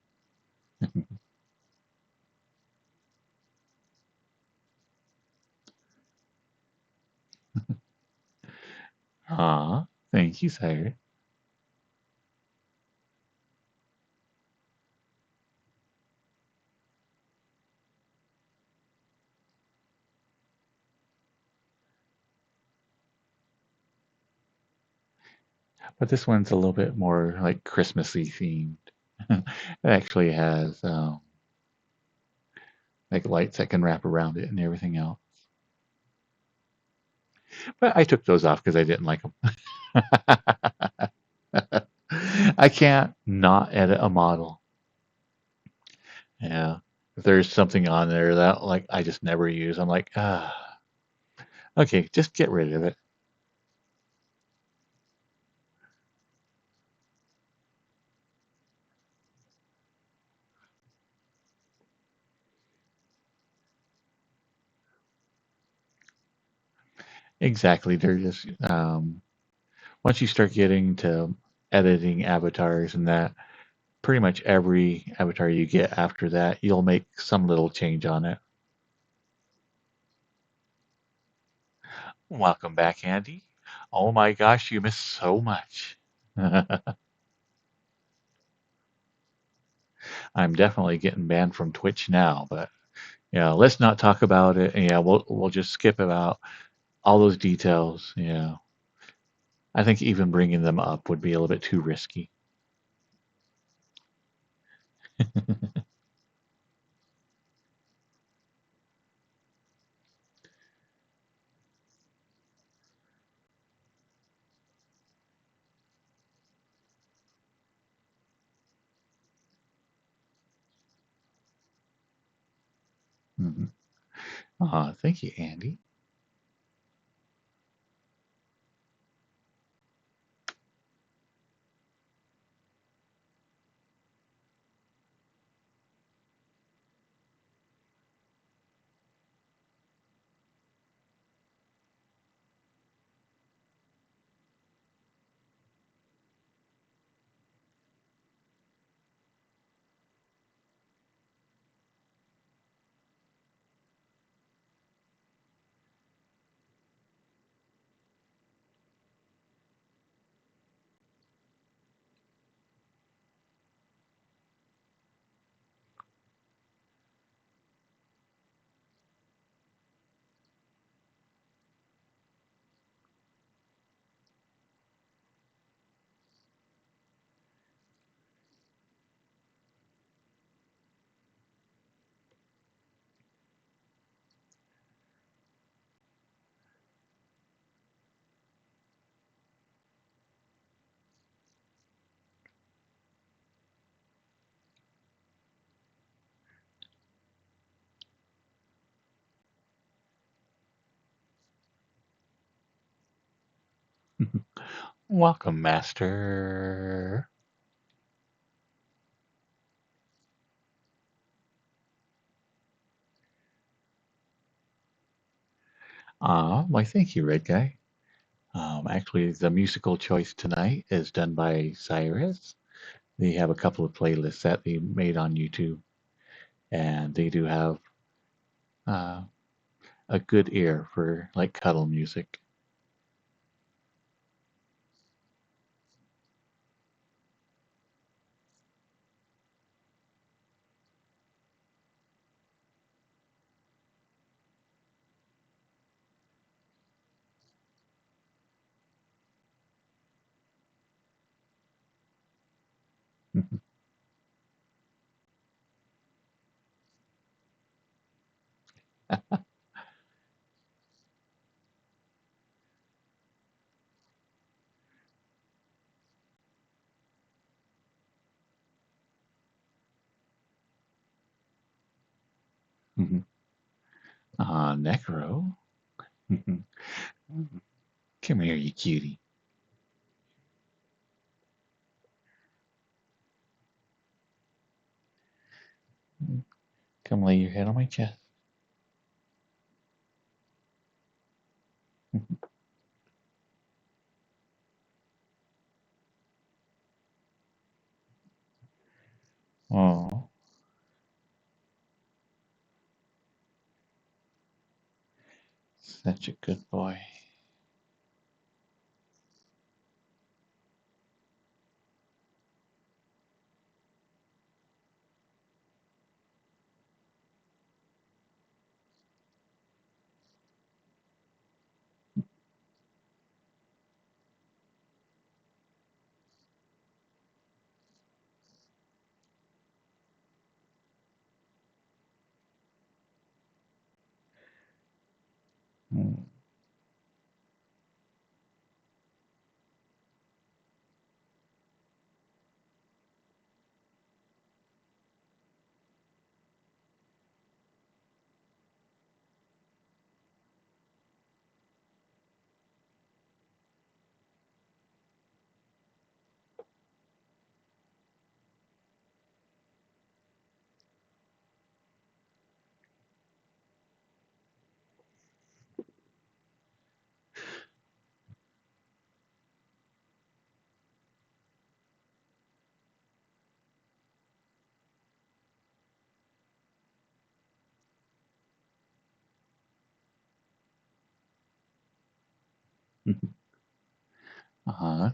Ah, thank you, sir. But this one's a little bit more like Christmassy themed. It actually has like lights that can wrap around it and everything else. But I took those off because I didn't like them. I can't not edit a model. Yeah. If there's something on there that like I just never use, I'm like, okay, just get rid of it. Exactly. They're just once you start getting to editing avatars and that, pretty much every avatar you get after that, you'll make some little change on it. Welcome back, Andy. Oh my gosh, you missed so much. I'm definitely getting banned from Twitch now, but yeah, let's not talk about it. Yeah, we'll just skip about all those details. Yeah, I think even bringing them up would be a little bit too risky. Hmm. Thank you, Andy. Welcome, Master. Why, thank you, Red Guy. Actually, the musical choice tonight is done by Cyrus. They have a couple of playlists that they made on YouTube, and they do have uh, a good ear for like cuddle music. Necro. Come here, you cutie. Come lay your head on my chest. Oh, such a good boy.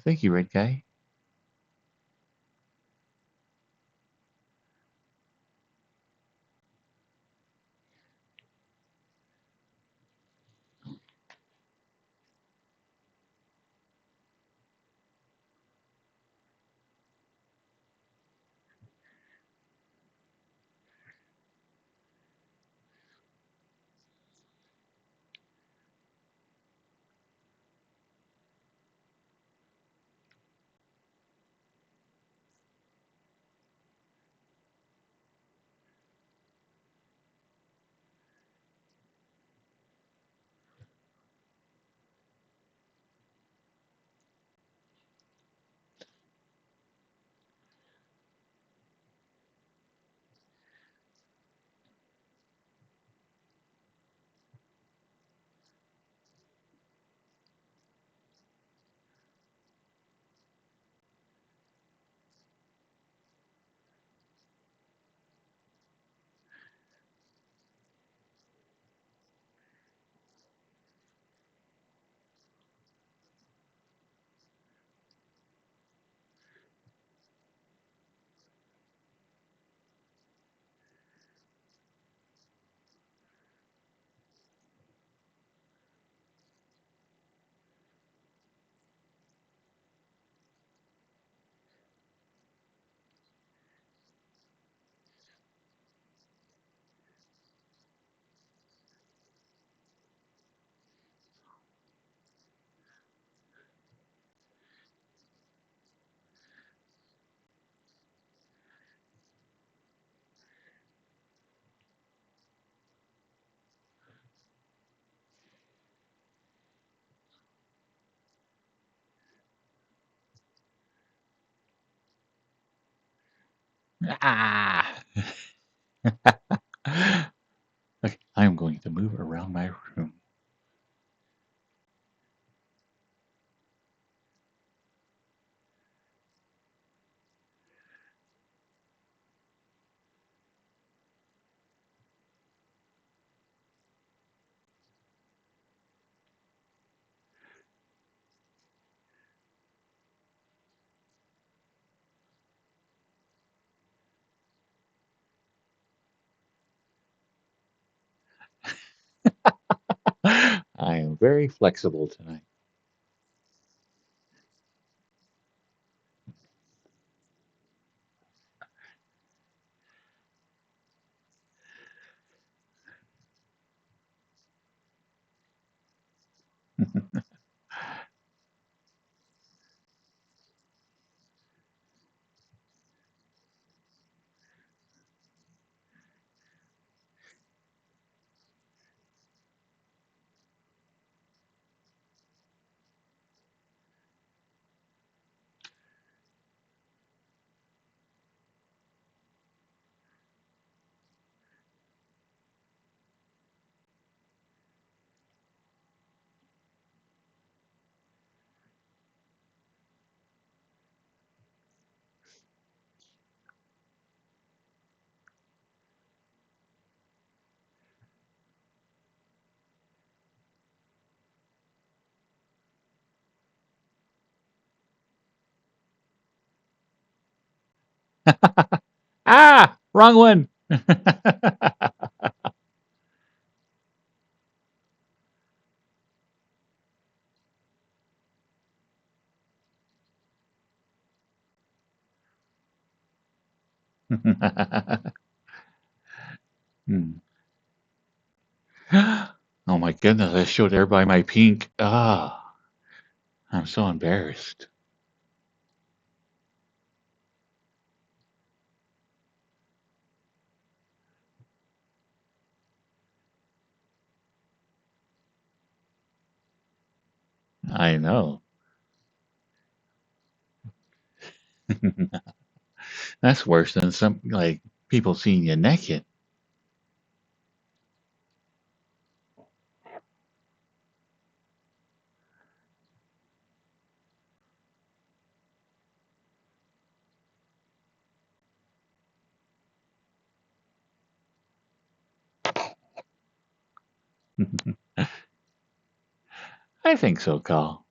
Thank you, Red Guy. Ah! Okay, I'm going to move around my room. I am very flexible tonight. Ah! Wrong one! Hmm. Oh my goodness, I showed everybody my pink. Ah, I'm so embarrassed. I know. That's worse than some like people seeing you naked. I think so, Carl.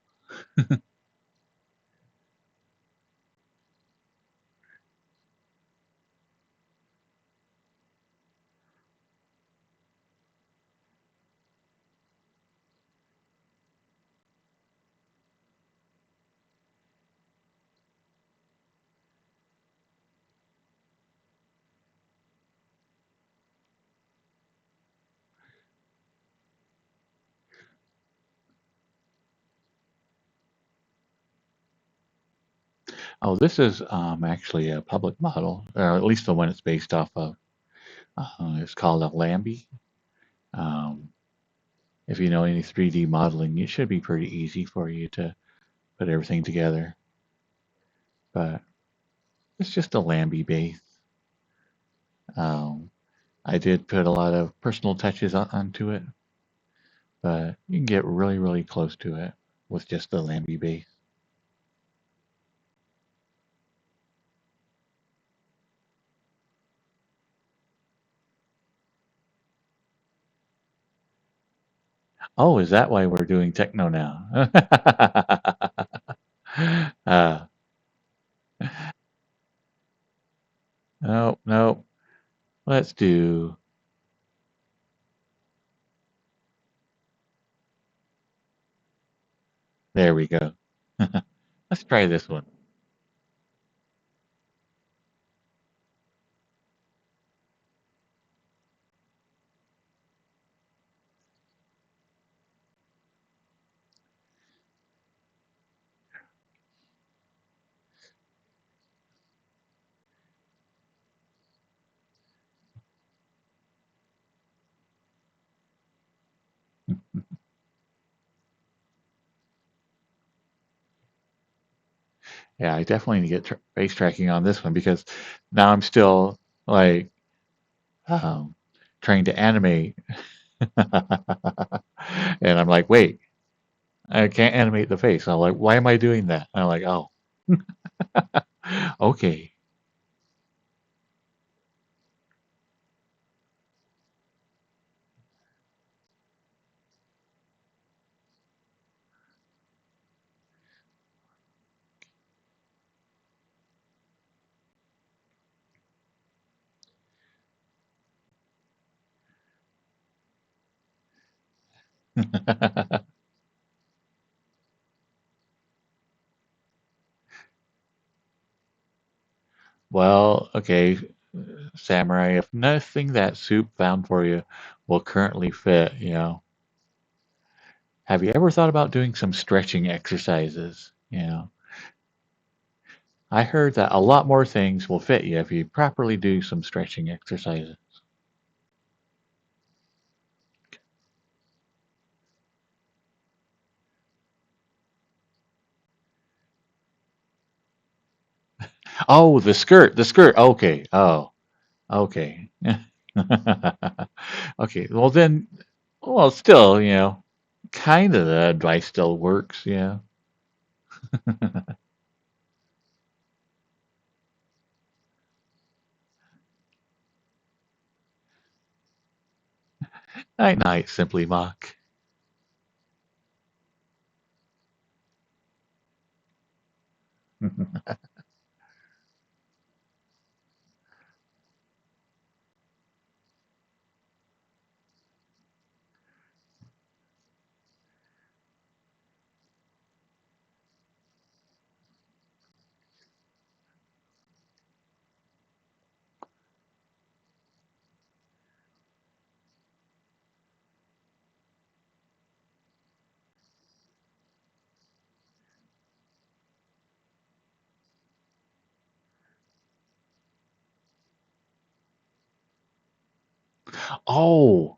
Oh, this is actually a public model, or at least the one it's based off of. It's called a Lambie. Um, if you know any 3D modeling, it should be pretty easy for you to put everything together. But it's just a Lambie base. Um, I did put a lot of personal touches onto it, but you can get really, really close to it with just the Lambie base. Oh, is that why we're doing techno now? uh, no, no. Let's do. There we go. Let's try this one. Yeah, I definitely need to get face tracking on this one because now I'm still like um, trying to animate, and I'm like, wait, I can't animate the face. I'm like, why am I doing that? And I'm like, oh, okay. Well, okay, samurai, if nothing that soup found for you will currently fit, have you ever thought about doing some stretching exercises? I heard that a lot more things will fit you if you properly do some stretching exercises. Oh, the skirt, the skirt. Okay. Oh, okay. Okay. Well, then, well, still, kind of the advice still works. Yeah. Night, night, simply mock. Oh.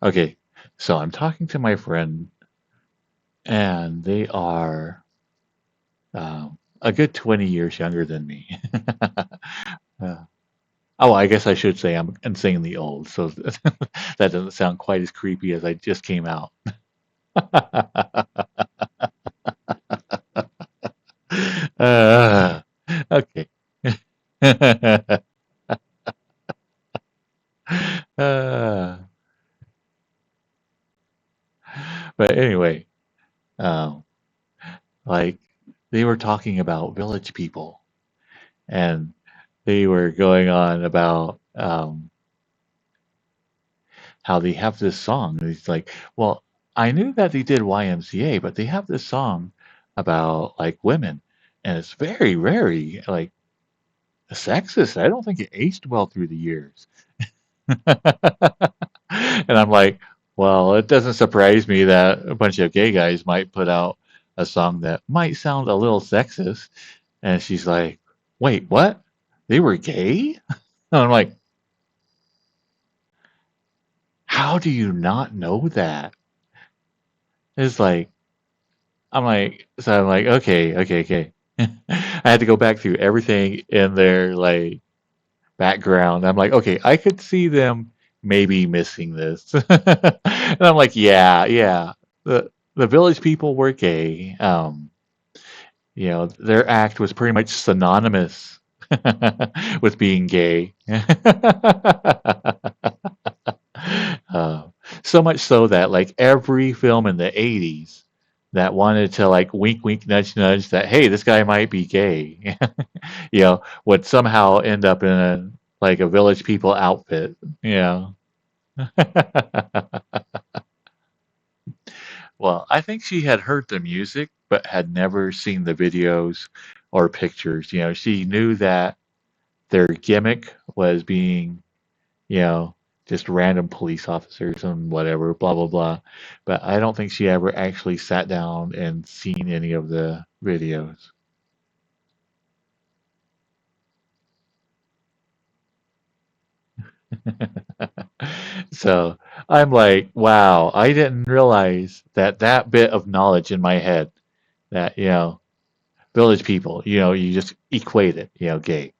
Okay. So I'm talking to my friend, and they are a good 20 years younger than me. Uh, Oh, I guess I should say I'm insanely old, so that doesn't sound quite as creepy as I just came out. Uh, okay. Uh, but anyway, um, like they were talking about village people, and they were going on about how they have this song. And it's like, well, I knew that they did YMCA, but they have this song about like women, and it's very, very like sexist. I don't think it aged well through the years. And I'm like, well, it doesn't surprise me that a bunch of gay guys might put out a song that might sound a little sexist. And she's like, wait, what? They were gay? And I'm like, how do you not know that? It's like, so I'm like, okay, okay, okay. I had to go back through everything in their like background. I'm like, okay, I could see them maybe missing this. And I'm like, yeah, yeah. The village people were gay. Their act was pretty much synonymous with being gay. Uh, so much so that like every film in the 80s that wanted to like wink wink nudge nudge that hey this guy might be gay would somehow end up in a village people outfit. Yeah. Well, I think she had heard the music but had never seen the videos or pictures. She knew that their gimmick was being you know, just random police officers and whatever, blah, blah, blah. But I don't think she ever actually sat down and seen any of the videos. So I'm like, wow, I didn't realize that that bit of knowledge in my head that, village people, you just equate it, gay,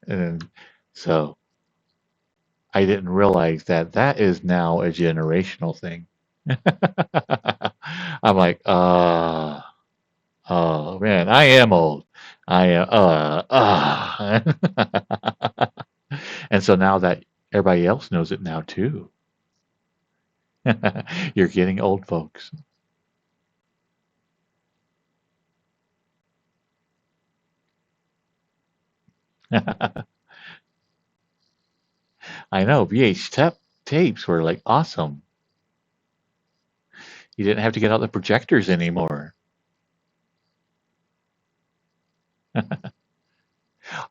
and so I didn't realize that that is now a generational thing. I'm like, oh man, I am old. I am, and so now that everybody else knows it now too, you're getting old folks. I know tapes were like awesome. You didn't have to get out the projectors anymore.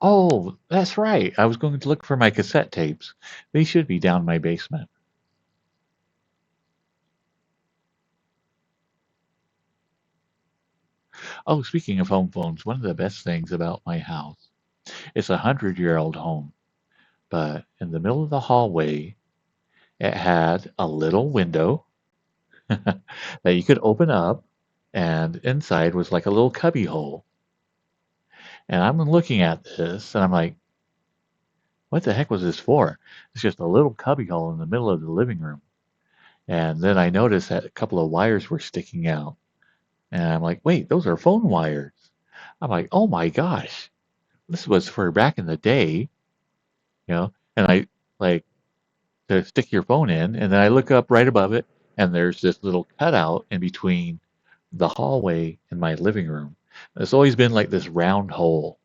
Oh, that's right. I was going to look for my cassette tapes. They should be down my basement. Oh, speaking of home phones, one of the best things about my house, it's a 100-year-old home, but in the middle of the hallway, it had a little window that you could open up, and inside was like a little cubby hole. And I'm looking at this, and I'm like, what the heck was this for? It's just a little cubby hole in the middle of the living room. And then I noticed that a couple of wires were sticking out. And I'm like, wait, those are phone wires. I'm like, oh my gosh, this was for back in the day, and I like to stick your phone in, and then I look up right above it, and there's this little cutout in between the hallway and my living room. It's always been like this round hole.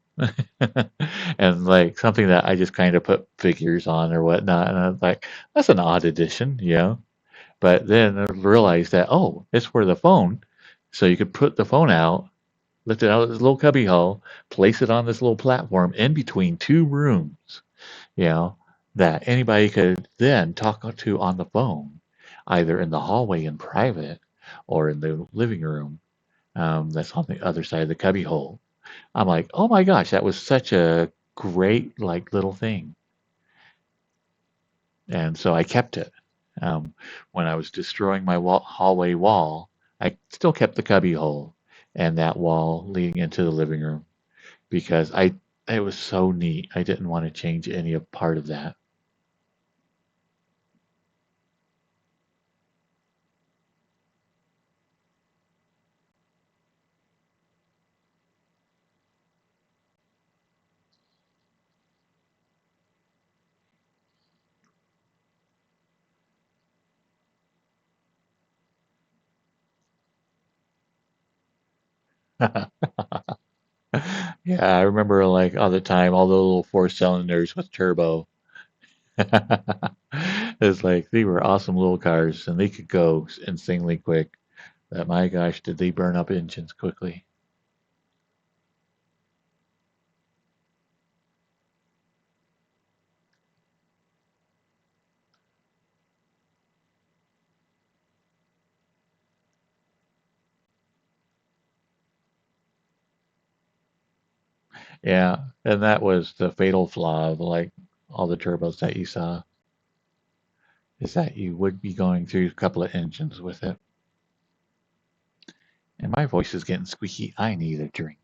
And like something that I just kind of put figures on or whatnot. And I was like, that's an odd addition, But then I realized that, oh, it's for the phone. So you could put the phone out, lift it out of this little cubby hole, place it on this little platform in between two rooms, you know, that anybody could then talk to on the phone, either in the hallway in private or in the living room, that's on the other side of the cubby hole. I'm like, oh my gosh, that was such a great like little thing. And so I kept it. When I was destroying my hallway wall, I still kept the cubby hole and that wall leading into the living room because it was so neat. I didn't want to change any of part of that. Yeah, I remember like all the time, all the little four cylinders with turbo. It's like they were awesome little cars and they could go insanely quick. But my gosh, did they burn up engines quickly. Yeah, and that was the fatal flaw of like all the turbos that you saw, is that you would be going through a couple of engines with it. And my voice is getting squeaky. I need a drink.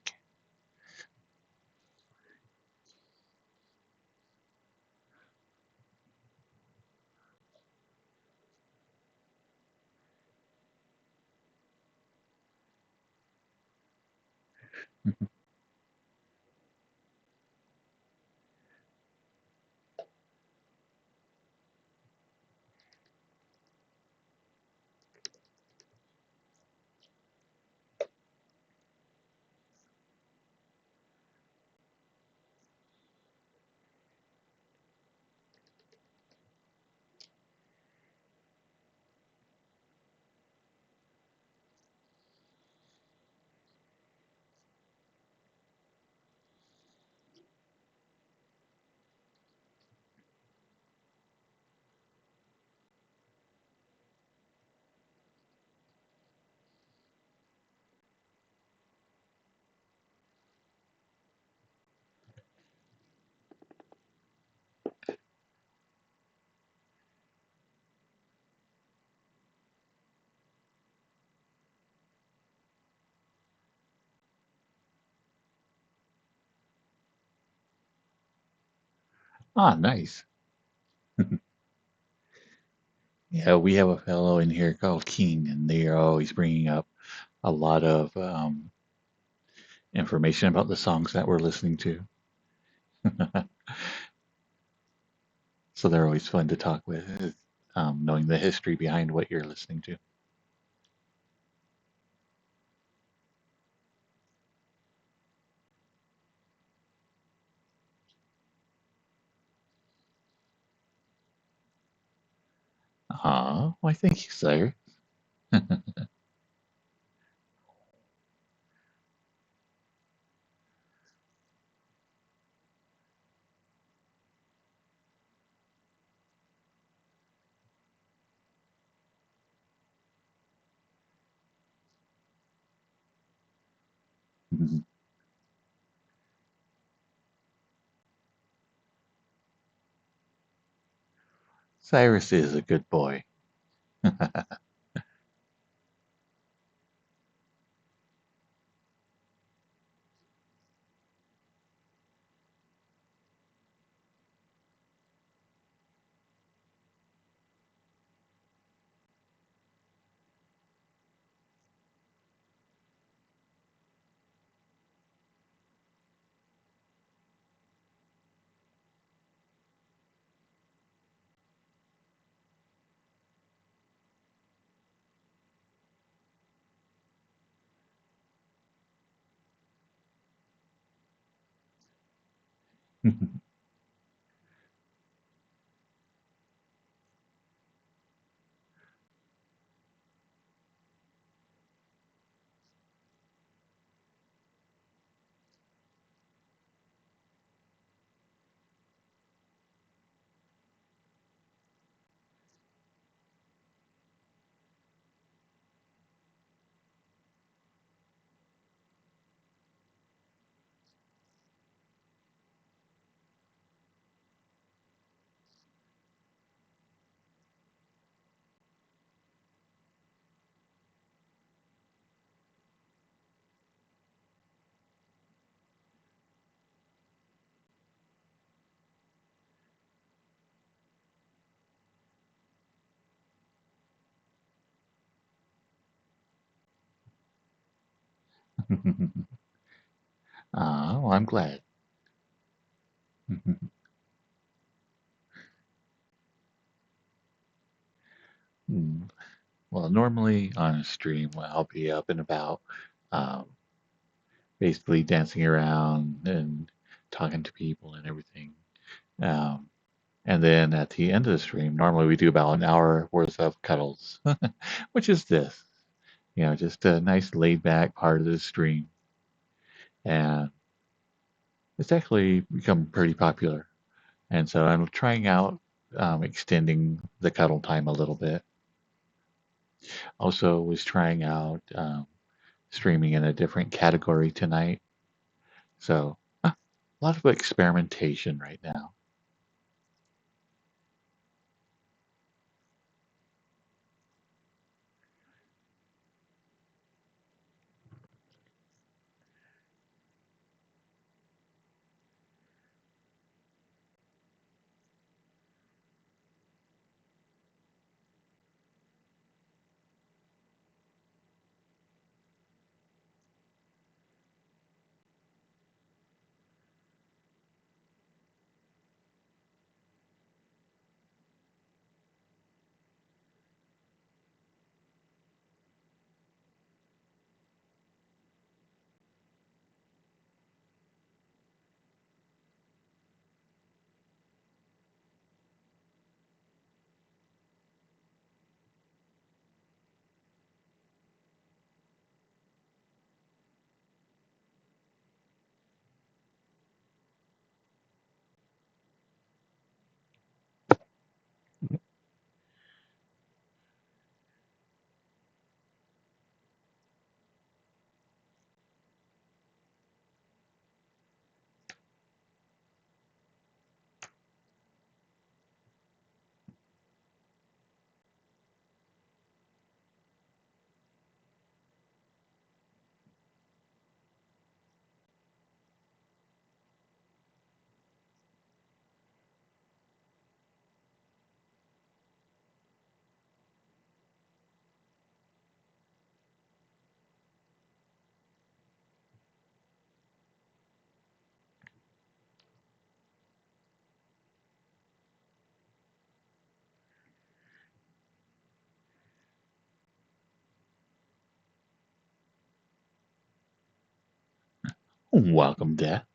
Ah, nice. Yeah, we have a fellow in here called King, and they are always bringing up a lot of information about the songs that we're listening to. So they're always fun to talk with, knowing the history behind what you're listening to. Why thank you, sir. Cyrus is a good boy. Well, I'm glad. Mm. Well, normally on a stream, I'll be up and about, um, basically dancing around and talking to people and everything. Um, and then at the end of the stream, normally we do about an hour worth of cuddles, which is this, just a nice laid back part of the stream. And it's actually become pretty popular. And so I'm trying out extending the cuddle time a little bit. Also, was trying out streaming in a different category tonight. So a lot of experimentation right now. Welcome, Death.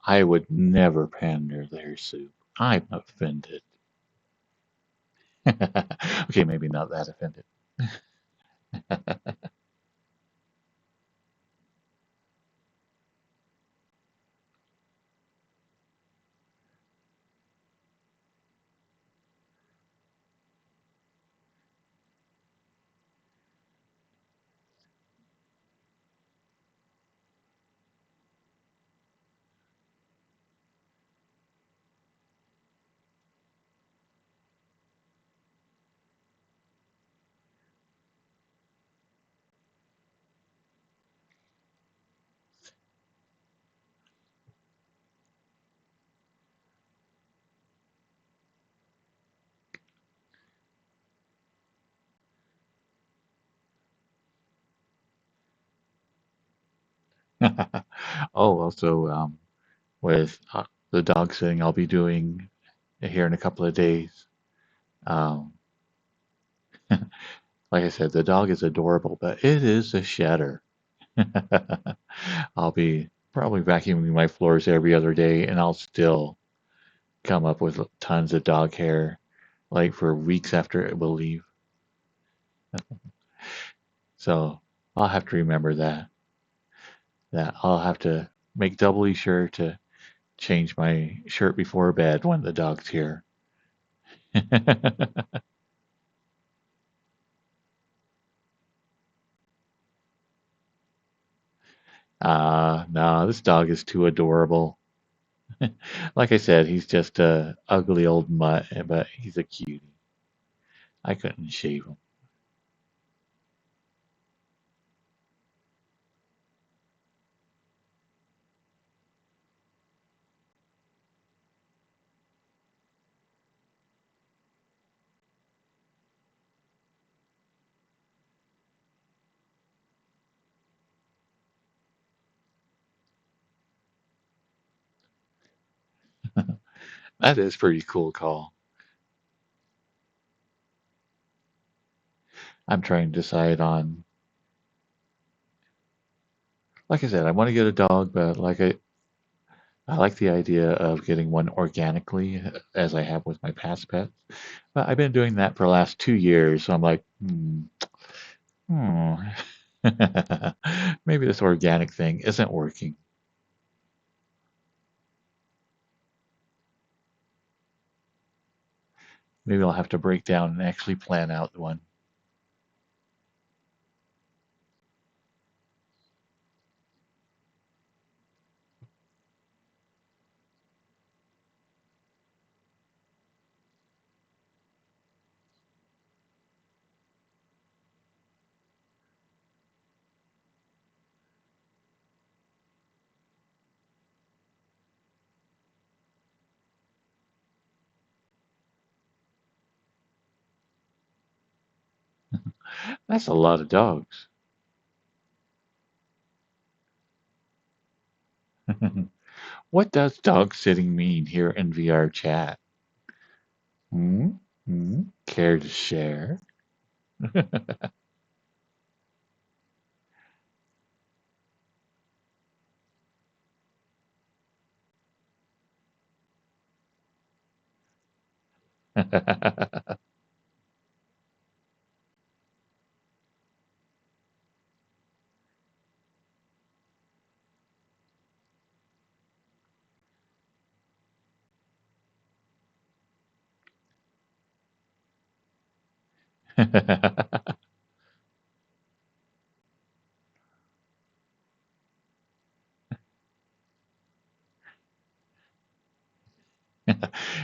I would never pander their soup. I'm offended. Okay, maybe not that offended. Oh, also, with the dog sitting I'll be doing here in a couple of days. Um, like I said, the dog is adorable, but it is a shedder. I'll be probably vacuuming my floors every other day, and I'll still come up with tons of dog hair, like for weeks after it will leave. So I'll have to remember that I'll have to make doubly sure to change my shirt before bed when the dog's here. No, this dog is too adorable. Like I said, he's just a ugly old mutt, but he's a cutie. I couldn't shave him. That is pretty cool call. I'm trying to decide on, like I said, I want to get a dog, but I like the idea of getting one organically, as I have with my past pets. But I've been doing that for the last 2 years, so I'm like, hmm. Maybe this organic thing isn't working. Maybe I'll have to break down and actually plan out one. That's a lot of dogs. What does dog sitting mean here in VR chat? Hmm? Hmm? Care to share?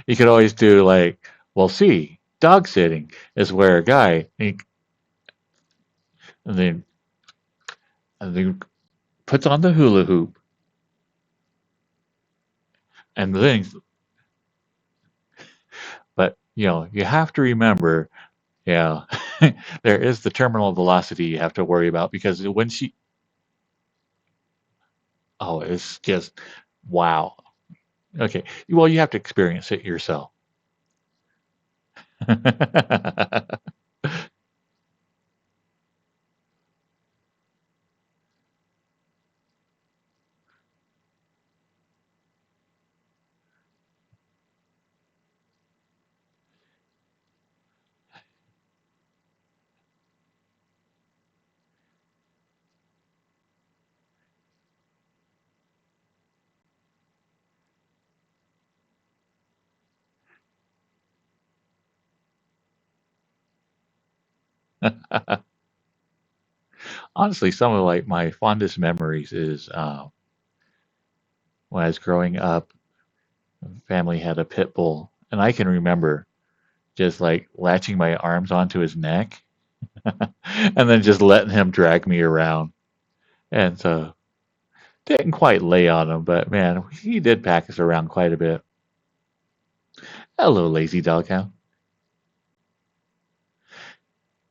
You could always do like, well, see, dog sitting is where a guy, and then, and then puts on the hula hoop, and then, but you have to remember, yeah, there is the terminal velocity you have to worry about because when she, oh, it's just wow. Okay, well, you have to experience it yourself. Honestly, some of like my fondest memories is when I was growing up, family had a pit bull, and I can remember just like latching my arms onto his neck and then just letting him drag me around. And so didn't quite lay on him, but man, he did pack us around quite a bit. Hello, lazy dog hound.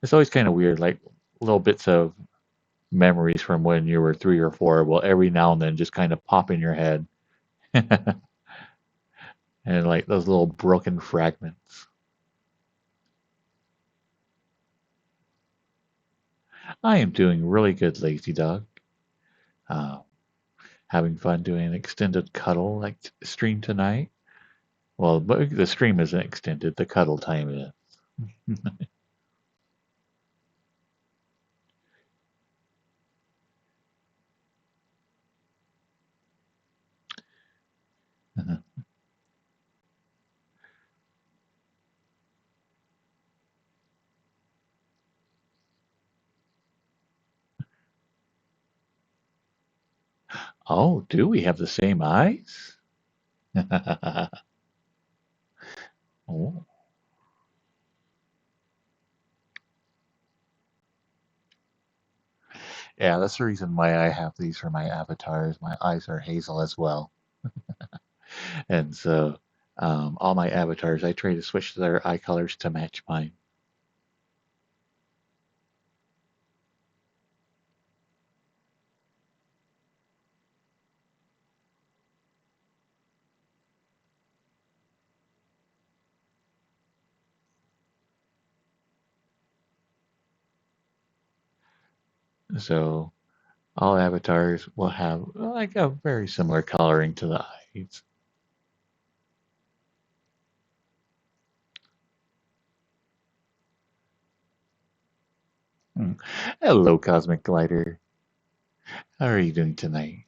It's always kind of weird, like little bits of memories from when you were 3 or 4 will every now and then just kind of pop in your head. And like those little broken fragments. I am doing really good, lazy dog. Uh, Having fun doing an extended cuddle like stream tonight. Well, but the stream isn't extended. The cuddle time is. Oh, do we have the same eyes? Oh, yeah, that's the reason why I have these for my avatars. My eyes are hazel as well, and so all my avatars, I try to switch their eye colors to match mine. So all avatars will have like a very similar coloring to the eyes. Hmm. Hello, Cosmic Glider. How are you doing tonight?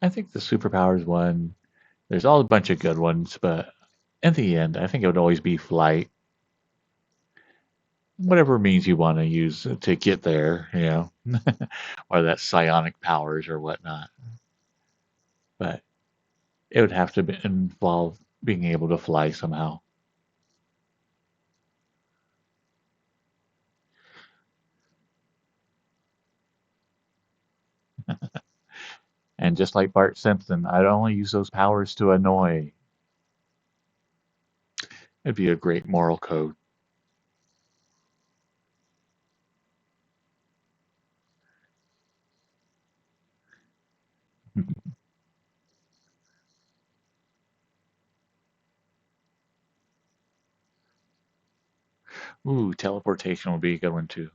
I think the superpowers one, there's all a bunch of good ones, but in the end, I think it would always be flight. Whatever means you want to use to get there, or that psionic powers or whatnot. But it would have to involve being able to fly somehow. And just like Bart Simpson, I'd only use those powers to annoy. It'd be a great moral code. Ooh, teleportation would be a good one too.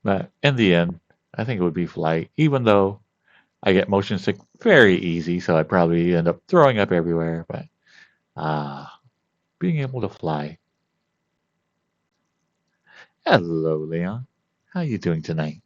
But in the end, I think it would be flight, even though I get motion sick very easy, so I probably end up throwing up everywhere. But being able to fly. Hello, Leon. How you doing tonight?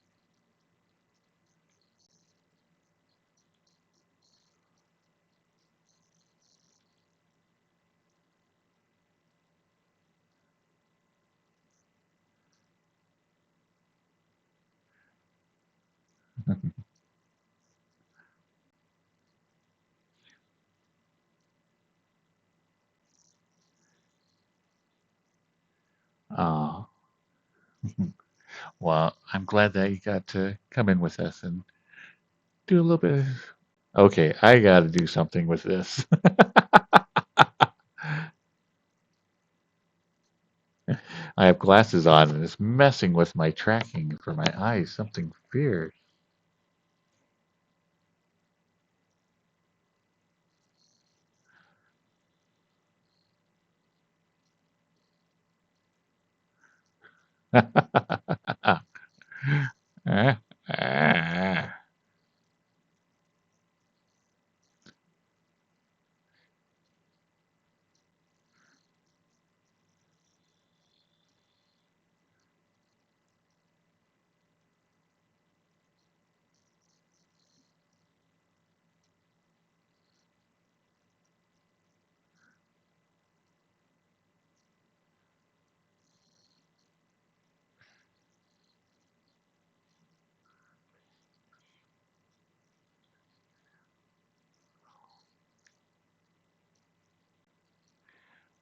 Uh, well, I'm glad that you got to come in with us and do a little bit of. Okay, I got to do something with this. I have glasses on and it's messing with my tracking for my eyes. Something fierce. Ah, ah.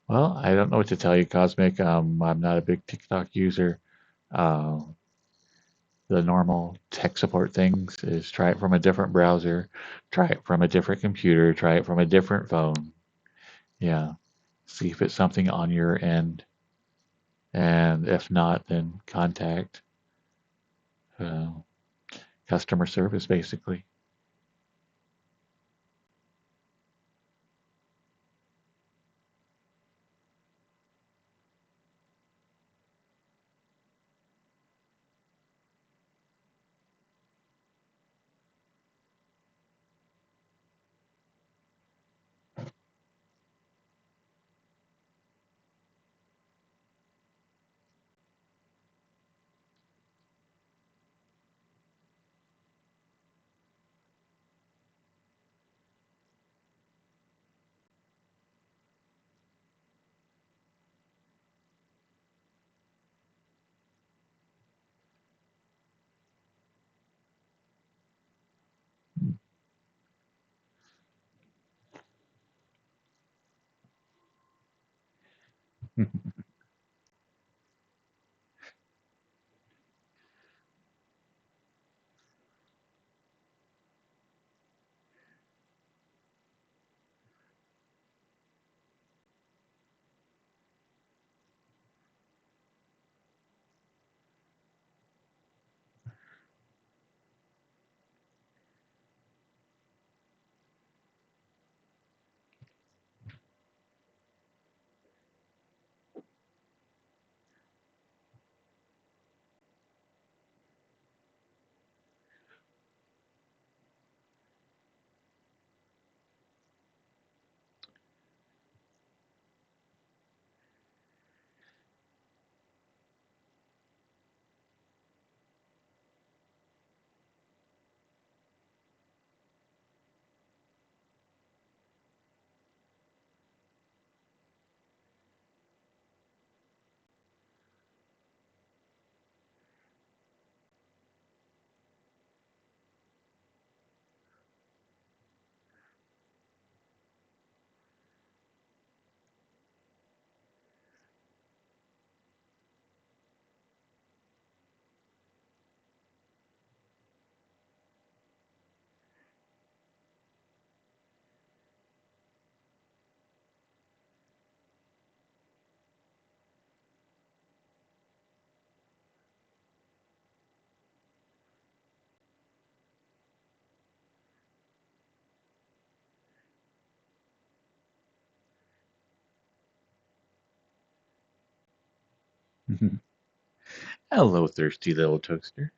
Well, I don't know what to tell you, Cosmic. I'm not a big TikTok user. Um, the normal tech support things is try it from a different browser, try it from a different computer, try it from a different phone. Yeah. See if it's something on your end. And if not, then contact uh, customer service, basically. Hello, thirsty little toaster.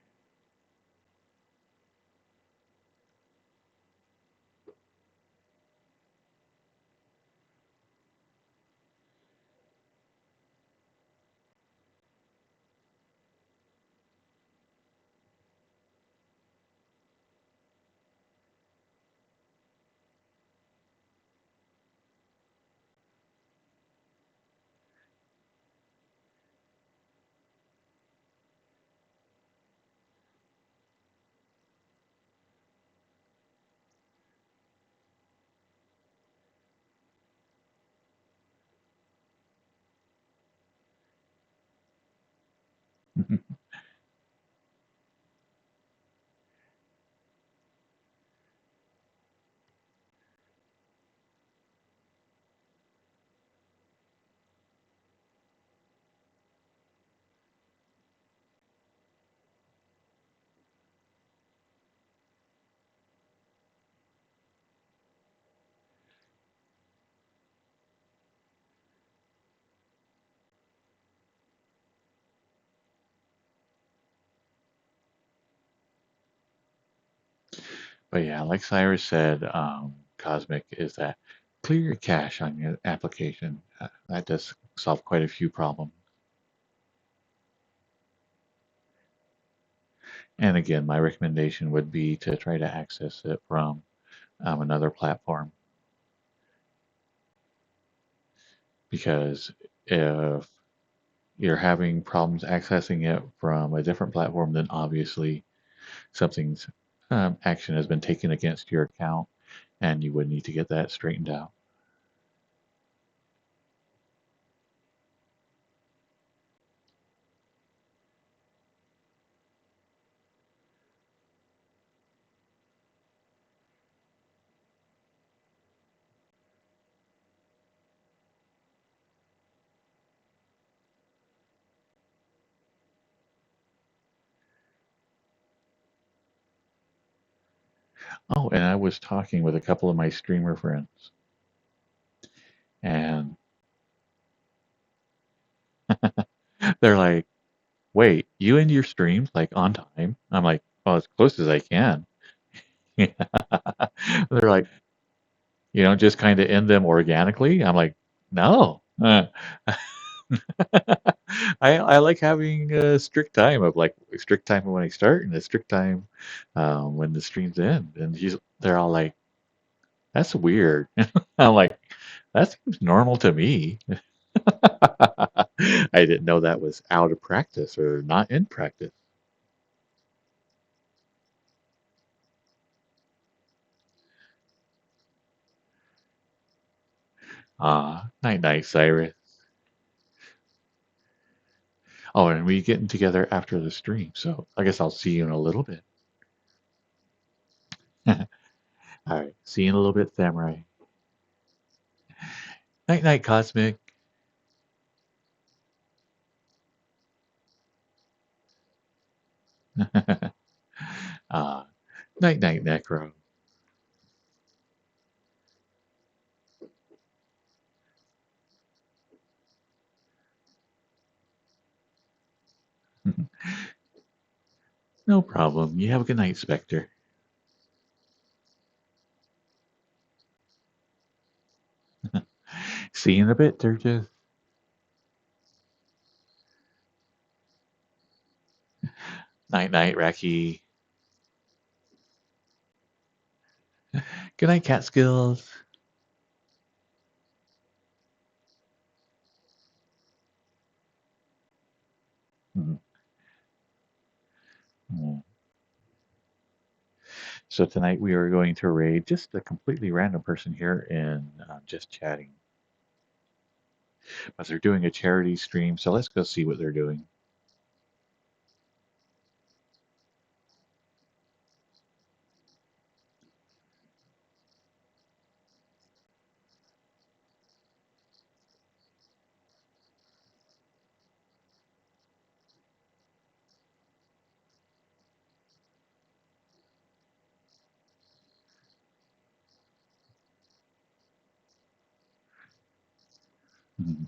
But yeah, like Cyrus said, Cosmic is that clear your cache on your application. That does solve quite a few problems. And again, my recommendation would be to try to access it from another platform, because if you're having problems accessing it from a different platform, then obviously something's action has been taken against your account, and you would need to get that straightened out. Oh, and I was talking with a couple of my streamer friends, and they're like, "Wait, you end your streams like on time?" I'm like, "Well, as close as I can." They're like, "You don't just kind of end them organically?" I'm like, "No." I like having a strict time of like a strict time when I start and a strict time when the streams end. And they're all like, "That's weird." I'm like, "That seems normal to me." I didn't know that was out of practice or not in practice. Night night, Cyrus. Oh, and we getting together after the stream, so I guess I'll see you in a little bit. All right, see you in a little bit, Samurai. Night night, Cosmic. uh, Night night, Necro. No problem. You have a good night, Spectre. See you in a bit, Durges. Night night, Racky. Good night, Catskills. Mm, mm. So tonight we are going to raid just a completely random person here in just chatting. But they're doing a charity stream, so let's go see what they're doing. Mm.